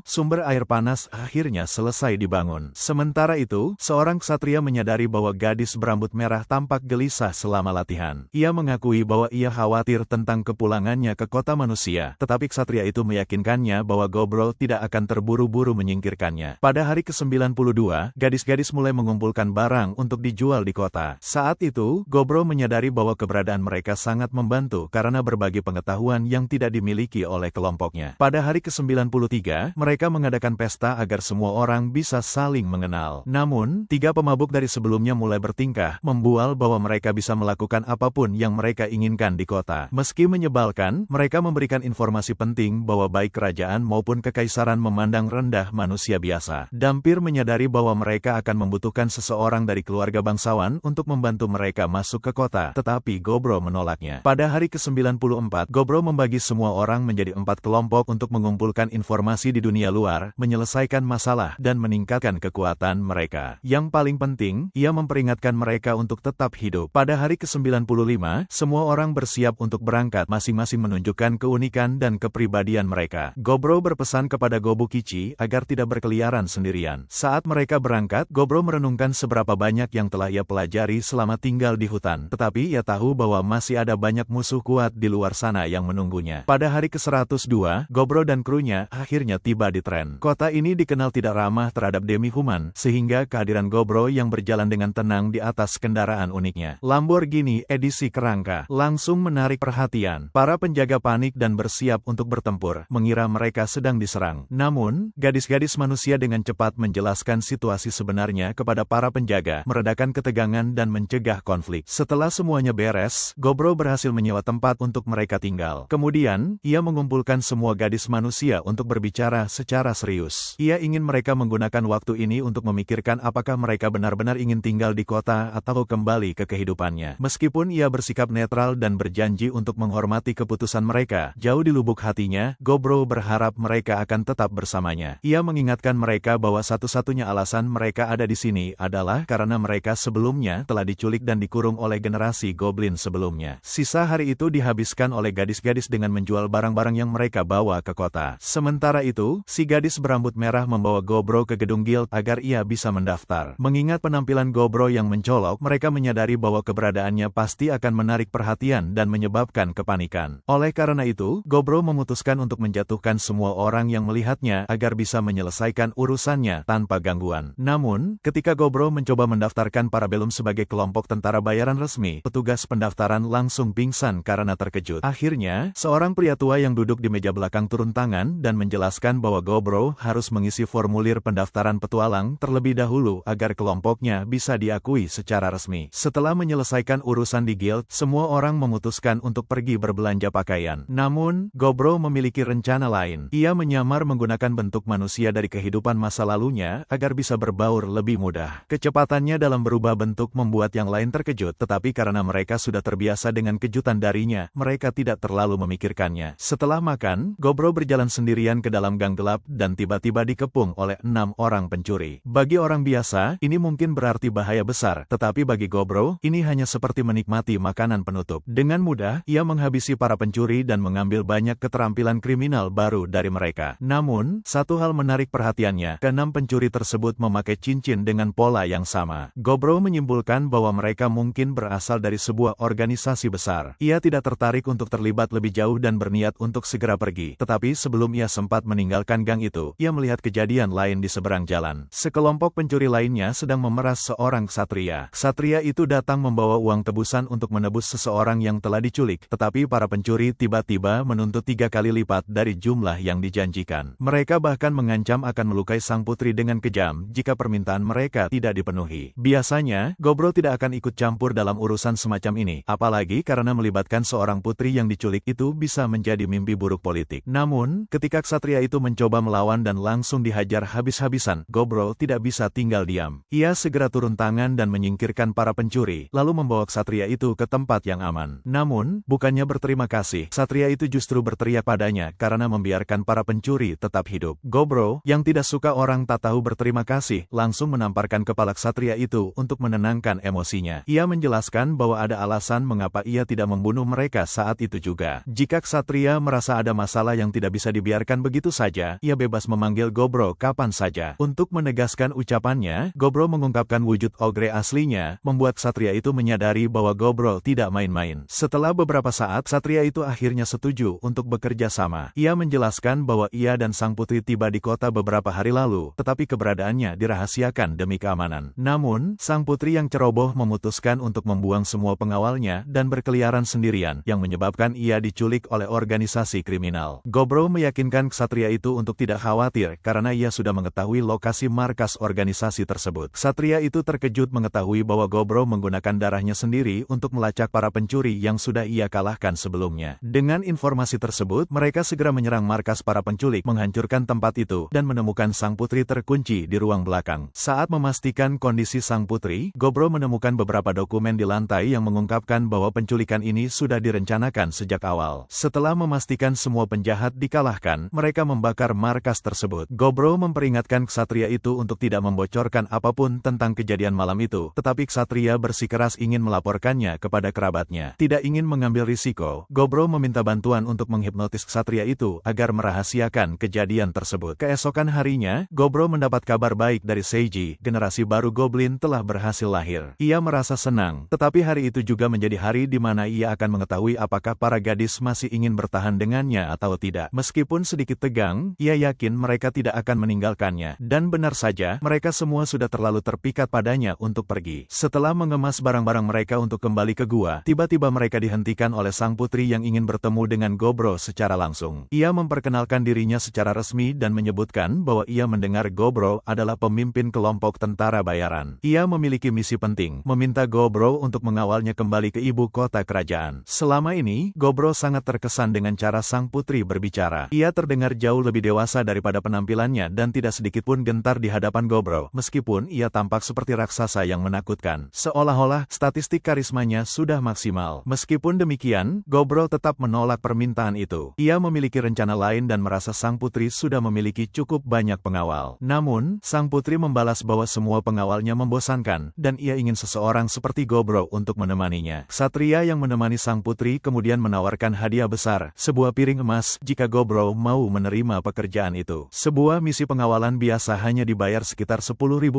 sumber air panas akhirnya selesai dibangun. Sementara itu, seorang ksatria menyadari bahwa gadis berambut merah tampak gelisah selama latihan. Ia mengakui bahwa ia khawatir tentang kepulangannya ke kota manusia, tetapi ksatria itu meyakinkannya bahwa Gobro tidak akan terburu-buru menyingkirkannya. Pada hari ke-92, gadis-gadis mulai mengumpulkan barang untuk dijual di kota. Saat itu, Gobro menyadari bahwa keberadaan mereka sangat membantu karena berbagi pengetahuan yang tidak dimiliki oleh kelompoknya. Pada hari ke-93, mereka mengadakan pesta agar semua orang bisa saling mengenal. Namun, 3 pemabuk dari sebelumnya mulai bertingkah, membual bahwa mereka bisa melakukan apapun yang mereka inginkan di kota. Meski menyebalkan, mereka memberikan informasi penting bahwa baik kerajaan maupun kekaisaran memandang rendah manusia biasa. Dampir menyadari bahwa mereka akan membutuhkan seseorang dari keluarga bangsawan untuk membantu mereka masuk ke kota, tetapi Gobro menolaknya. Pada hari ke-94, Gobro membagi semua orang menjadi 4 kelompok untuk mengumpulkan informasi di dunia luar, menyelesaikan masalah, dan meningkatkan kekuatan mereka. Yang paling penting, ia memperingatkan mereka untuk tetap hidup. Pada hari ke-95, semua orang bersiap untuk berangkat, masing-masing menunjukkan keunikan dan kepribadian mereka. Gobro berpesan kepada Gobukichi agar tidak berkeliaran sendirian. Saat mereka berangkat, Gobro merenungkan seberapa banyak yang telah ia pelajari selama tinggal di hutan. Tetapi ia tahu bahwa masih ada banyak musuh kuat di luar sana yang menunggunya. Pada hari ke-102, Gobro dan krunya akhirnya tiba di Tren. Kota ini dikenal tidak ramah terhadap demi-human, sehingga kehadiran Gobro yang berjalan dengan tenang di atas kendaraan uniknya, Lamborghini edisi kerangka, langsung menarik perhatian. Para penjaga panik dan bersiap untuk bertempur, mengira mereka sedang diserang. Namun, gadis-gadis manusia dengan cepat menjelaskan situasi sebenarnya kepada para penjaga, meredakan ketegangan dan mencegah konflik. Setelah semuanya beres, Gobro berhasil menyewa tempat untuk mereka tinggal. Kemudian, ia mengumpulkan semua gadis manusia untuk berbicara secara serius. Ia ingin mereka menggunakan waktu ini untuk memikirkan apakah mereka benar-benar ingin tinggal di kota atau kembali ke kehidupannya. Meskipun ia bersikap netral dan berjanji untuk menghormati keputusan mereka, jauh di lubuk hatinya, Gobro berharap mereka akan tetap bersamanya. Ia mengingatkan mereka bahwa satu-satunya alasan mereka ada di sini adalah karena mereka sebelumnya telah diculik dan dikurung oleh generasi goblin sebelumnya. Sisa hari itu dihabiskan oleh gadis-gadis dengan menjual barang-barang yang mereka bawa ke kota. Sementara itu, si gadis berambut merah membawa Gobro ke gedung guild agar ia bisa mendaftar. Mengingat penampilan Gobro yang mencolok, mereka menyadari bahwa keberadaannya pasti akan menarik perhatian dan menyebabkan kepanikan. Oleh karena itu, Gobro memutuskan untuk menjatuhkan semua orang yang melihatnya agar bisa menyelesaikan urusannya tanpa gangguan. Namun, ketika Gobro mencoba mendaftarkan Parabellum sebagai kelompok tentara bayaran resmi, petugas pendaftaran langsung pingsan karena terkejut. Akhirnya, seorang pria tua yang duduk di meja belakang turun tangan dan menjelaskan bahwa Gobro harus mengisi formulir pendaftaran petualang terlebih dahulu agar kelompoknya bisa diakui secara resmi. Setelah menyelesaikan urusan di guild, semua orang memutuskan untuk pergi berbelanja pakaian. Namun, Gobro memiliki rencana lain. Ia menyamar menggunakan bentuk manusia dari kehidupan masa lalunya agar bisa berbaur lebih mudah. Kecepatannya dalam berubah bentuk membuat yang lain terkejut, tetapi karena mereka sudah terbiasa dengan kejutan darinya, mereka tidak terlalu memikirkannya. Setelah makan, Gobro berjalan sendirian ke dalam gang gelap dan tiba-tiba dikepung oleh 6 orang pencuri. Bagi orang biasa, ini mungkin berarti bahaya besar, tetapi bagi Gobro, ini hanya seperti menikmati makanan penutup. Dengan mudah, ia menghabisi para pencuri dan mengambil banyak keterampilan kriminal baru dari mereka. Namun, satu hal menarik perhatiannya, ke-6 pencuri tersebut memakai cincin dengan pola yang sama. Gobro menyimpulkan bahwa mereka mungkin berasal dari sebuah organisasi besar. Ia tidak tertarik untuk terlibat lebih jauh dan berniat untuk segera pergi. Tetapi sebelum ia sempat meninggalkan gang itu, ia melihat kejadian lain di seberang jalan. Sekelompok pencuri lainnya sedang memeras seorang ksatria. Ksatria itu datang membawa uang tebusan untuk menebus seseorang yang telah diculik, tetapi para pencuri tiba-tiba menuntut 3 kali lipat dari jumlah yang dijanjikan. Mereka bahkan mengancam akan melukai sang putri dengan kejam jika permintaan mereka tidak dipenuhi. Biasanya, Gobro tidak akan ikut campur dalam urusan semacam ini, apalagi karena melibatkan seorang putri yang diculik itu bisa menjadi mimpi buruk politik. Namun, ketika ksatria itu mencoba melawan dan langsung dihajar habis-habisan, Gobro tidak bisa tinggal diam. Ia segera turun tangan dan menyingkirkan para pencuri, lalu membawa ksatria itu ke tempat yang aman. Namun, bukannya berterima kasih, ksatria itu justru berteriak padanya karena membiarkan para pencuri tetap hidup. Gobro, yang tidak suka orang tak tahu berterima kasih, langsung menamparkan kepala ksatria itu untuk menenangkan emosinya. Ia menjelaskan bahwa ada alasan mengapa ia tidak membunuh mereka saat itu juga. Jika ksatria merasa ada masalah yang tidak bisa dibiarkan begitu saja, ia bebas memanggil Gobro kapan saja. Untuk menegaskan ucapannya, Gobro mengungkapkan wujud ogre aslinya, membuat ksatria itu menyadari bahwa Gobro tidak main-main. Setelah beberapa saat, ksatria itu akhirnya setuju untuk bekerja sama. Ia menjelaskan bahwa ia dan sang putri tiba di kota beberapa hari lalu, tetapi keberadaannya dirahasiakan demi keamanan. Namun, sang putri yang ceroboh memutuskan untuk membuang semua pengawalnya dan berkeliaran sendirian, yang menyebabkan ia diculik oleh organisasi kriminal. Gobro meyakinkan ksatria itu untuk tidak khawatir karena ia sudah mengetahui lokasi markas organisasi tersebut. Ksatria itu terkejut mengetahui bahwa Gobro menggunakan darahnya sendiri untuk melacak para pencuri yang sudah ia kalahkan sebelumnya. Dengan informasi tersebut, mereka segera menyerang markas para penculik, menghancurkan tempat itu, dan menemukan sang putri terkunci di ruang belakang. Saat memastikan kondisi sang putri, Gobro menemukan beberapa dokumen di lantai yang mengungkapkan bahwa penculikan ini sudah direncanakan sejak awal. Setelah memastikan semua penjahat dikalahkan, mereka membakar markas tersebut. Gobro memperingatkan ksatria itu untuk tidak membocorkan apapun tentang kejadian malam itu, tetapi ksatria bersikeras ingin melaporkannya kepada kerabatnya. Tidak ingin mengambil risiko, Gobro meminta bantuan untuk menghipnotis ksatria itu agar merahasiakan kejadian tersebut. Keesokan harinya, Gobro mendapat kabar baik dari Seiji, generasi baru goblin telah berhasil lahir. Ia merasa senang, tetapi hari itu juga menjadi hari di mana ia akan mengetahui apakah para gadis masih ingin bertahan dengannya atau tidak. Meskipun sedikit tegang, ia yakin mereka tidak akan meninggalkannya. Dan benar saja, mereka semua sudah terlalu terpikat padanya untuk pergi. Setelah mengemas barang-barang mereka untuk kembali ke gua, tiba-tiba mereka dihentikan oleh sang putri yang ingin bertemu dengan Gobro secara langsung. Ia memperkenalkan dirinya secara resmi dan menyebutkan bahwa ia mendengar Gobro adalah pemimpin kelompok tentara bayaran. Ia memiliki misi penting, meminta Gobro untuk mengawalnya kembali ke ibu kota kerajaan. Selama ini, Gobro sangat terkesan dengan cara sang putri berbicara. Ia terdengar jauh lebih dewasa daripada penampilannya dan tidak sedikit pun gentar di hadapan Gobro, meskipun ia tampak seperti raksasa yang menakutkan. Seolah-olah statistik karismanya sudah maksimal. Meskipun demikian, Gobro tetap menolak permintaan itu. Ia memiliki rencana lain dan merasa sang putri sudah memiliki cukup banyak pengawal. Namun, sang putri membalas bahwa semua pengawalnya membosankan, dan ia ingin seseorang seperti Gobro untuk menemaninya. Ksatria yang menemani sang putri kemudian menawarkan hadiah besar, sebuah piring emas, jika Gobro mau menerima pekerjaan itu. Sebuah misi pengawalan biasa hanya dibayar sekitar 10.000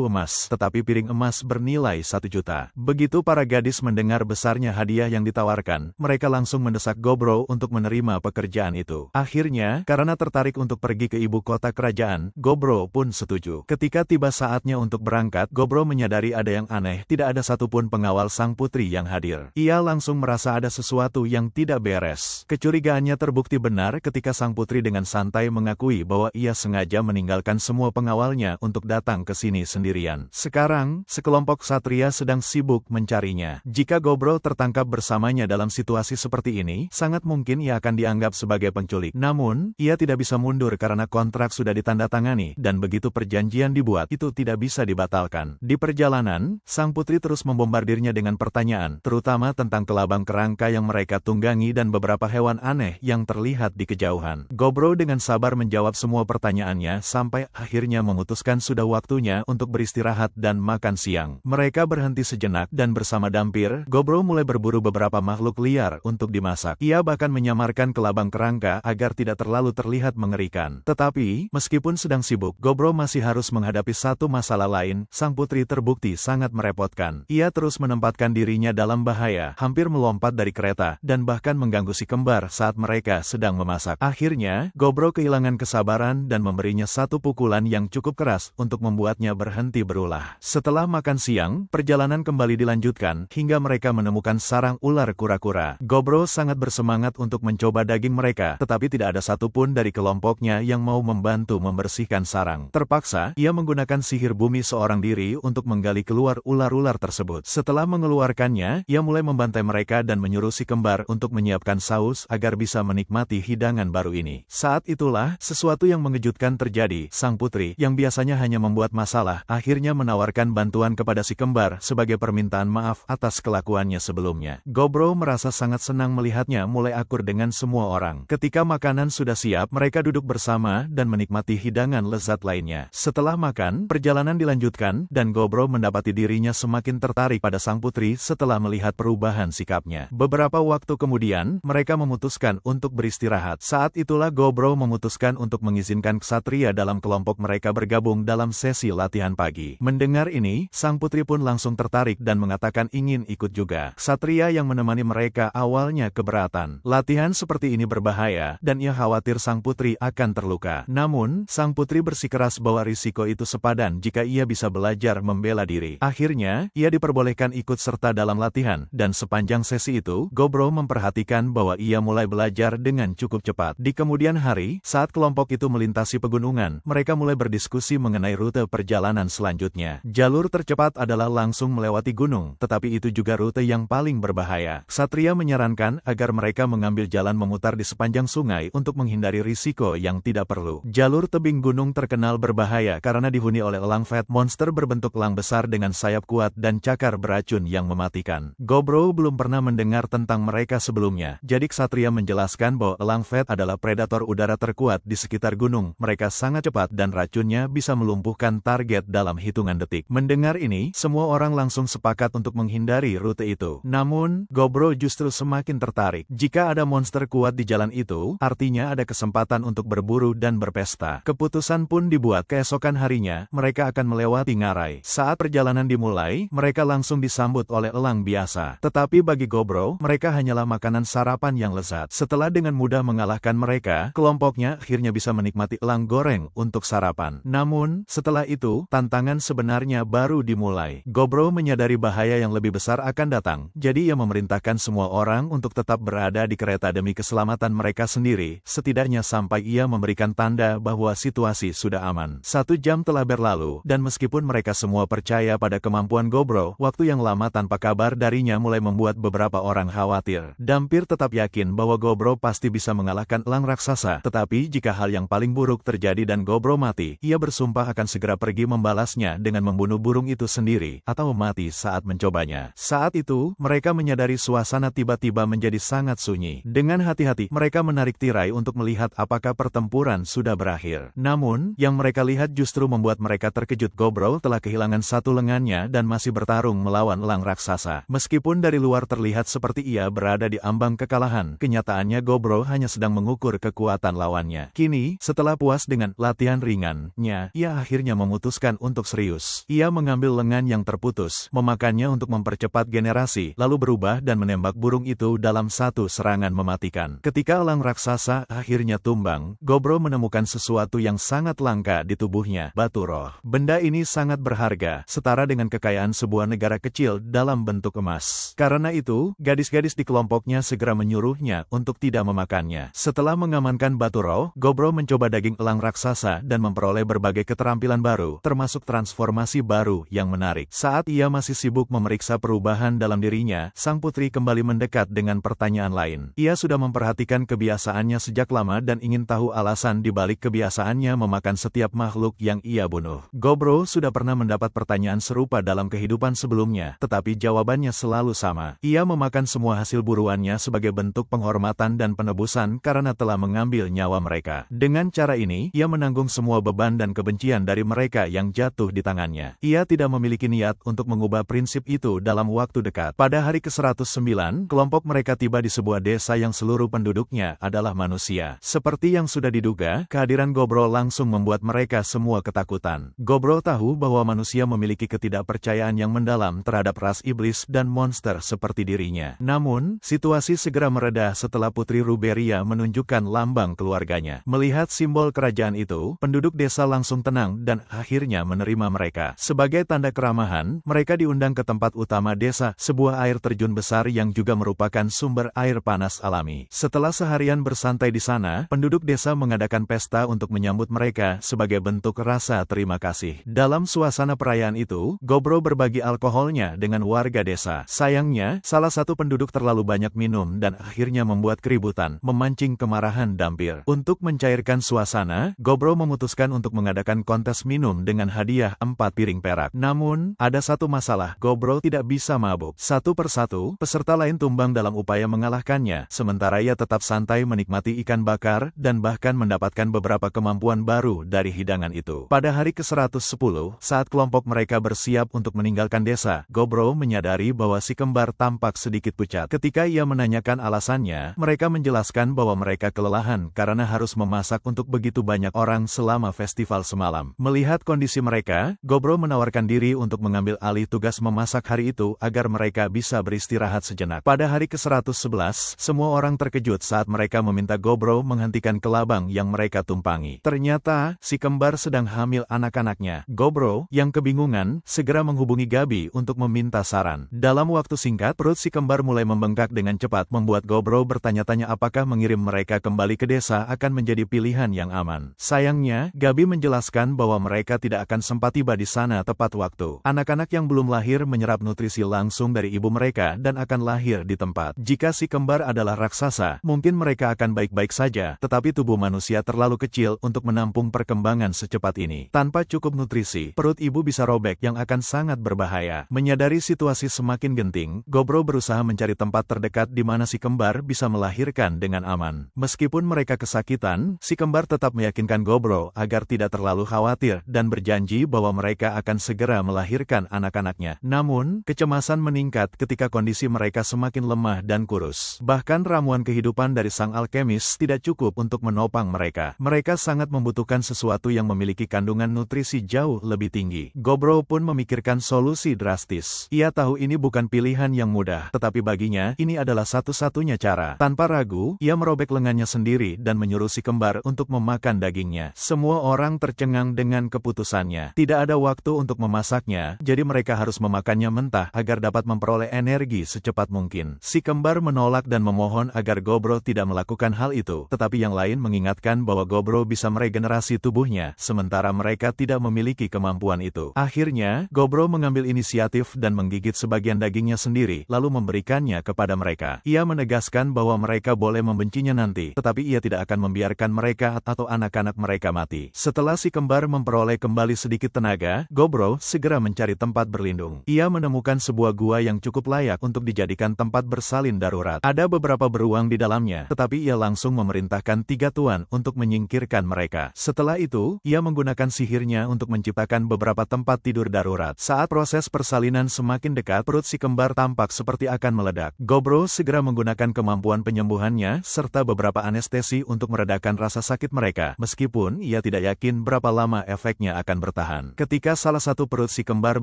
emas, tetapi piring emas bernilai 1 juta. Begitu para gadis mendengar besarnya hadiah yang ditawarkan, mereka langsung mendesak Gobro untuk menerima pekerjaan itu. Akhirnya, karena tertarik untuk pergi ke ibu kota kerajaan, Gobro pun setuju. Ketika tiba saatnya untuk berangkat, Gobro menyadari ada yang aneh, tidak ada satupun pengawal sang putri yang hadir. Ia langsung merasa ada sesuatu yang tidak beres. Kecurigaannya terbukti benar ketika sang putri dengan santai mengakui bahwa ia sengaja meninggalkan semua pengawalnya untuk datang ke sini sendirian. Sekarang, sekelompok ksatria sedang sibuk mencarinya. Jika Gobro tertangkap bersamanya dalam situasi seperti ini, sangat mungkin ia akan dianggap sebagai penculik. Namun, ia tidak bisa mundur karena kontrak sudah ditandatangani, dan begitu perjanjian dibuat, itu tidak bisa dibatalkan. Di perjalanan, sang putri terus membombardirnya dengan pertanyaan, terutama tentang kelabang kerangka yang mereka tunggangi dan beberapa hewan aneh yang terlihat di kejauhan. Gobro dengan sabar menjawab semua pertanyaannya sampai akhirnya memutuskan sudah waktunya untuk beristirahat dan makan siang. Mereka berhenti sejenak dan bersama Dampir, Gobro mulai berburu beberapa makhluk liar untuk dimasak. Ia bahkan menyamarkan kelabang kerangka agar tidak terlalu terlihat mengerikan. Tetapi, meskipun sedang sibuk, Gobro masih harus menghadapi satu masalah lain. Sang putri terbukti sangat merepotkan. Ia terus menempatkan dirinya dalam bahaya, hampir melompat dari kereta, dan bahkan mengganggu si kembar saat mereka sedang memasak. Akhirnya, Gobro kehilangan kesabaran dan memberinya satu pukulan yang cukup keras untuk membuatnya berhenti berulah. Setelah makan siang, perjalanan kembali dilanjutkan, hingga mereka menemukan sarang ular kura-kura. Gobro sangat bersemangat untuk mencoba daging mereka, tetapi tidak ada satupun dari kelompoknya yang mau membantu membersihkan sarang. Terpaksa, ia menggunakan sihir bumi seorang diri untuk menggali keluar ular-ular tersebut. Setelah mengeluarkannya, ia mulai membantai mereka dan menyuruh si kembar untuk menyiapkan saus agar bisa menikmati hidangan baru ini. Saat itulah, sesuatu yang mengejutkan terjadi. Sang putri, yang biasanya hanya membuat masalah, akhirnya menawarkan bantuan kepada si kembar sebagai permintaan maaf atas kelakuannya sebelumnya. Gobro merasa sangat senang melihatnya mulai akur dengan semua orang. Ketika makanan sudah siap, mereka duduk bersama dan menikmati hidangan lezat lainnya. Setelah makan, perjalanan dilanjutkan, dan Gobro mendapati dirinya semakin tertarik pada sang putri setelah melihat perubahan sikapnya. Beberapa waktu kemudian, mereka memutuskan untuk beristirahat. Saat itulah Gobro memutuskan untuk mengizinkan ksatria dalam kelompok mereka bergabung dalam sesi latihan pagi. Mendengar ini, sang putri pun langsung tertarik dan mengatakan ingin ikut juga. Ksatria yang menemani mereka awalnya keberatan. Latihan seperti ini berbahaya, dan ia khawatir sang putri akan terluka. Namun, sang putri bersikeras bahwa risiko itu sepadan jika ia bisa belajar membela diri. Akhirnya, ia diperbolehkan ikut serta dalam latihan, dan sepanjang sesi itu, Gobro memperhatikan bahwa ia mulai belajar dengan cukup cepat. Di kemudian hari, saat kelompok itu melintasi pegunungan, mereka mulai berdiskusi mengenai rute perjalanan selanjutnya. Jalur tercepat adalah langsung melewati gunung, tetapi itu juga rute yang paling berbahaya. Ksatria menyarankan agar mereka mengambil jalan memutar di sepanjang sungai untuk menghindari risiko yang tidak perlu. Jalur tebing gunung terkenal berbahaya karena dihuni oleh elang Vet, monster berbentuk elang besar dengan sayap kuat dan cakar beracun yang mematikan. Gobro belum pernah mendengar tentang mereka sebelumnya, jadi ksatria menjelaskan bahwa elang Vet adalah predator udara terkuat di sekitar gunung. Mereka sangat cepat dan racunnya bisa melumpuhkan target dalam hitungan detik. Mendengar ini, semua orang langsung sepakat untuk menghindari rute itu. Namun, Gobro justru semakin tertarik. Jika ada monster kuat di jalan itu, artinya ada kesempatan untuk berburu dan berpesta. Keputusan pun dibuat. Keesokan harinya, mereka akan melewati ngarai. Saat perjalanan dimulai, mereka langsung disambut oleh elang biasa. Tetapi bagi Gobro, mereka hanyalah makanan sarapan yang lezat. Setelah dengan mudah mengalahkan mereka, kelompoknya akhirnya bisa menikmati elang goreng untuk sarapan. Namun, setelah itu, tantangan sebenarnya baru dimulai. Gobro menyadari bahaya yang lebih besar akan datang, jadi ia memerintahkan semua orang untuk tetap berada di kereta demi keselamatan mereka sendiri, setidaknya sampai ia memberikan tanda bahwa situasi sudah aman. 1 jam telah berlalu, dan meskipun mereka semua percaya pada kemampuan Gobro. Waktu yang lama tanpa kabar darinya mulai membuat beberapa orang khawatir. Dampir tetap yakin bahwa Gobro pasti bisa mengalahkan elang raksasa, tetapi jika hal yang paling buruk terjadi dan Gobro mati, ia bersumpah akan segera pergi membalasnya dengan membunuh burung itu sendiri, atau mati saat mencobanya. Saat itu, mereka menyadari suasana tiba-tiba menjadi sangat sunyi. Dengan hati-hati, mereka menarik tirai untuk melihat apakah pertempuran sudah berakhir. Namun, yang mereka lihat justru membuat mereka terkejut. Gobro telah kehilangan satu lengannya dan masih bertarung melawan elang raksasa. Meskipun dari luar terlihat seperti ia berada di ambang kekalahan, kenyataannya Gobro hanya sedang mengukur kekuatan lawannya. Kini, setelah puas dengan latihan ringannya, ia akhirnya memutuskan untuk serius. Ia mengambil lengan yang terputus, memakannya untuk mempercepat generasi, lalu berubah dan menembak burung itu dalam satu serangan mematikan. Ketika elang raksasa akhirnya tumbang, Gobro menemukan sesuatu yang sangat langka di tubuhnya, batu roh. Benda ini sangat berharga, setara dengan kekayaan sebuah negara kecil dalam bentuk emas. Karena itu, gadis-gadis di kelompoknya segera menyuruhnya untuk tidak memakannya. Setelah mengamankan batu roh, Gobro mencoba daging elang raksasa dan memperoleh berbagai keterampilan baru, termasuk transformasi baru yang menarik. Saat ia masih sibuk memeriksa perubahan dalam dirinya, sang putri kembali mendekat dengan pertanyaan lain. Ia sudah memperhatikan kebiasaannya sejak lama dan ingin tahu alasan di balik kebiasaannya memakan setiap makhluk yang ia bunuh. Gobro sudah pernah mendapat pertanyaan serupa dalam kehidupan sebelumnya, tetapi jawabannya selalu sama. Ia memakan semua hasil buruannya sebagai bentuk penghormatan dan penebusan karena telah mengambil nyawa mereka. Dengan cara ini, ia menanggung semua beban dan kebencian dari mereka yang jatuh di tangannya. Ia tidak memiliki niat untuk mengubah prinsip itu dalam waktu dekat. Pada hari ke-109, kelompok mereka tiba di sebuah desa yang seluruh penduduknya adalah manusia. Seperti yang sudah diduga, kehadiran Gobro langsung membuat mereka semua ketakutan. Gobro tahu bahwa manusia memiliki ketidakpercayaan yang mendalam terhadap ras iblis dan monster seperti dirinya. Namun, situasi segera mereda setelah Putri Ruberia menunjukkan lambang keluarganya. Melihat simbol kerajaan itu, penduduk desa langsung tenang dan akhirnya menerima mereka. Sebagai tanda keramahan, mereka diundang ke tempat utama desa, sebuah air terjun besar yang juga merupakan sumber air panas alami. Setelah seharian bersantai di sana, penduduk desa mengadakan pesta untuk menyambut mereka sebagai bentuk rasa terima kasih. Dalam suasana perayaan itu, Gobro berbagi alkoholnya dengan warga desa. Sayangnya, salah satu penduduk terlalu banyak minum dan akhirnya membuat keributan, memancing kemarahan Dampir. Untuk mencairkan suasana, Gobro memutuskan untuk mengadakan kontes minum dengan hadiah 4 piring perak. Namun, ada satu masalah, Gobro tidak bisa mabuk. Satu persatu, peserta lain tumbang dalam upaya mengalahkannya, sementara ia tetap santai menikmati ikan bakar dan bahkan mendapatkan beberapa kemampuan baru dari hidangan itu. Pada hari ke-110, saat kelompok mereka bersiap untuk meninggalkan desa, Gobro menyadari bahwa si kembar tampak sedikit pucat. Ketika ia menanyakan alasannya, mereka menjelaskan bahwa mereka kelelahan karena harus memasak untuk begitu banyak orang selama festival semalam. Melihat kondisi mereka, Gobro menawarkan diri untuk mengambil alih tugas memasak hari itu agar mereka bisa beristirahat sejenak. Pada hari ke-111, semua orang terkejut saat mereka meminta Gobro menghentikan kelabang yang mereka tumpangi. Ternyata, si kembar sedang hamil anak-anaknya. Gobro, yang kebingungan, segera menghubungi Gabi untuk meminta saran. Dalam waktu singkat, perut si kembar mulai membengkak dengan cepat, membuat Gobro bertanya-tanya apakah mengirim mereka kembali ke desa akan menjadi pilihan yang aman. Sayangnya, Gabi menjelaskan bahwa mereka tidak akan sempat tiba di sana tepat waktu. Anak-anak yang belum lahir menyerap nutrisi langsung dari ibu mereka dan akan lahir di tempat. Jika si kembar adalah raksasa, mungkin mereka akan baik-baik saja, tetapi tubuh manusia terlalu kecil untuk menampung perkembangan secepat ini. Tanpa cukup nutrisi, perut ibu bisa robek yang akan sangat berbahaya. Menyadari situasi semakin genting, Gobro berusaha mencari tempat terdekat di mana si kembar bisa melahirkan dengan aman. Meskipun mereka kesakitan, si kembar tetap meyakinkan Gobro agar tidak terlalu khawatir dan berjanji bahwa mereka akan segera melahirkan anak-anaknya. Namun, kecemasan meningkat ketika kondisi mereka semakin lemah dan kurus. Bahkan ramuan kehidupan dari sang alkemis tidak cukup untuk menopang mereka. Mereka sangat membutuhkan sesuatu yang memiliki kandungan nutrisi jauh lebih tinggi. Gobro pun memikirkan solusi drastis. Ia tahu ini bukan pilihan yang mudah, tetapi baginya, ini adalah satu-satunya cara. Tanpa ragu, ia merobek lengannya sendiri dan menyuruh si kembar untuk memakan dagingnya. Semua orang tercengang dengan keputusannya. Tidak ada waktu untuk memasaknya, jadi mereka harus memakannya mentah agar dapat memperoleh energi secepat mungkin. Si kembar menolak dan memohon agar Gobro tidak melakukan hal itu, tetapi yang lain mengingatkan bahwa Gobro bisa meregenerasi tubuhnya, sementara mereka tidak memiliki kemampuan kemampuan itu. Akhirnya, Gobro mengambil inisiatif dan menggigit sebagian dagingnya sendiri, lalu memberikannya kepada mereka. Ia menegaskan bahwa mereka boleh membencinya nanti, tetapi ia tidak akan membiarkan mereka atau anak-anak mereka mati. Setelah si kembar memperoleh kembali sedikit tenaga, Gobro segera mencari tempat berlindung. Ia menemukan sebuah gua yang cukup layak untuk dijadikan tempat bersalin darurat. Ada beberapa beruang di dalamnya, tetapi ia langsung memerintahkan 3 tuan untuk menyingkirkan mereka. Setelah itu, ia menggunakan sihirnya untuk menciptakan beberapa tempat tidur darurat. Saat proses persalinan semakin dekat, perut si kembar tampak seperti akan meledak. Gobro segera menggunakan kemampuan penyembuhannya serta beberapa anestesi untuk meredakan rasa sakit mereka, meskipun ia tidak yakin berapa lama efeknya akan bertahan. Ketika salah satu perut si kembar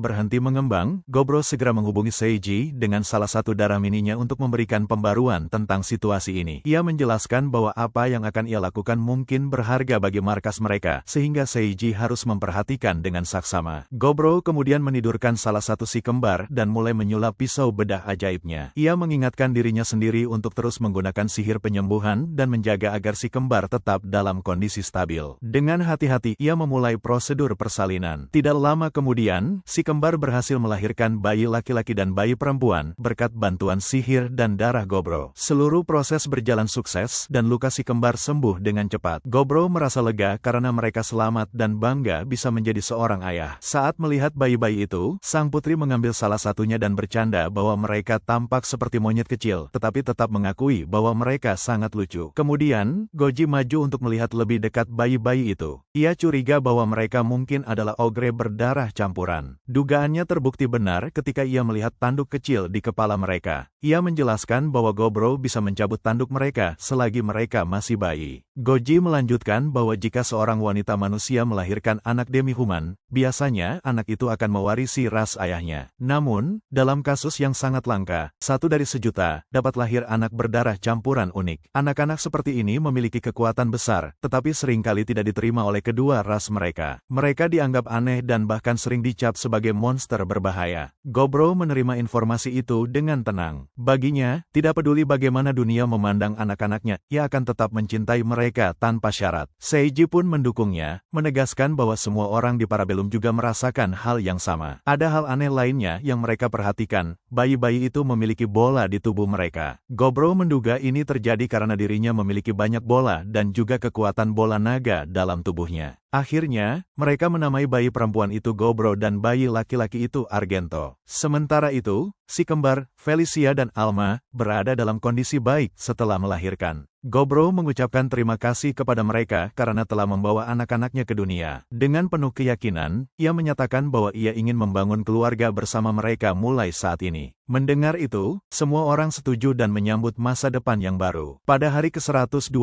berhenti mengembang, Gobro segera menghubungi Seiji dengan salah satu darah mininya untuk memberikan pembaruan tentang situasi ini. Ia menjelaskan bahwa apa yang akan ia lakukan mungkin berharga bagi markas mereka, sehingga Seiji harus memperhatikan dengan saksama. Gobro kemudian menidurkan salah satu si kembar dan mulai menyulap pisau bedah ajaibnya. Ia mengingatkan dirinya sendiri untuk terus menggunakan sihir penyembuhan dan menjaga agar si kembar tetap dalam kondisi stabil. Dengan hati-hati, ia memulai prosedur persalinan. Tidak lama kemudian, si kembar berhasil melahirkan bayi laki-laki dan bayi perempuan berkat bantuan sihir dan darah Gobro. Seluruh proses berjalan sukses dan luka si kembar sembuh dengan cepat. Gobro merasa lega karena mereka selamat dan bangga bisa menjadi seorang ayah. Saat melihat bayi-bayi itu, sang putri mengambil salah satunya dan bercanda bahwa mereka tampak seperti monyet kecil, tetapi tetap mengakui bahwa mereka sangat lucu. Kemudian, Goji maju untuk melihat lebih dekat bayi-bayi itu. Ia curiga bahwa mereka mungkin adalah ogre berdarah campuran. Dugaannya terbukti benar ketika ia melihat tanduk kecil di kepala mereka. Ia menjelaskan bahwa Gobro bisa mencabut tanduk mereka selagi mereka masih bayi. Goji melanjutkan bahwa jika seorang wanita manusia melahirkan anak demi-human, biasanya anak itu akan mewarisi ras ayahnya. Namun, dalam kasus yang sangat langka, 1 dari sejuta, dapat lahir anak berdarah campuran unik. Anak-anak seperti ini memiliki kekuatan besar, tetapi seringkali tidak diterima oleh kedua ras mereka. Mereka dianggap aneh dan bahkan sering dicap sebagai monster berbahaya. Gobro menerima informasi itu dengan tenang. Baginya, tidak peduli bagaimana dunia memandang anak-anaknya, ia akan tetap mencintai mereka tanpa syarat. Seiji pun mendukungnya, menegaskan bahwa semua orang di Parabellum juga merasakan hal yang sama. Ada hal aneh lainnya yang mereka perhatikan, bayi-bayi itu memiliki bola di tubuh mereka. Gobro menduga ini terjadi karena dirinya memiliki banyak bola dan juga kekuatan bola naga dalam tubuhnya. Akhirnya, mereka menamai bayi perempuan itu Gobro dan bayi laki-laki itu Argento. Sementara itu, si kembar, Felicia dan Alma, berada dalam kondisi baik setelah melahirkan. Gobro mengucapkan terima kasih kepada mereka karena telah membawa anak-anaknya ke dunia. Dengan penuh keyakinan, ia menyatakan bahwa ia ingin membangun keluarga bersama mereka mulai saat ini. Mendengar itu, semua orang setuju dan menyambut masa depan yang baru. Pada hari ke-112,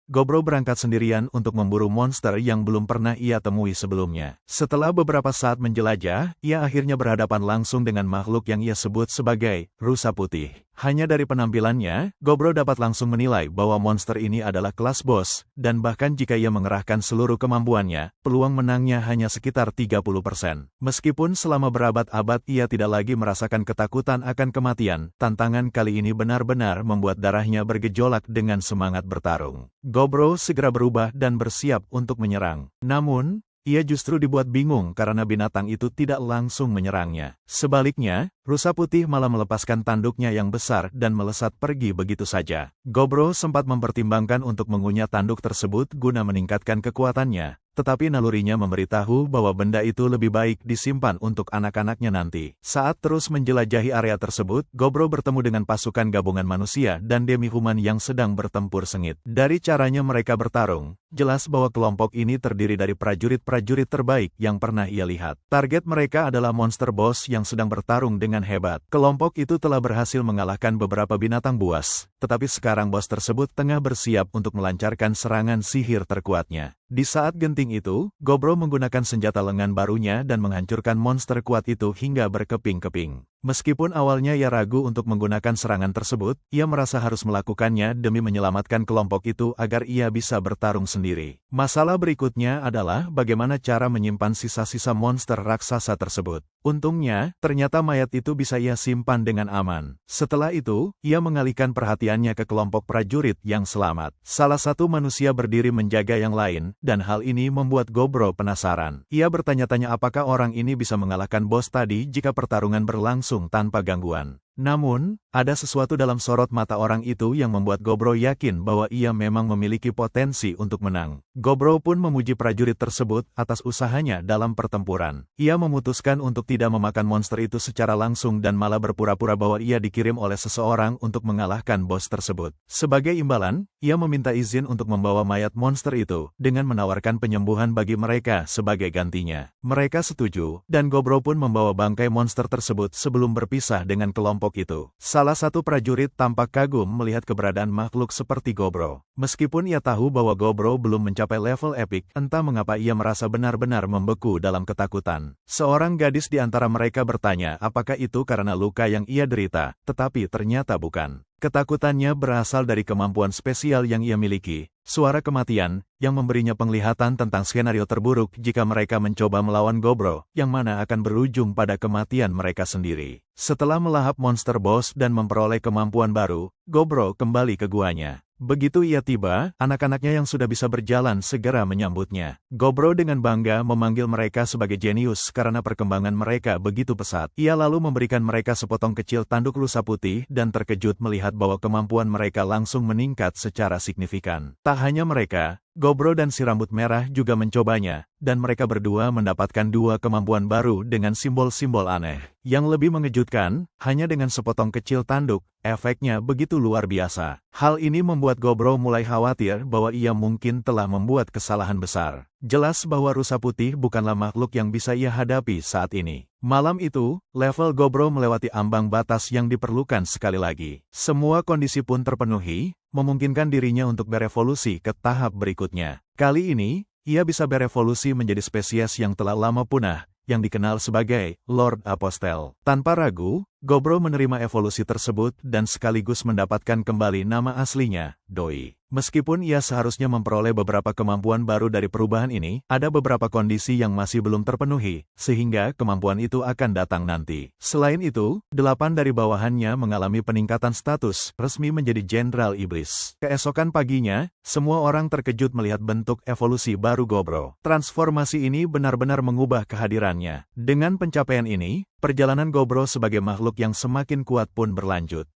Gobro berangkat sendirian untuk memburu monster yang belum pernah ia temui sebelumnya. Setelah beberapa saat menjelajah, ia akhirnya berhadapan langsung dengan makhluk yang ia sebut sebagai rusa putih. Hanya dari penampilannya, Gobro dapat langsung menilai bahwa monster ini adalah kelas bos, dan bahkan jika ia mengerahkan seluruh kemampuannya, peluang menangnya hanya sekitar 30%. Meskipun selama berabad-abad ia tidak lagi merasakan ketakutan akan kematian, tantangan kali ini benar-benar membuat darahnya bergejolak dengan semangat bertarung. Gobro segera berubah dan bersiap untuk menyerang. Namun, ia justru dibuat bingung karena binatang itu tidak langsung menyerangnya. Sebaliknya, rusa putih malah melepaskan tanduknya yang besar dan melesat pergi begitu saja. Gobro sempat mempertimbangkan untuk mengunyah tanduk tersebut guna meningkatkan kekuatannya, tetapi nalurinya memberitahu bahwa benda itu lebih baik disimpan untuk anak-anaknya nanti. Saat terus menjelajahi area tersebut, Gobro bertemu dengan pasukan gabungan manusia dan demi-human yang sedang bertempur sengit. Dari caranya mereka bertarung, jelas bahwa kelompok ini terdiri dari prajurit-prajurit terbaik yang pernah ia lihat. Target mereka adalah monster boss yang sedang bertarung dengan hebat. Kelompok itu telah berhasil mengalahkan beberapa binatang buas, tetapi sekarang bos tersebut tengah bersiap untuk melancarkan serangan sihir terkuatnya. Di saat genting itu, Gobro menggunakan senjata lengan barunya dan menghancurkan monster kuat itu hingga berkeping-keping. Meskipun awalnya ia ragu untuk menggunakan serangan tersebut, ia merasa harus melakukannya demi menyelamatkan kelompok itu agar ia bisa bertarung sendiri. Masalah berikutnya adalah bagaimana cara menyimpan sisa-sisa monster raksasa tersebut. Untungnya, ternyata mayat itu bisa ia simpan dengan aman. Setelah itu, ia mengalihkan perhatiannya ke kelompok prajurit yang selamat. Salah satu manusia berdiri menjaga yang lain, dan hal ini membuat Gobro penasaran. Ia bertanya-tanya apakah orang ini bisa mengalahkan bos tadi jika pertarungan berlangsung tanpa gangguan. Namun, ada sesuatu dalam sorot mata orang itu yang membuat Gobro yakin bahwa ia memang memiliki potensi untuk menang. Gobro pun memuji prajurit tersebut atas usahanya dalam pertempuran. Ia memutuskan untuk tidak memakan monster itu secara langsung dan malah berpura-pura bahwa ia dikirim oleh seseorang untuk mengalahkan bos tersebut. Sebagai imbalan, ia meminta izin untuk membawa mayat monster itu dengan menawarkan penyembuhan bagi mereka sebagai gantinya. Mereka setuju, dan Gobro pun membawa bangkai monster tersebut sebelum berpisah dengan kelompok itu. Salah satu prajurit tampak kagum melihat keberadaan makhluk seperti Gobro. Meskipun ia tahu bahwa Gobro belum mencapai level epik, entah mengapa ia merasa benar-benar membeku dalam ketakutan. Seorang gadis di antara mereka bertanya apakah itu karena luka yang ia derita, tetapi ternyata bukan. Ketakutannya berasal dari kemampuan spesial yang ia miliki, suara kematian, yang memberinya penglihatan tentang skenario terburuk jika mereka mencoba melawan Gobro, yang mana akan berujung pada kematian mereka sendiri. Setelah melahap monster boss dan memperoleh kemampuan baru, Gobro kembali ke guanya. Begitu ia tiba, anak-anaknya yang sudah bisa berjalan segera menyambutnya. Gobro dengan bangga memanggil mereka sebagai jenius karena perkembangan mereka begitu pesat. Ia lalu memberikan mereka sepotong kecil tanduk rusa putih dan terkejut melihat bahwa kemampuan mereka langsung meningkat secara signifikan. Tak hanya mereka, Gobro dan si rambut merah juga mencobanya, dan mereka berdua mendapatkan dua kemampuan baru dengan simbol-simbol aneh. Yang lebih mengejutkan, hanya dengan sepotong kecil tanduk, efeknya begitu luar biasa. Hal ini membuat Gobro mulai khawatir bahwa ia mungkin telah membuat kesalahan besar. Jelas bahwa rusa putih bukanlah makhluk yang bisa ia hadapi saat ini. Malam itu, level Gobro melewati ambang batas yang diperlukan sekali lagi. Semua kondisi pun terpenuhi, memungkinkan dirinya untuk berevolusi ke tahap berikutnya. Kali ini, ia bisa berevolusi menjadi spesies yang telah lama punah, yang dikenal sebagai Lord Apostel. Tanpa ragu, Gobro menerima evolusi tersebut dan sekaligus mendapatkan kembali nama aslinya, Doi. Meskipun ia seharusnya memperoleh beberapa kemampuan baru dari perubahan ini, ada beberapa kondisi yang masih belum terpenuhi, sehingga kemampuan itu akan datang nanti. Selain itu, 8 dari bawahannya mengalami peningkatan status, resmi menjadi Jenderal Iblis. Keesokan paginya, semua orang terkejut melihat bentuk evolusi baru Gobro. Transformasi ini benar-benar mengubah kehadirannya. Dengan pencapaian ini, perjalanan Gobro sebagai makhluk yang semakin kuat pun berlanjut.